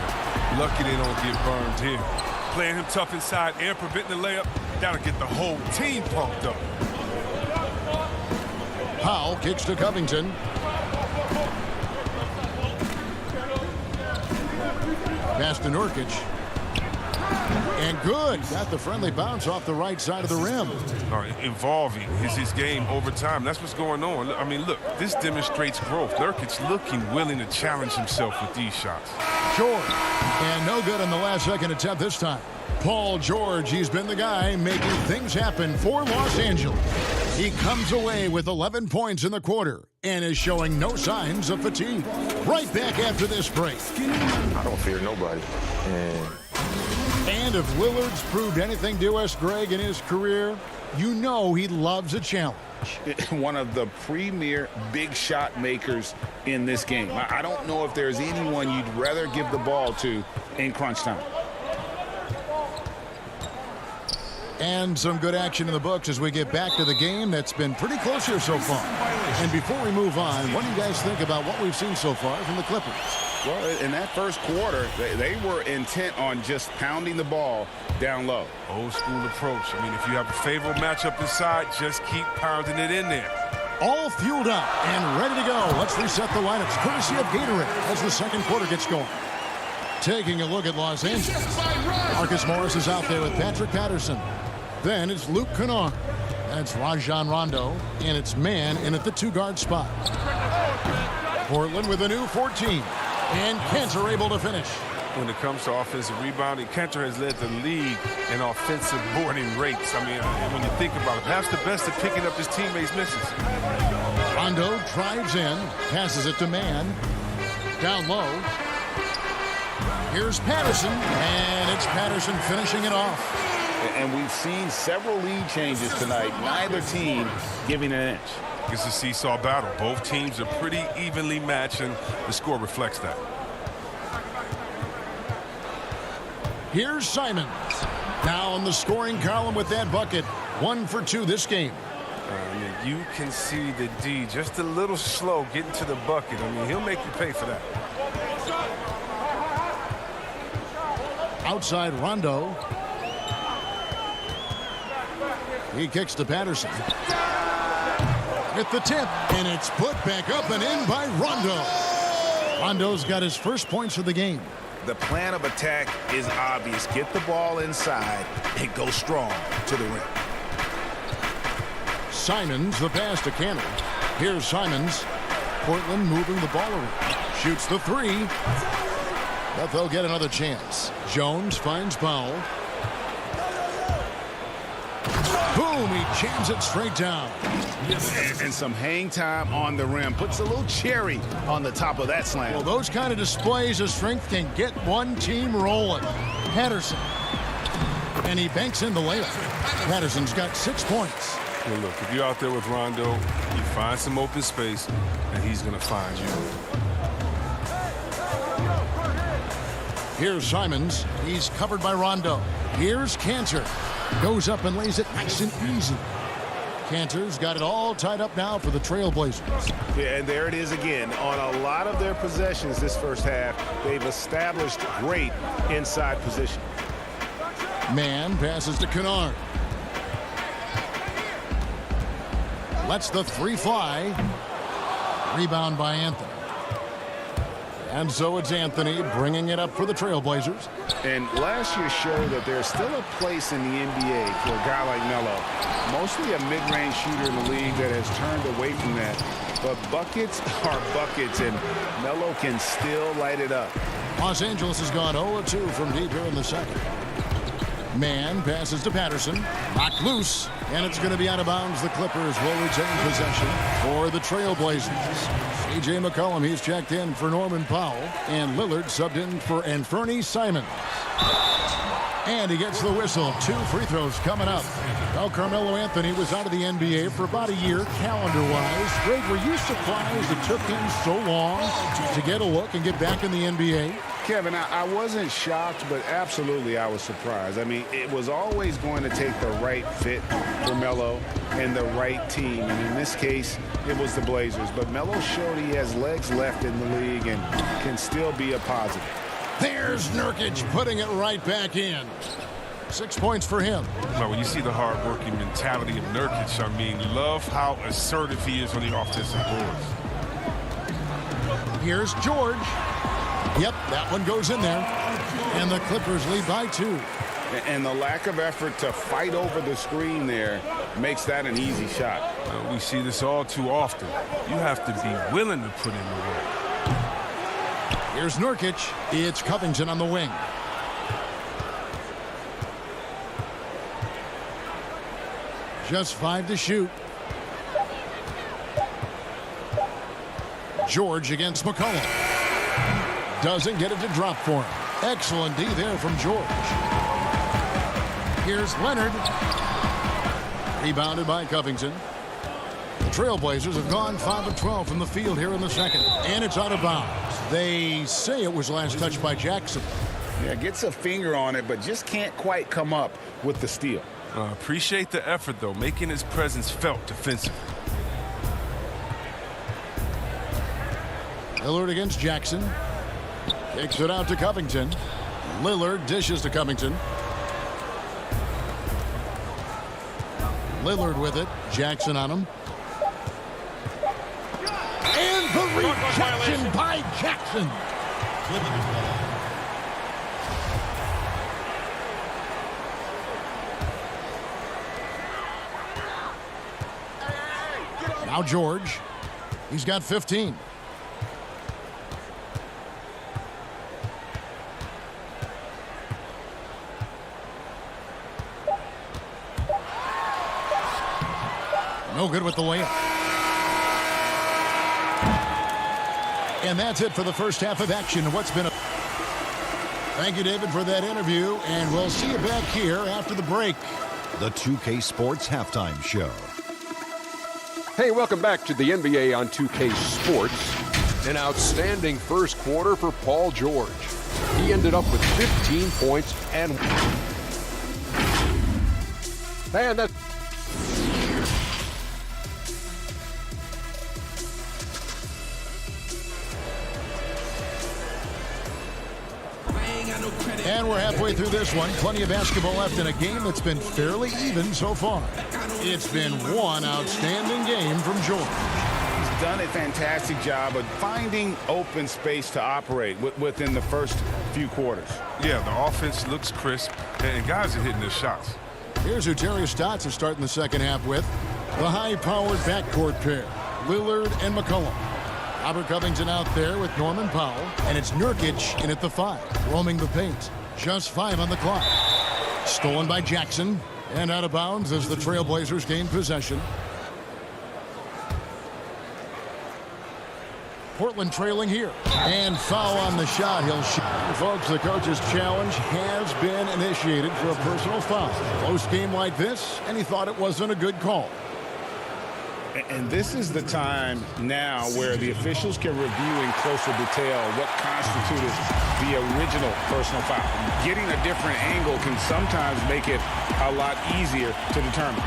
Lucky they don't get burned here. Playing him tough inside and preventing the layup, that'll get the whole team pumped up. Powell kicks to Covington. Pass to Nurkic. And good. Got the friendly bounce off the right side of the rim. Evolving is his game over time. That's what's going on. I mean, look, this demonstrates growth. Nurkic looking willing to challenge himself with these shots. George. And no good on the last second attempt this time. Paul George, he's been the guy making things happen for Los Angeles. He comes away with 11 points in the quarter and is showing no signs of fatigue. Right back after this break. I don't fear nobody. And if Lillard's proved anything to us, Greg, in his career, You know he loves a challenge. One of the premier big shot makers in this game. I don't know if there's anyone you'd rather give the ball to in crunch time. And some good action in the books as we get back to the game that's been pretty close here so far. And before we move on, what do you guys think about what we've seen so far from the Clippers? Well, in that first quarter, they were intent on just pounding the ball down low. Old school approach. I mean, if you have a favorable matchup inside, just keep pounding it in there. All fueled up and ready to go. Let's reset the lineups courtesy of Gatorade as the second quarter gets going. Taking a look at Los Angeles. Marcus Morris is out there with Patrick Patterson. Then it's Luke Kennard. That's Rajon Rondo. And it's man in at the two-guard spot. Portland with a new 14. And Cantor able to finish. When it comes to offensive rebounding, Cantor has led the league in offensive boarding rates. I mean, when you think about it, perhaps the best at picking up his teammates' misses. Rondo drives in, passes it to man. Down low. Here's Patterson, and it's Patterson finishing it off. And we've seen several lead changes tonight. Neither team giving an inch. It's a seesaw battle. Both teams are pretty evenly matched, and the score reflects that. Here's Simons. Now in the scoring column with that bucket. 1 for 2 this game. You can see the D just a little slow getting to the bucket. I mean, he'll make you pay for that. Outside Rondo. He kicks to Patterson. At the tip, and it's put back up and in by Rondo. Rondo's got his first points of the game. The plan of attack is obvious. Get the ball inside and go strong to the rim. Simons, the pass to Cannon. Here's Simons. Portland moving the ball around. Shoots the three. But they'll get another chance. Jones finds Powell. Boom, he jams it straight down. And some hang time on the rim. Puts a little cherry on the top of that slam. Well, those kind of displays of strength can get one team rolling. Patterson. And he banks in the layup. Patterson's got 6 points. Well, look, if you're out there with Rondo, you find some open space, and he's going to find you. Here's Simons. He's covered by Rondo. Here's Cantor. Goes up and lays it nice and easy. Cantor's got it all tied up now for the Trailblazers. Yeah, and there it is again. On a lot of their possessions this first half, they've established great inside position. Man passes to Kennard. Lets the three fly. Rebound by Anthony. And so it's Anthony bringing it up for the Trailblazers. And last year showed that there's still a place in the NBA for a guy like Melo. Mostly a mid-range shooter in the league that has turned away from that. But buckets are buckets, and Melo can still light it up. Los Angeles has gone 0-2 from deep here in the second. Man passes to Patterson. Knocked loose. And it's going to be out of bounds. The Clippers will retain possession for the Trailblazers. A.J. McCollum, he's checked in for Norman Powell. And Lillard subbed in for Anthony Simons. And he gets the whistle. 2 free throws coming up. Well, Carmelo Anthony was out of the NBA for about a year, calendar-wise. Greg, were you surprised it took him so long to get a look and get back in the NBA? Kevin, I wasn't shocked, but absolutely I was surprised. I mean, it was always going to take the right fit for Melo and the right team. And in this case, it was the Blazers. But Melo showed he has legs left in the league and can still be a positive. There's Nurkic putting it right back in. 6 points for him. Now, when you see the hard-working mentality of Nurkic, I mean, love how assertive he is on the offensive boards. Here's George. Yep, that one goes in there. And the Clippers lead by 2. And the lack of effort to fight over the screen there makes that an easy shot. We see this all too often. You have to be willing to put in the work. Here's Nurkic. It's Covington on the wing. Just 5 to shoot. George against McCollum. Doesn't get it to drop for him. Excellent D there from George. Here's Leonard. Rebounded by Covington. The Trailblazers have gone 5 of 12 from the field here in the second. And it's out of bounds. They say it was last touched by Jackson. Yeah, gets a finger on it, but just can't quite come up with the steal. Appreciate the effort, though, making his presence felt defensively. Lillard against Jackson. Kicks it out to Covington. Lillard dishes to Covington. Lillard with it. Jackson on him. And the rejection by Jackson. Now George. He's got 15. No good with the layup. And that's it for the first half of action. What's been a... Thank you, David, for that interview, and we'll see you back here after the break. The 2K Sports Halftime Show. Hey, welcome back to the NBA on 2K Sports. An outstanding first quarter for Paul George. He ended up with 15 points and that. And we're halfway through this one. Plenty of basketball left in a game that's been fairly even so far. It's been one outstanding game from George. He's done a fantastic job of finding open space to operate within the first few quarters. Yeah, the offense looks crisp, and guys are hitting their shots. Here's who Terry Stotts is starting the second half with. The high-powered backcourt pair, Lillard and McCollum. Robert Covington out there with Norman Powell, and it's Nurkic in at the 5, roaming the paint. Just 5 on the clock. Stolen by Jackson, and out of bounds as the Trailblazers gain possession. Portland trailing here, and foul on the shot. He'll shoot. Folks, the coach's challenge has been initiated for a personal foul. Close game like this, and he thought it wasn't a good call. And this is the time now where the officials can review in closer detail what constituted the original personal foul. Getting a different angle can sometimes make it a lot easier to determine.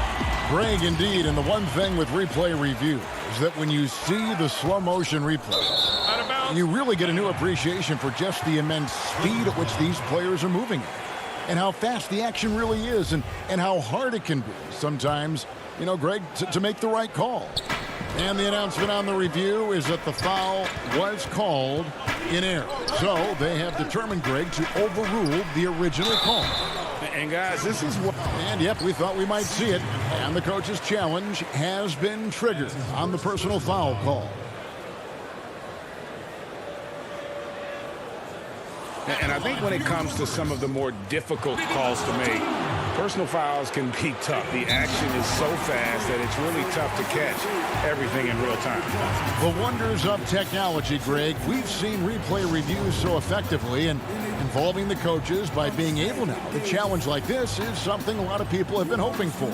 Greg, indeed, and the one thing with replay review is that when you see the slow motion replay, you really get a new appreciation for just the immense speed at which these players are moving and how fast the action really is and how hard it can be sometimes, you know, Greg, to make the right call. And the announcement on the review is that the foul was called in error. So they have determined, Greg, to overrule the original call. And guys, this is what... And yep, we thought we might see it. And the coach's challenge has been triggered on the personal foul call. And I think when it comes to some of the more difficult calls to make, personal fouls can be tough. The action is so fast that it's really tough to catch everything in real time. The wonders of technology, Greg. We've seen replay reviews so effectively, and involving the coaches by being able now to challenge like this is something a lot of people have been hoping for.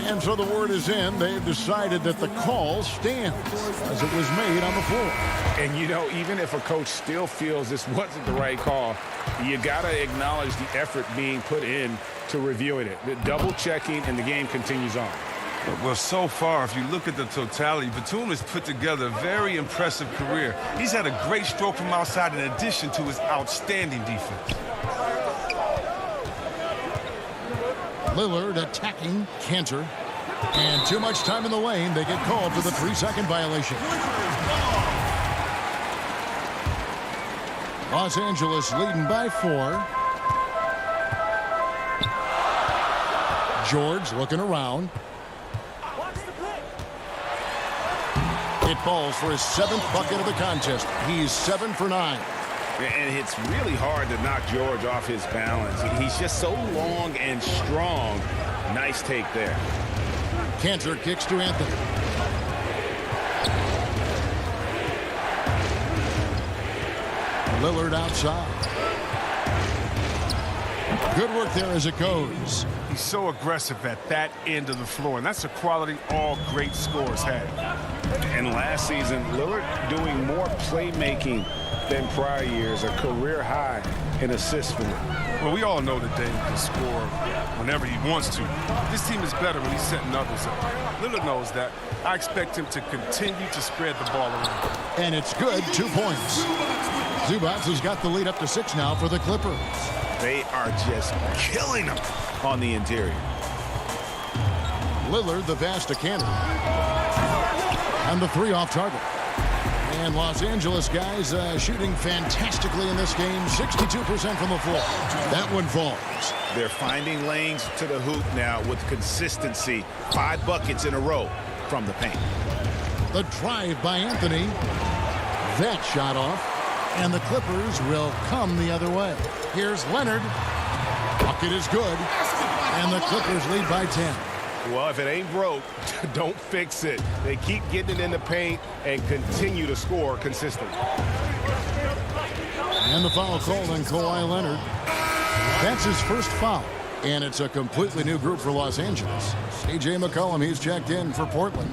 And so the word is in. They've decided that the call stands as it was made on the floor. And, you know, even if a coach still feels this wasn't the right call, you got to acknowledge the effort being put in to reviewing it. The double checking, and the game continues on. Well, so far, if you look at the totality, Batum has put together a very impressive career. He's had a great stroke from outside in addition to his outstanding defense. Lillard attacking Cantor. And too much time in the lane. They get called for the 3-second violation. Los Angeles leading by 4. George looking around. It falls for his 7th bucket of the contest. He's 7 for 9. And it's really hard to knock George off his balance. He's just so long and strong. Nice take there. Cantor kicks to Anthony. Lillard outside. Good work there as it goes. He's so aggressive at that end of the floor, and that's a quality all great scorers have. And last season, Lillard doing more playmaking than prior years, a career high in assists for him. Well, we all know that Dame can score whenever he wants to. This team is better when he's setting others up. Lillard knows that. I expect him to continue to spread the ball around. And it's good, 2 points. Zubac has got the lead up to 6 now for the Clippers. They are just killing them on the interior. Lillard, the pass to Cantor. And the 3 off target. And Los Angeles guys shooting fantastically in this game. 62% from the floor. That one falls. They're finding lanes to the hoop now with consistency. 5 buckets in a row from the paint. The drive by Anthony. That shot off. And the Clippers will come the other way. Here's Leonard. Bucket is good. And the Clippers lead by 10. Well, if it ain't broke, don't fix it. They keep getting it in the paint and continue to score consistently. And the foul called on Kawhi Leonard. That's his first foul. And it's a completely new group for Los Angeles. A.J. McCollum, he's checked in for Portland.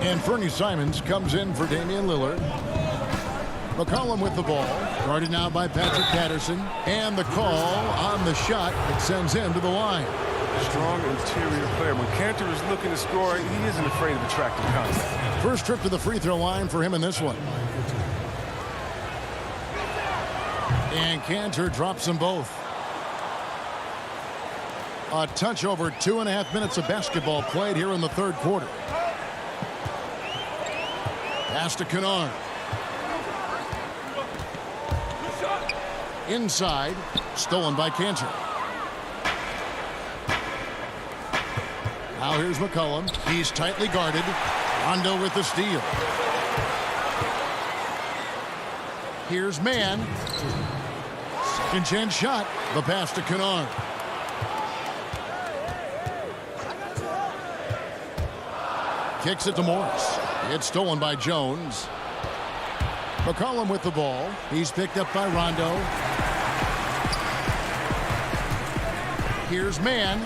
And Fernie Simons comes in for Damian Lillard. McCollum with the ball. Guarded now by Patrick Patterson. And the call on the shot that sends him to the line. Strong interior player. When Cantor is looking to score, he isn't afraid of attracting contact. First trip to the free throw line for him in this one. And Cantor drops them both. A touch over 2.5 minutes of basketball played here in the third quarter. Pass to Kennard. Inside, stolen by Cantor. Now here's McCollum. He's tightly guarded. Rondo with the steal. Here's Mann. Second chance shot. The pass to Kennard. Kicks it to Morris. It's stolen by Jones. McCollum with the ball. He's picked up by Rondo. Here's Mann.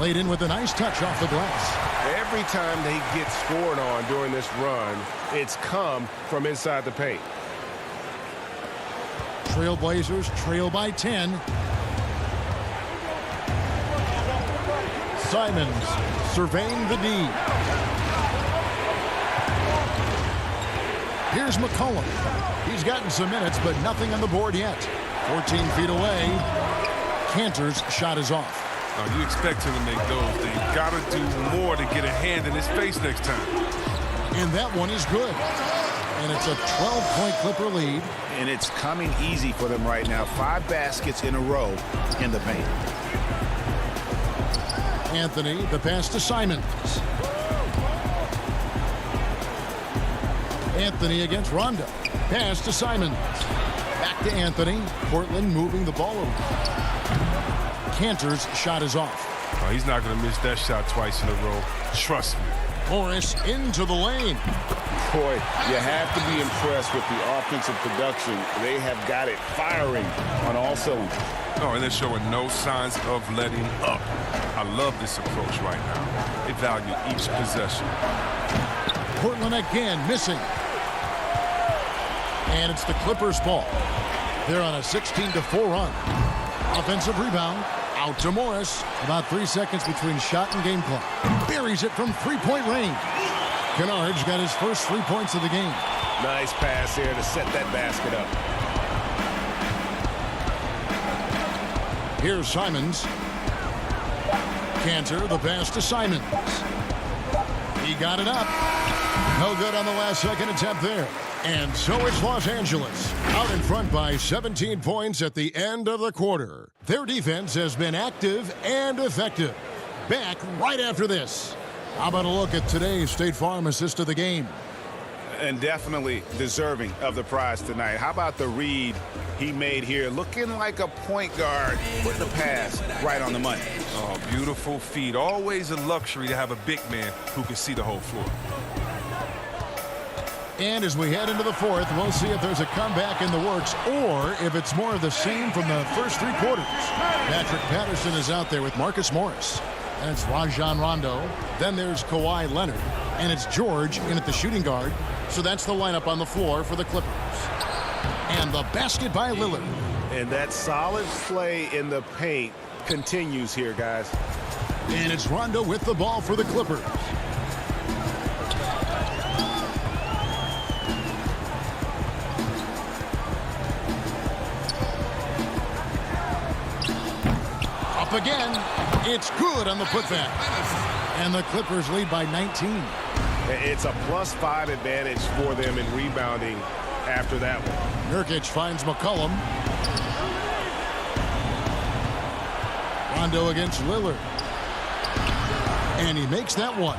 Laid in with a nice touch off the glass. Every time they get scored on during this run, it's come from inside the paint. Trailblazers trail by 10. Simons surveying the D. Here's McCollum. He's gotten some minutes, but nothing on the board yet. 14 feet away. Cantor's shot is off. You expect him to make those. They got to do more to get a hand in his face next time. And that one is good. And it's a 12-point Clipper lead. And it's coming easy for them right now. 5 baskets in a row in the paint. Anthony, the pass to Simons. Anthony against Rondo. Pass to Simons. Back to Anthony. Portland moving the ball over. Cantor's shot is off. Oh, he's not going to miss that shot twice in a row. Trust me. Morris into the lane. Boy, you have to be impressed with the offensive production. They have got it firing on all cylinders. Oh, and they're showing no signs of letting up. I love this approach right now. They value each possession. Portland again missing. And it's the Clippers' ball. They're on a 16-4 run. Offensive rebound. Out to Morris. About 3 seconds between shot and game clock. Buries it from three-point range. Kennard's got his first 3 points of the game. Nice pass here to set that basket up. Here's Simons. Cantor, the pass to Simons. He got it up. No good on the last second attempt there. And so it's Los Angeles, out in front by 17 points at the end of the quarter. Their defense has been active and effective. Back right after this. How about a look at today's State Farm assist of the game? And definitely deserving of the prize tonight. How about the read he made here? Looking like a point guard with the pass right on the money. Oh, beautiful feed. Always a luxury to have a big man who can see the whole floor. And as we head into the fourth, we'll see if there's a comeback in the works or if it's more of the same from the first three quarters. Patrick Patterson is out there with Marcus Morris. And it's Rajon Rondo. Then there's Kawhi Leonard. And it's George in at the shooting guard. So that's the lineup on the floor for the Clippers. And the basket by Lillard. And that solid play in the paint continues here, guys. And it's Rondo with the ball for the Clippers. Up again. It's good on the putback. And the Clippers lead by 19. It's a +5 advantage for them in rebounding after that one. Nurkic finds McCollum. Rondo against Lillard. And he makes that one.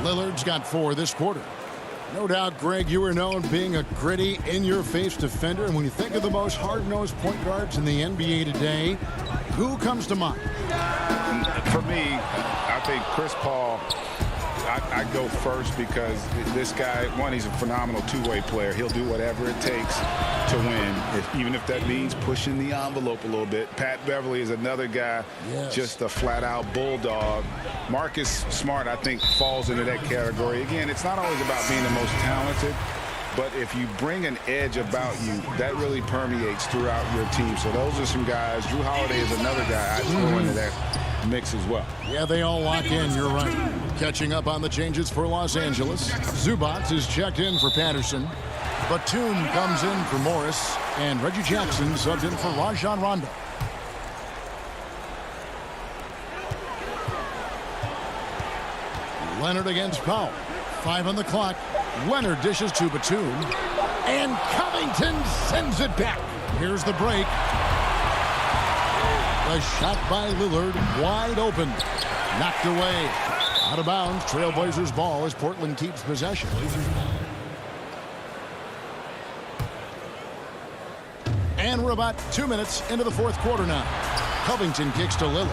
Lillard's got 4 this quarter. No doubt, Greg, you are known being a gritty, in-your-face defender. And when you think of the most hard-nosed point guards in the NBA today, who comes to mind? For me, I think Chris Paul. I go first because this guy, one, he's a phenomenal two-way player. He'll do whatever it takes to win, even if that means pushing the envelope a little bit. Pat Beverly is another guy, just a flat-out bulldog. Marcus Smart, I think, falls into that category. Again, it's not always about being the most talented, but if you bring an edge about you, that really permeates throughout your team. So those are some guys. Drew Holiday is another guy I'd throw into that mix as well. Yeah, they all lock in. You're right. Catching up on the changes for Los Angeles. Zubac is checked in for Patterson. Batum comes in for Morris. And Reggie Jackson subbed in for Rajon Rondo. Leonard against Powell. 5 on the clock. Leonard dishes to Batum. And Covington sends it back. Here's the break. A shot by Lillard, wide open. Knocked away. Out of bounds. Trailblazers ball as Portland keeps possession. And we're about 2 minutes into the fourth quarter now. Covington kicks to Lillard.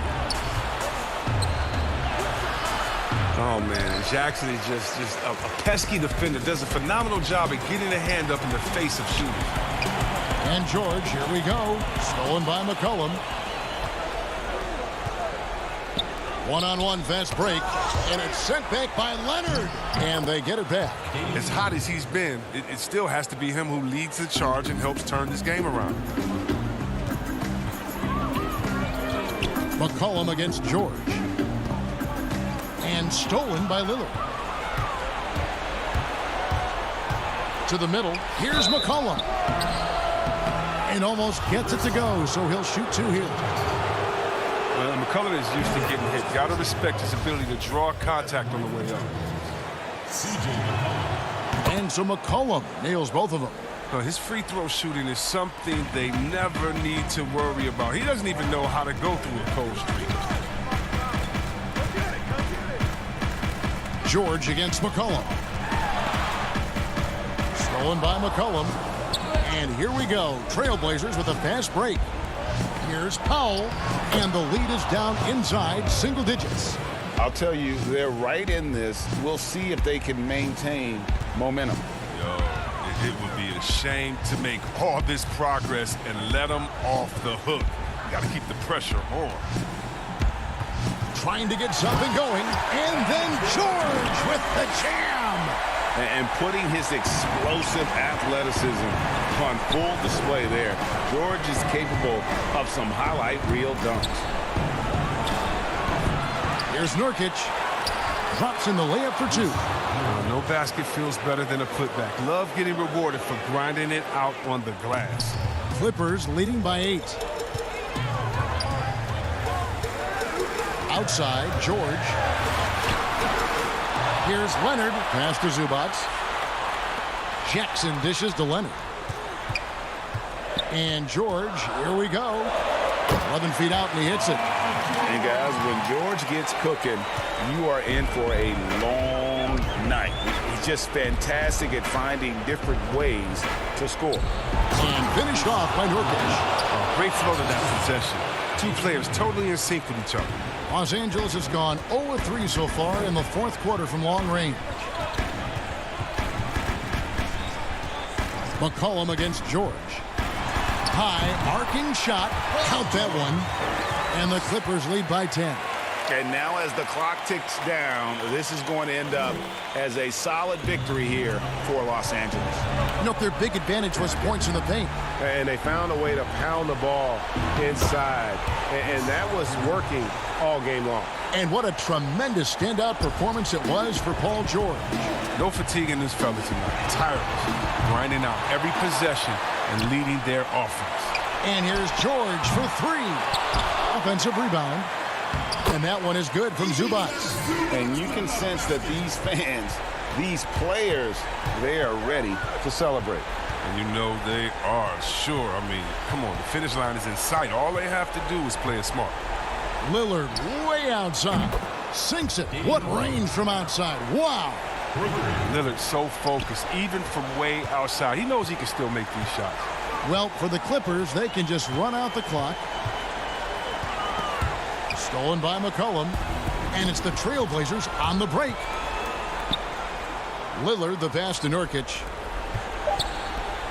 Oh, man. Jackson is just a pesky defender. Does a phenomenal job at getting a hand up in the face of shooters. And George, here we go. Stolen by McCollum. One-on-one fast break, and it's sent back by Leonard, and they get it back. As hot as he's been, it still has to be him who leads the charge and helps turn this game around. McCollum against George. And stolen by Lillard. To the middle, here's McCollum. And almost gets it to go, so he'll shoot 2 here. Well, McCullough is used to getting hit. Got to respect his ability to draw contact on the way up. And so McCollum nails both of them. His free throw shooting is something they never need to worry about. He doesn't even know how to go through a cold streak. George against McCollum. Stolen by McCollum. And here we go. Trailblazers with a fast break. Here's Powell, and the lead is down inside single digits. I'll tell you, they're right in this. We'll see if they can maintain momentum. It would be a shame to make all this progress and let them off the hook. You got to keep the pressure on. Trying to get something going, and then George with the jam. And putting his explosive athleticism on full display there. George is capable of some highlight reel dunks. Here's Nurkic. Drops in the layup for 2. No basket feels better than a putback. Love getting rewarded for grinding it out on the glass. Clippers leading by 8. Outside, George. Here's Leonard. Pass to Zubac. Jackson dishes to Leonard. And George, here we go. 11 feet out, and he hits it. And guys, when George gets cooking, you are in for a long night. He's just fantastic at finding different ways to score. And finished off by Nurkic. Great flow to that possession. 2 players totally in sync with each other. Los Angeles has gone 0-3 so far in the fourth quarter from long range. McCollum against George. High arcing shot. Count that one. And the Clippers lead by 10. And now as the clock ticks down, this is going to end up as a solid victory here for Los Angeles. You know, their big advantage was points in the paint. And they found a way to pound the ball inside. And that was working all game long. And what a tremendous standout performance it was for Paul George. No fatigue in this fella tonight. Tireless, grinding out every possession and leading their offense. And here's George for three. Offensive rebound. And that one is good from Zubac. And you can sense that these fans, these players, they are ready to celebrate. And you know they are, sure. I mean, come on, the finish line is in sight. All they have to do is play it smart. Lillard way outside. Sinks it. What range from outside. Wow. Lillard so focused, even from way outside. He knows he can still make these shots. Well, for the Clippers, they can just run out the clock. Stolen by McCollum. And it's the Trailblazers on the break. Lillard, the pass to Nurkic.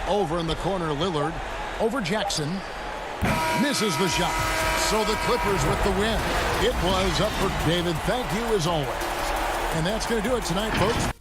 Over in the corner, Lillard. Over Jackson. Misses the shot. So the Clippers with the win. It was up for David. Thank you as always. And that's going to do it tonight, folks.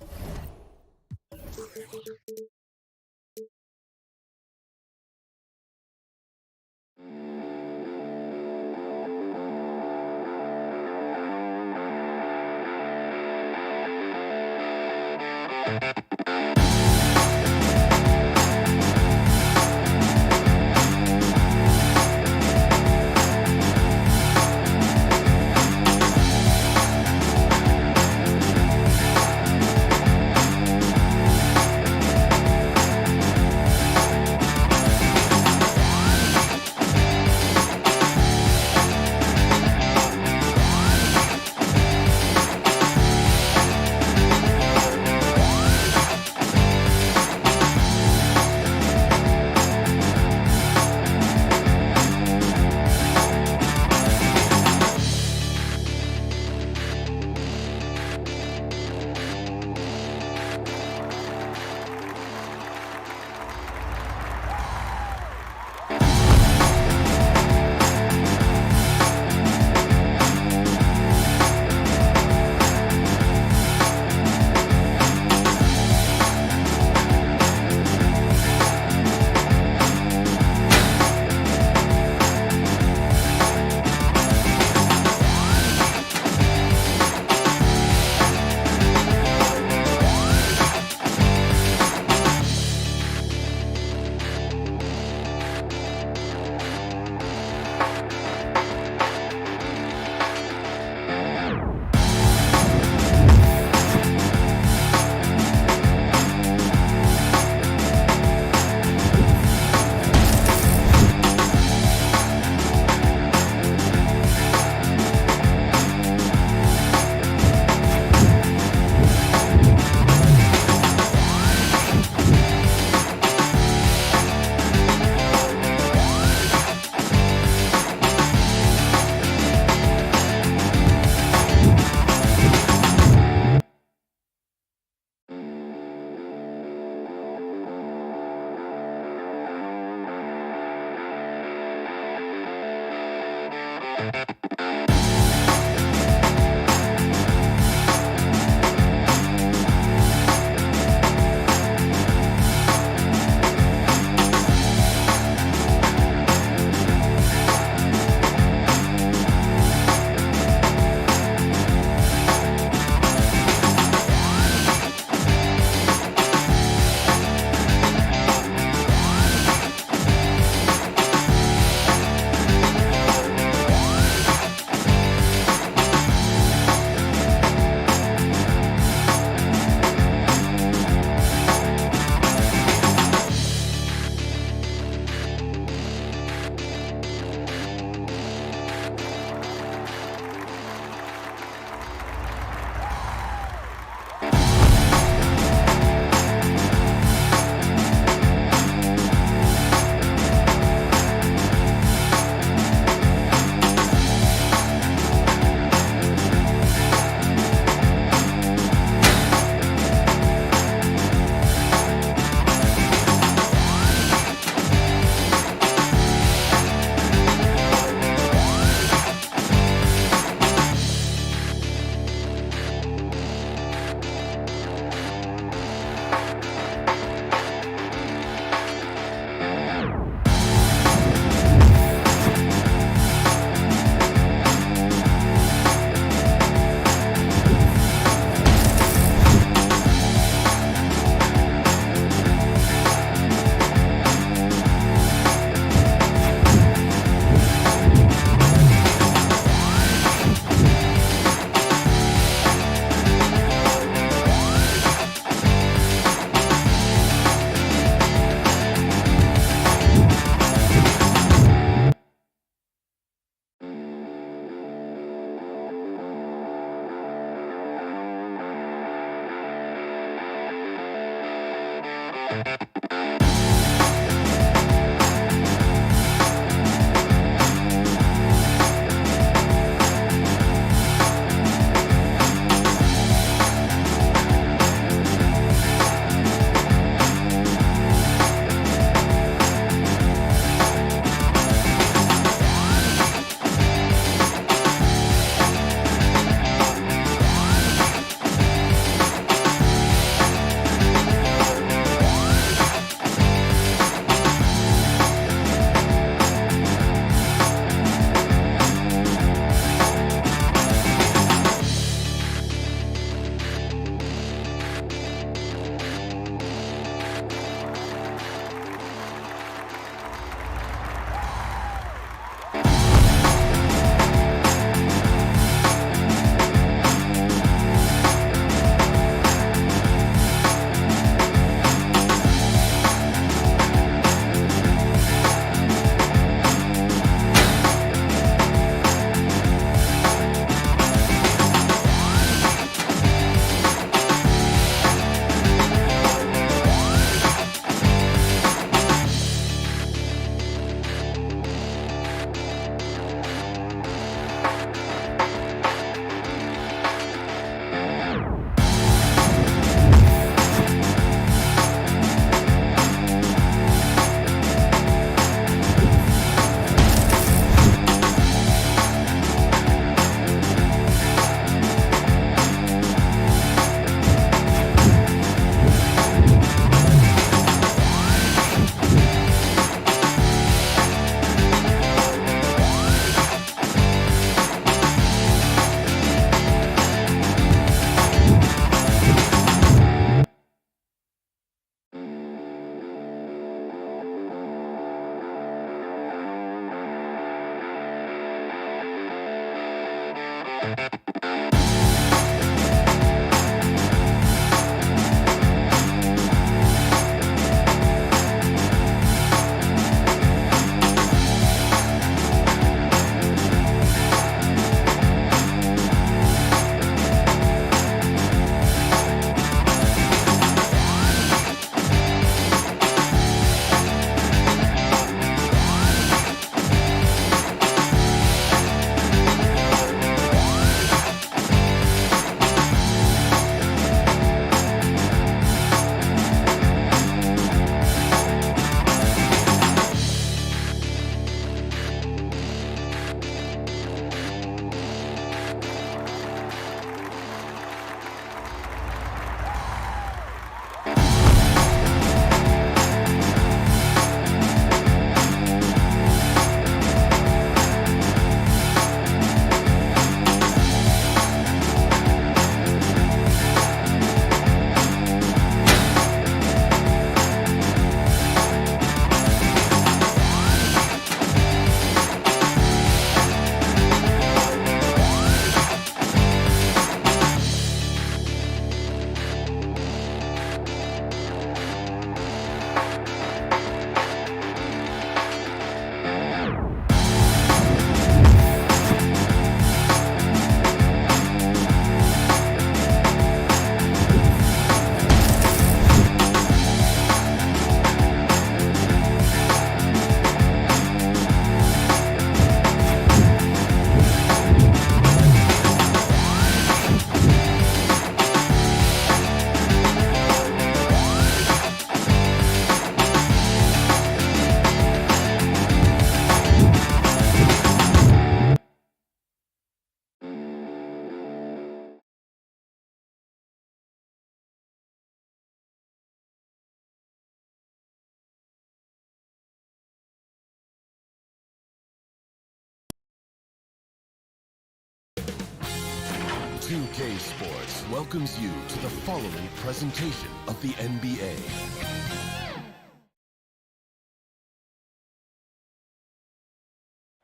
2K Sports welcomes you to the following presentation of the NBA.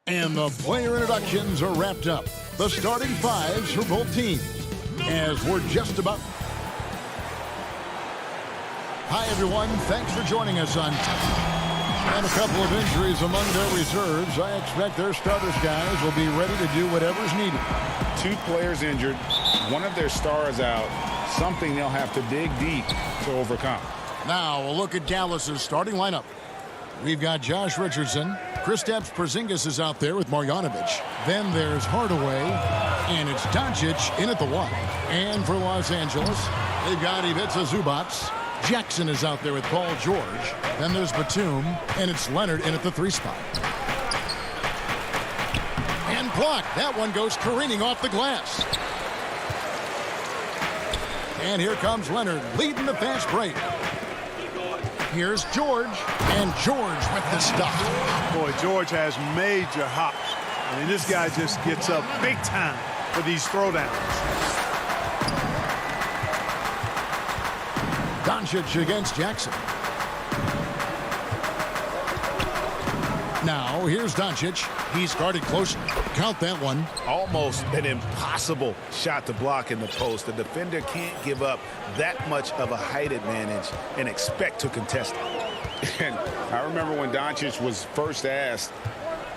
And the player introductions are wrapped up. The starting fives for both teams. As we're just about... Hi, everyone. Thanks for joining us on... And a couple of injuries among their reserves. I expect their starters guys will be ready to do whatever's needed. 2 players injured, one of their stars out, something they'll have to dig deep to overcome. Now a look at Dallas's starting lineup. We've got Josh Richardson. Kristaps Porzingis is out there with Marjanovic. Then there's Hardaway, and it's Doncic in at the 1. And for Los Angeles, they've got Ivica Zubac. Jackson is out there with Paul George. Then there's Batum, and it's Leonard in at the 3 spot. And blocked. That one goes careening off the glass. And here comes Leonard leading the fast break. Here's George, and George with the stuff. Boy, George has major hops. I mean, this guy just gets up big time for these throwdowns. Doncic against Jackson. Now, here's Doncic. He's guarded closely. Count that one. Almost an impossible shot to block in the post. The defender can't give up that much of a height advantage and expect to contest it. And I remember when Doncic was first asked,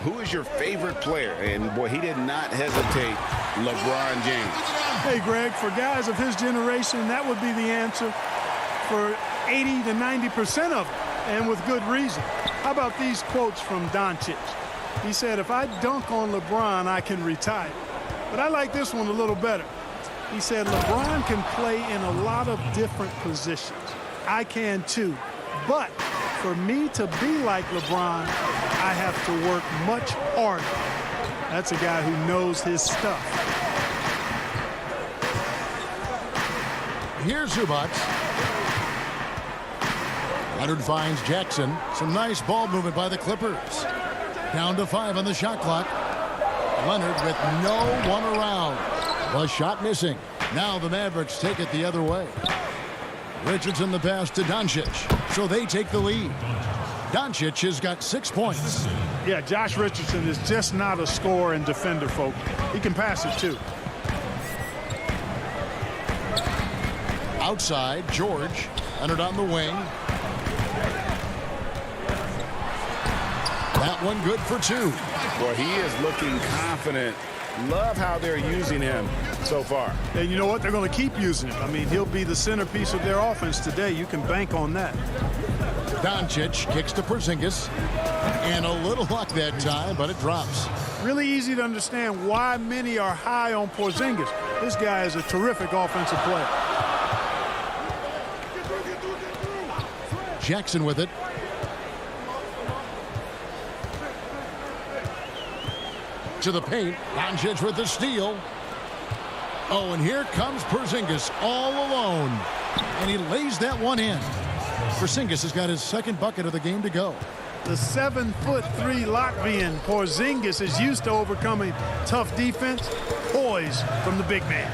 who is your favorite player? And, boy, he did not hesitate. LeBron James. Hey, Greg, for guys of his generation, that would be the answer for 80 to 90% of them, and with good reason. How about these quotes from Doncic? He said, if I dunk on LeBron, I can retire. But I like this one a little better. He said, LeBron can play in a lot of different positions. I can too. But for me to be like LeBron, I have to work much harder. That's a guy who knows his stuff. Here's Zubac. Leonard finds Jackson. Some nice ball movement by the Clippers. Down to 5 on the shot clock. Leonard with no one around. The shot missing. Now the Mavericks take it the other way. Richardson the pass to Doncic. So they take the lead. Doncic has got 6 points. Yeah, Josh Richardson is just not a scorer and defender, folks. He can pass it too. Outside, George. Leonard on the wing. That one good for 2. Boy, he is looking confident. Love how they're using him so far. And you know what? They're going to keep using him. I mean, he'll be the centerpiece of their offense today. You can bank on that. Doncic kicks to Porzingis. And a little luck that time, but it drops. Really easy to understand why many are high on Porzingis. This guy is a terrific offensive player. Jackson with it. To the paint. Doncic with the steal. Oh, and here comes Porzingis all alone. And he lays that one in. Porzingis has got his second bucket of the game to go. The 7'3" Latvian Porzingis is used to overcoming tough defense. Poise from the big man.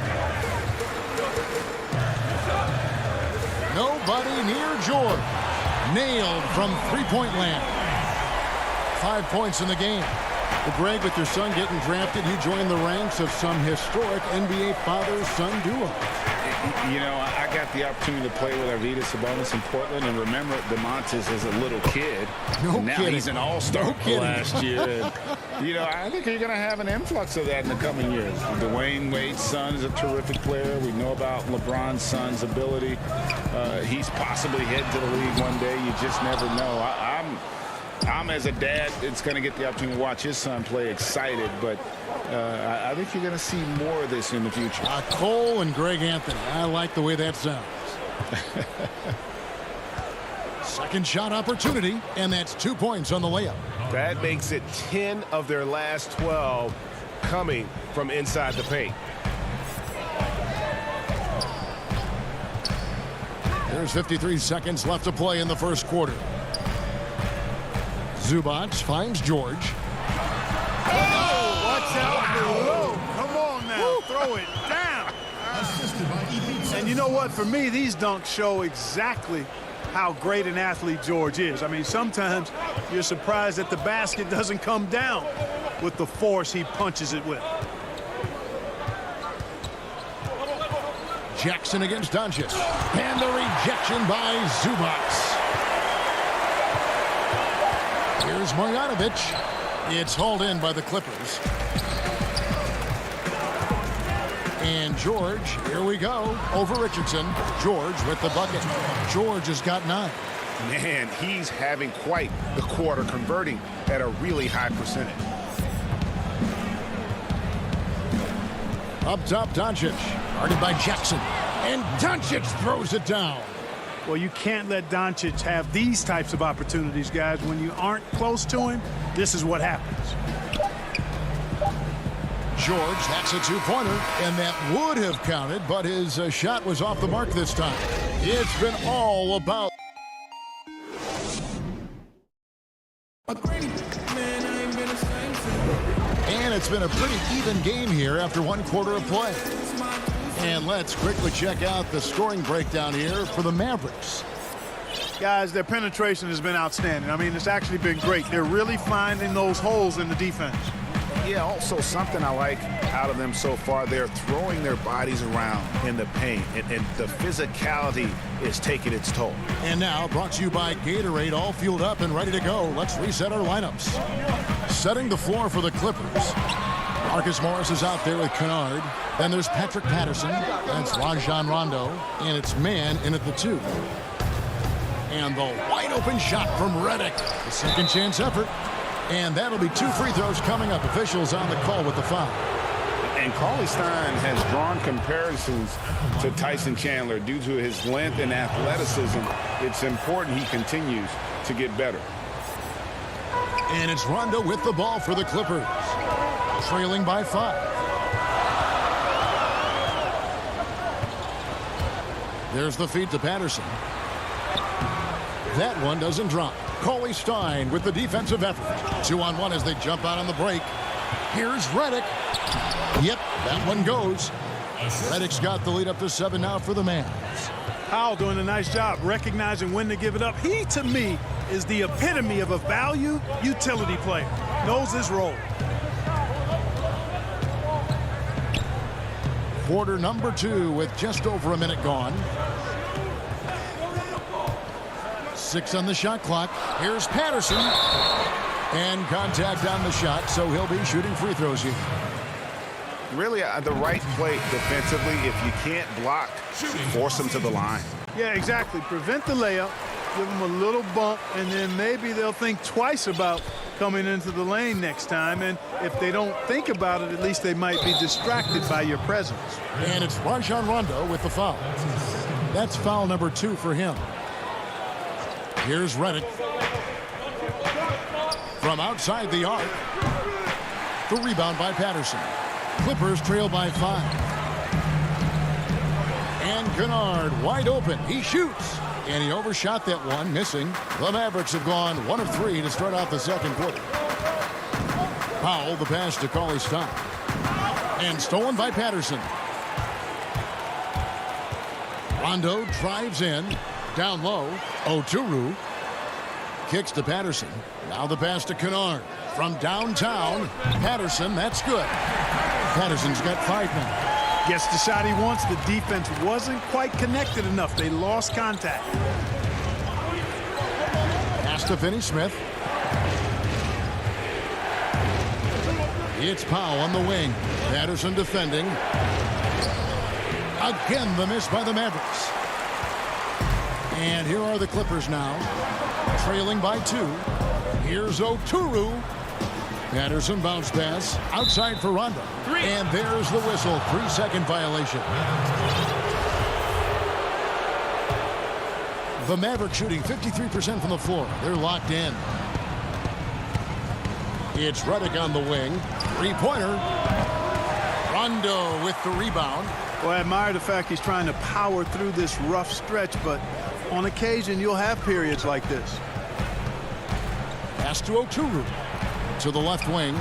Nobody near George. Nailed from three-point land. 5 points in the game. Well, Greg, with your son getting drafted, you joined the ranks of some historic NBA father-son duo. You know, I got the opportunity to play with Arvydas Sabonis in Portland, and remember Demontis as a little kid. Now he's an all-star last year. And, you know, I think you're going to have an influx of that in the coming years. Dwayne Wade's son is a terrific player. We know about LeBron's son's ability. He's possibly heading to the league one day. You just never know. I'm as a dad, it's going to get the opportunity to watch his son play excited, but I think you're going to see more of this in the future. Cole and Greg Anthony. I like the way that sounds. Second shot opportunity, and that's 2 points on the layup. That makes it 10 of their last 12 coming from inside the paint. There's 53 seconds left to play in the first quarter. Zubac finds George. Oh, watch out. Come on now. Throw it down. And you know what? For me, these dunks show exactly how great an athlete George is. I mean, sometimes you're surprised that the basket doesn't come down with the force he punches it with. Jackson against Doncic. And the rejection by Zubac. Here's Marjanovic. It's hauled in by the Clippers. And George, here we go, over Richardson. George with the bucket. George has got 9. Man, he's having quite the quarter, converting at a really high percentage. Up top, Doncic. Guarded by Jackson. And Doncic throws it down. Well, you can't let Doncic have these types of opportunities, guys. When you aren't close to him, this is what happens. George, that's a 2-pointer, and that would have counted, but his shot was off the mark this time. It's been all about. And it's been a pretty even game here after 1 quarter of play. And let's quickly check out the scoring breakdown here for the Mavericks. Guys, their penetration has been outstanding. I mean, it's actually been great. They're really finding those holes in the defense. Yeah, also something I like out of them so far, they're throwing their bodies around in the paint, and the physicality is taking its toll. And now, brought to you by Gatorade, all fueled up and ready to go. Let's reset our lineups. Setting the floor for the Clippers. Marcus Morris is out there with Kennard. Then there's Patrick Patterson. That's Rajon Rondo. And it's Man in at the 2. And the wide open shot from Redick. The second chance effort. And that'll be 2 free throws coming up. Officials on the call with the foul. And Cauley-Stein has drawn comparisons to Tyson Chandler due to his length and athleticism. It's important he continues to get better. And it's Rondo with the ball for the Clippers. Trailing by 5. There's the feed to Patterson. That one doesn't drop. Cauley-Stein with the defensive effort. 2-on-1 as they jump out on the break. Here's Redick. Yep, that one goes. Redick's got the lead up to 7 now for the Mavs. Powell doing a nice job recognizing when to give it up. He, to me, is the epitome of a value utility player. Knows his role. Quarter number 2 with just over a minute gone. 6 on the shot clock. Here's Patterson. And contact on the shot, so he'll be shooting free throws here. Really, the right play defensively. If you can't block, force them to the line. Yeah, exactly. Prevent the layup, give them a little bump, and then maybe they'll think twice about coming into the lane next time. And if they don't think about it, at least they might be distracted by your presence. And it's Rajon Rondo with the foul. That's foul number 2 for him. Here's Redick. From outside the arc. The rebound by Patterson. Clippers trail by 5. And Kennard wide open. He shoots. And he overshot that one, missing. The Mavericks have gone 1 of 3 to start out the second quarter. Powell, the pass to Cauley Stein. And stolen by Patterson. Rondo drives in. Down low. Oturu kicks to Patterson. Now the pass to Kennard. From downtown. Patterson, that's good. Patterson's got 5 now. Gets the shot he wants. The defense wasn't quite connected enough. They lost contact. Pass to Finney-Smith. It's Powell on the wing. Patterson defending. Again, the miss by the Mavericks. And here are the Clippers now. Trailing by 2. Here's Oturu. Patterson bounce pass. Outside for Rondo. And there's the whistle. 3-second violation. The Mavericks shooting 53% from the floor. They're locked in. It's Redick on the wing. 3-pointer. Rondo with the rebound. Well, I admire the fact he's trying to power through this rough stretch, but on occasion you'll have periods like this. Pass to Oturu. To the left wing.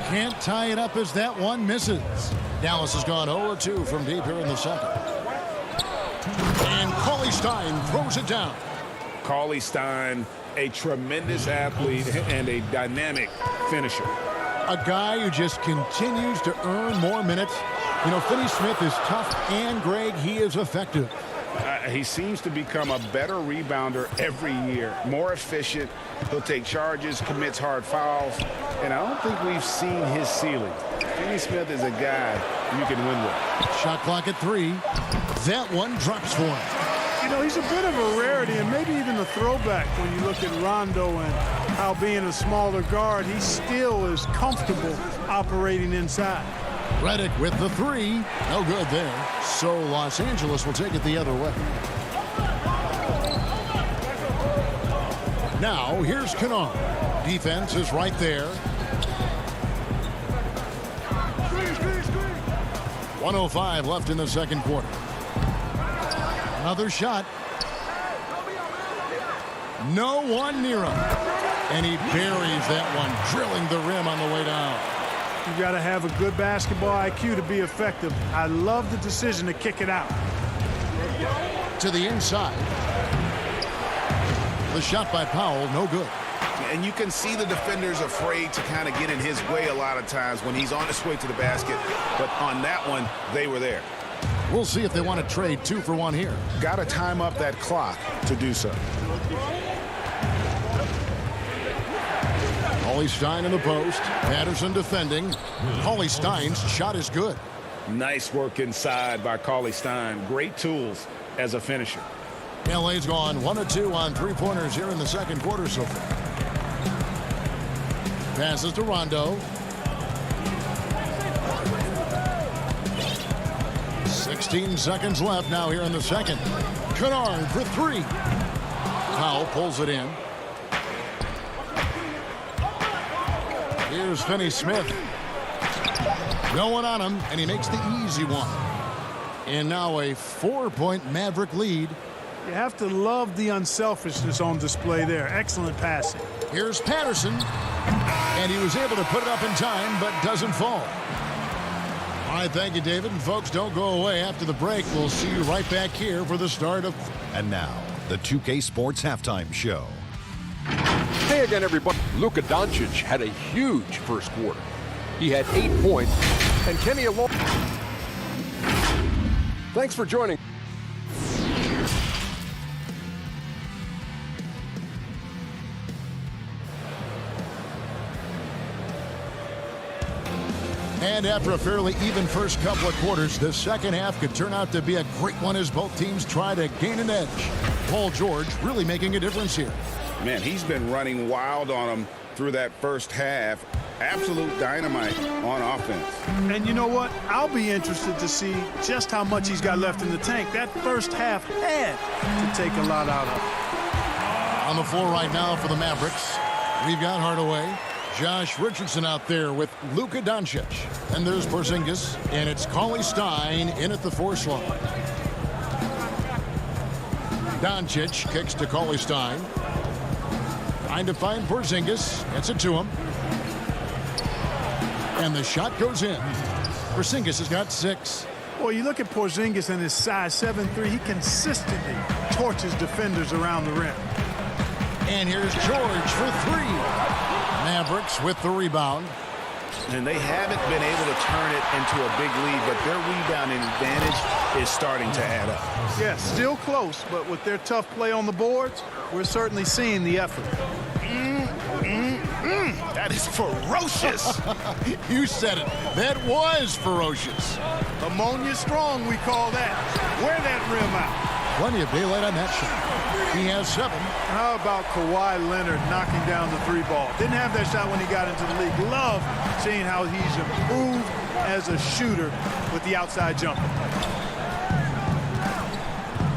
Can't tie it up as that one misses. Dallas has gone 0-2 from deep here in the second. And Cauley Stein throws it down. Cauley Stein, a tremendous athlete and a dynamic finisher. A guy who just continues to earn more minutes. You know, Finney-Smith is tough, and Greg, he is effective. He seems to become a better rebounder every year, more efficient. He'll take charges, commits hard fouls, and I don't think we've seen his ceiling. Finney-Smith is a guy you can win with. Shot clock at 3. That one drops for him. You know, he's a bit of a rarity and maybe even a throwback when you look at Rondo and how being a smaller guard, he still is comfortable operating inside. Redick with the 3. No good there. So Los Angeles will take it the other way. Now here's Kennard. Defense is right there. 1:05 left in the second quarter. Another shot. No one near him. And he buries that one, drilling the rim on the way down. You've got to have a good basketball IQ to be effective. I love the decision to kick it out. To the inside. The shot by Powell, no good. And you can see the defenders afraid to kind of get in his way a lot of times when he's on his way to the basket. But on that one, they were there. We'll see if they want to trade 2 for 1 here. Got to time up that clock to do so. Cauley Stein in the post. Patterson defending. Cauley Stein's shot is good. Nice work inside by Cauley Stein. Great tools as a finisher. LA's gone 1-2 on 3-pointers here in the second quarter so far. Passes to Rondo. 16 seconds left now here in the second. Kennard for 3. Powell pulls it in. Here's Finney-Smith. No one on him, and he makes the easy one. And now a 4-point Maverick lead. You have to love the unselfishness on display there. Excellent passing. Here's Patterson. And he was able to put it up in time, but doesn't fall. All right, thank you, David. And folks, don't go away. After the break, we'll see you right back here for the start of... And now, the 2K Sports Halftime Show. Hey again, everybody. Luka Doncic had a huge first quarter. He had 8 points and Kenny along. Thanks for joining. And after a fairly even first couple of quarters, the second half could turn out to be a great one as both teams try to gain an edge. Paul George really making a difference here. Man, he's been running wild on him through that first half. Absolute dynamite on offense. And you know what? I'll be interested to see just how much he's got left in the tank. That first half had to take a lot out of him. On the floor right now for the Mavericks, we've got Hardaway. Josh Richardson out there with Luka Doncic. And there's Porzingis, and it's Cauley Stein in at the 4 slot. Doncic kicks to Cauley Stein. Trying to find Porzingis. Gets it to him. And the shot goes in. Porzingis has got 6. Well, you look at Porzingis and his size 7'3", he consistently torches defenders around the rim. And here's George for 3. Mavericks with the rebound. And they haven't been able to turn it into a big lead, but their rebounding advantage is starting to add up. Yes, still close, but with their tough play on the boards, we're certainly seeing the effort. That is ferocious. You said it. That was ferocious. Ammonia strong, we call that. Wear that rim out. Plenty of daylight on that shot. He has 7. How about Kawhi Leonard knocking down the 3 ball? Didn't have that shot when he got into the league. Love seeing how he's improved as a shooter with the outside jumper.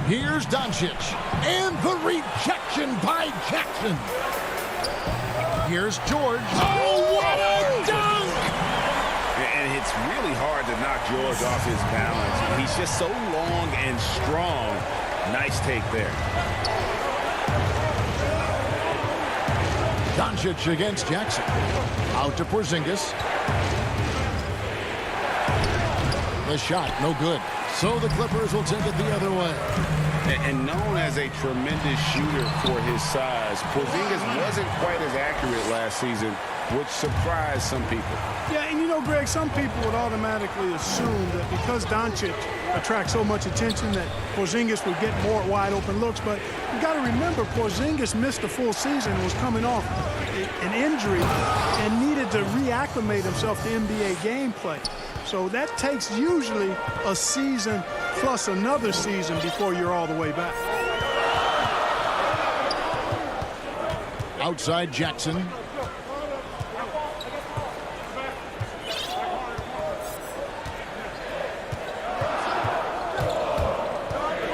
Here's Doncic. And the rejection by Jackson. Here's George. Oh, what a dunk! And it's really hard to knock George off his balance. He's just so long and strong. Nice take there. Doncic against Jackson. Out to Porzingis. The shot, no good. So the Clippers will take it the other way. And known as a tremendous shooter for his size, Porzingis wasn't quite as accurate last season, which surprised some people. Yeah, and you know, Greg, some people would automatically assume that because Doncic attracts so much attention that Porzingis would get more wide open looks. But you got to remember, Porzingis missed a full season, was coming off an injury, and needed to reacclimate himself to NBA gameplay. So that takes usually a season plus another season before you're all the way back. Outside Jackson.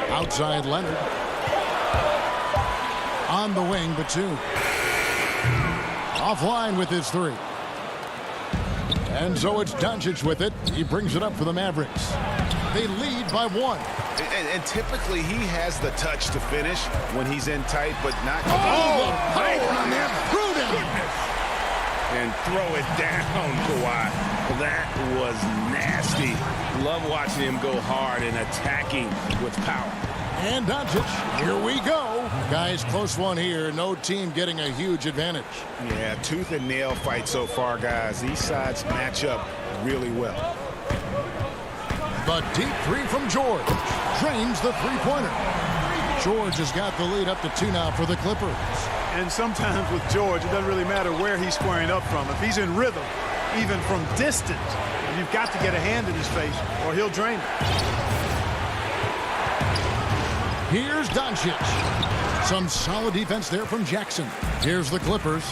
Outside Leonard. On the wing, Batum. Offline with his 3. And so it's Doncic with it. He brings it up for the Mavericks. They lead by 1. And typically he has the touch to finish when he's in tight, but not. Oh, power on that. Goodness. And throw it down, Kawhi. That was nasty. Love watching him go hard and attacking with power. And Doncic, here we go. Guys, close one here. No team getting a huge advantage. Yeah, tooth and nail fight so far, guys. These sides match up really well. The deep 3 from George. Drains the 3-pointer. George has got the lead up to 2 now for the Clippers. And sometimes with George, it doesn't really matter where he's squaring up from. If he's in rhythm, even from distance, you've got to get a hand in his face or he'll drain it. Here's Doncic. Some solid defense there from Jackson. Here's the Clippers.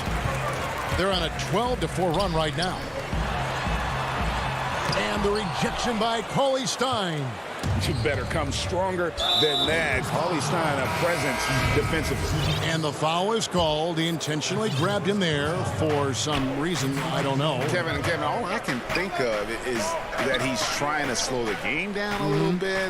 They're on a 12-4 run right now. And the rejection by Cauley Stein. You better come stronger than that. Cauley Stein, a presence defensively. And the foul is called. He intentionally grabbed him there for some reason. I don't know. Kevin, all I can think of is that he's trying to slow the game down a little bit.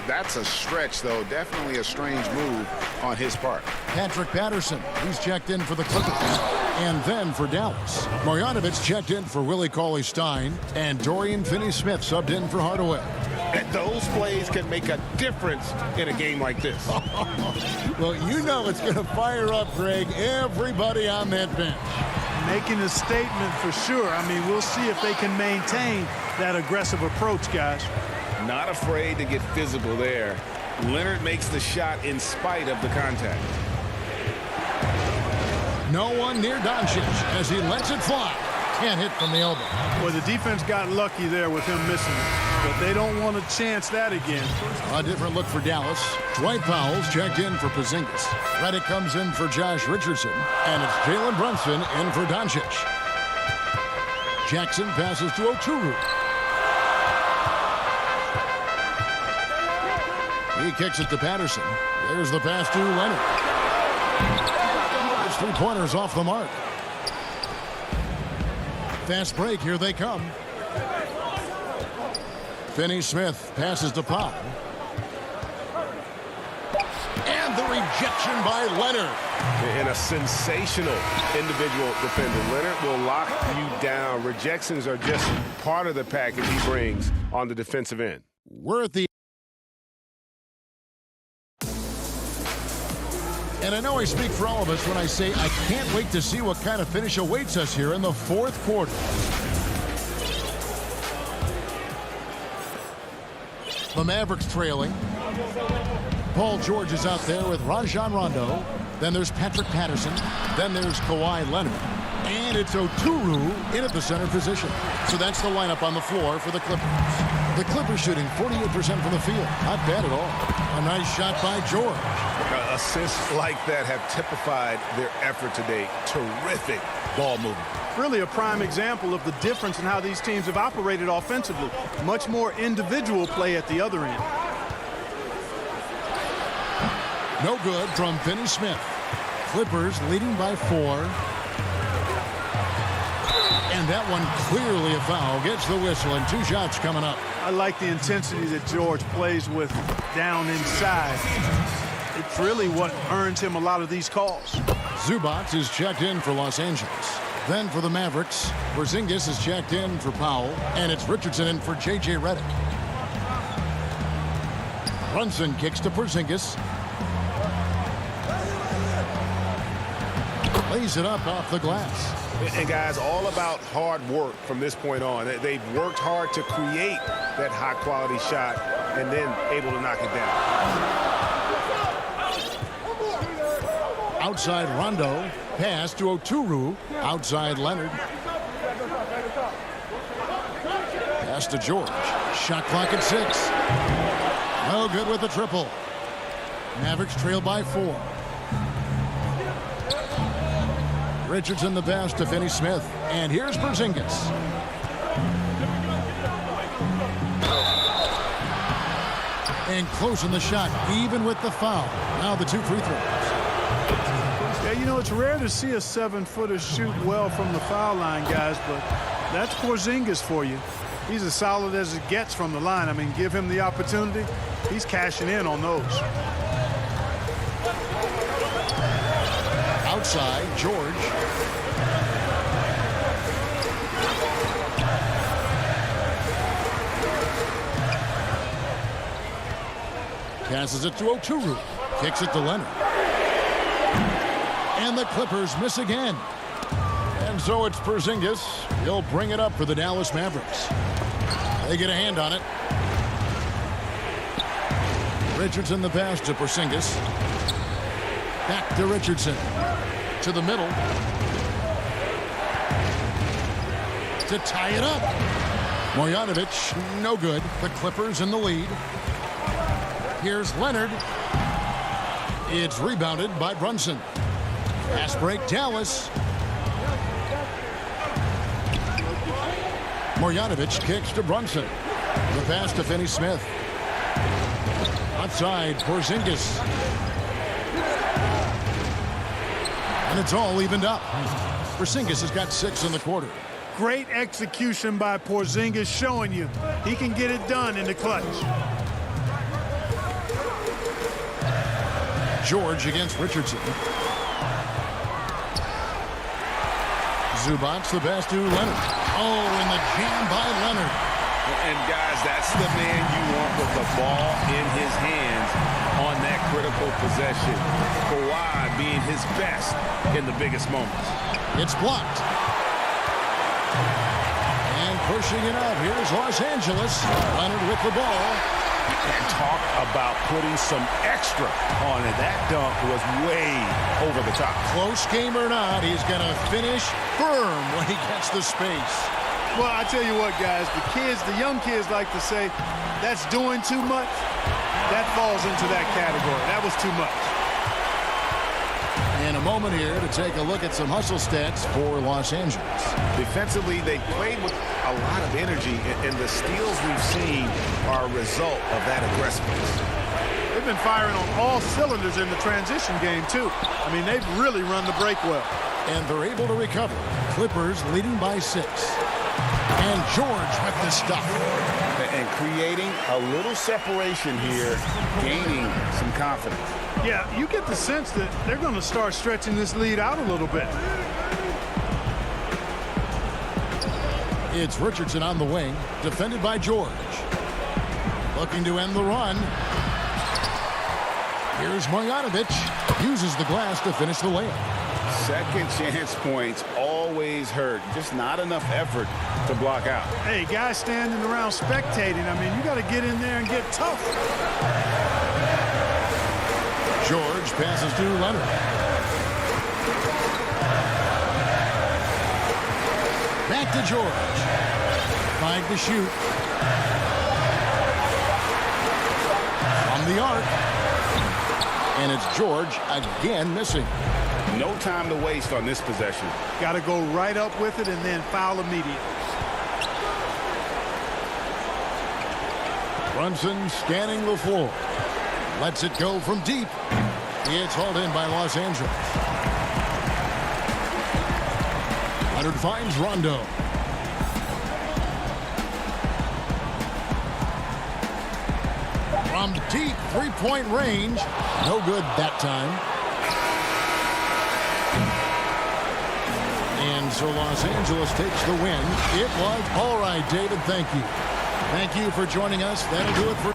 That's a stretch, though. Definitely a strange move on his part. Patrick Patterson, he's checked in for the Clippers. And then for Dallas, Marjanovic checked in for Willie Cauley-Stein, and Dorian Finney-Smith subbed in for Hardaway. And those plays can make a difference in a game like this. Well, you know it's going to fire up, Greg, everybody on that bench. Making a statement for sure. I mean, we'll see if they can maintain that aggressive approach, guys. Not afraid to get physical there. Leonard makes the shot in spite of the contact. No one near Doncic as he lets it fly. Can't hit from the elbow. Well, the defense got lucky there with him missing it, but they don't want to chance that again. A different look for Dallas. Dwight Powell's checked in for Porzingis. Redick comes in for Josh Richardson, and it's Jalen Brunson in for Doncic. Jackson passes to Oturu. He kicks it to Patterson. There's the pass to Leonard. His three-pointers off the mark. Fast break, here they come. Finney-Smith passes to Powell. And the rejection by Leonard. And a sensational individual defender. Leonard will lock you down. Rejections are just part of the package he brings on the defensive end. We're at the... And I know I speak for all of us when I say I can't wait to see what kind of finish awaits us here in the fourth quarter. The Mavericks trailing. Paul George is out there with Rajon Rondo. Then there's Patrick Patterson. Then there's Kawhi Leonard. And it's Oturu in at the center position. So that's the lineup on the floor for the Clippers. The Clippers shooting 48% from the field. Not bad at all. A nice shot by George. Assists like that have typified their effort today. Terrific ball movement. Really a prime example of the difference in how these teams have operated offensively. Much more individual play at the other end. No good from Finney-Smith. Clippers leading by 4. And that one clearly a foul. Gets the whistle and 2 shots coming up. I like the intensity that George plays with down inside. It's really what earns him a lot of these calls. Zubac is checked in for Los Angeles. Then for the Mavericks, Porzingis is checked in for Powell, and it's Richardson in for J.J. Redick. Brunson kicks to Porzingis. Lays it up off the glass. And guys, all about hard work from this point on. They've worked hard to create that high-quality shot and then able to knock it down. Outside Rondo, pass to Oturu. Outside Leonard. Pass to George. Shot clock at 6. No good with the triple. Mavericks trail by 4. Richardson the pass to Finney-Smith. And here's Porzingis. And closing the shot, even with the foul. Now the 2 free throws. Yeah, you know, it's rare to see a 7-footer shoot well from the foul line, guys, but that's Porzingis for you. He's as solid as it gets from the line. I mean, give him the opportunity. He's cashing in on those. Outside, George. Passes it to Oturu. Kicks it to Leonard. And the Clippers miss again. And so it's Porzingis. He'll bring it up for the Dallas Mavericks. They get a hand on it. Richardson the pass to Porzingis. Back to Richardson. To the middle. To tie it up. Marjanovic, no good. The Clippers in the lead. Here's Leonard. It's rebounded by Brunson. Fast break, Dallas. Marjanovic kicks to Brunson. The pass to Finney-Smith. Outside, Porzingis. And it's all evened up. Porzingis has got 6 in the quarter. Great execution by Porzingis, showing you he can get it done in the clutch. George against Richardson. Zubac the pass to Leonard. Oh, and the jam by Leonard. And guys, that's the man you want with the ball in his hands on that critical possession. Kawhi being his best in the biggest moments. It's blocked. And pushing it up. Here's Los Angeles. Leonard with the ball. And talk about putting some extra on it. That dunk was way over the top. Close game or not, he's going to finish firm when he gets the space. Well, I tell you what, guys, the young kids like to say, that's doing too much. That falls into that category. That was too much. In a moment here to take a look at some hustle stats for Los Angeles. Defensively, they played with a lot of energy, and the steals we've seen are a result of that aggressiveness. They've been firing on all cylinders in the transition game, too. I mean, they've really run the break well. And they're able to recover. Clippers leading by 6. And George with the stuff. And creating a little separation here, gaining some confidence. Yeah, you get the sense that they're going to start stretching this lead out a little bit. It's Richardson on the wing, defended by George. Looking to end the run. Here's Marjanovic. Uses the glass to finish the layup. Second chance points always hurt. Just not enough effort to block out. Hey, guys standing around spectating. I mean, you got to get in there and get tough. George passes to Leonard. Back to George. 5 to shoot. From the arc. And it's George again missing. No time to waste on this possession. Got to go right up with it and then foul immediately. Brunson scanning the floor. Lets it go from deep. It's hauled in by Los Angeles. Leonard finds Rondo. From deep three-point range. No good that time. And so Los Angeles takes the win. It was all right, David. Thank you. Thank you for joining us. That'll do it for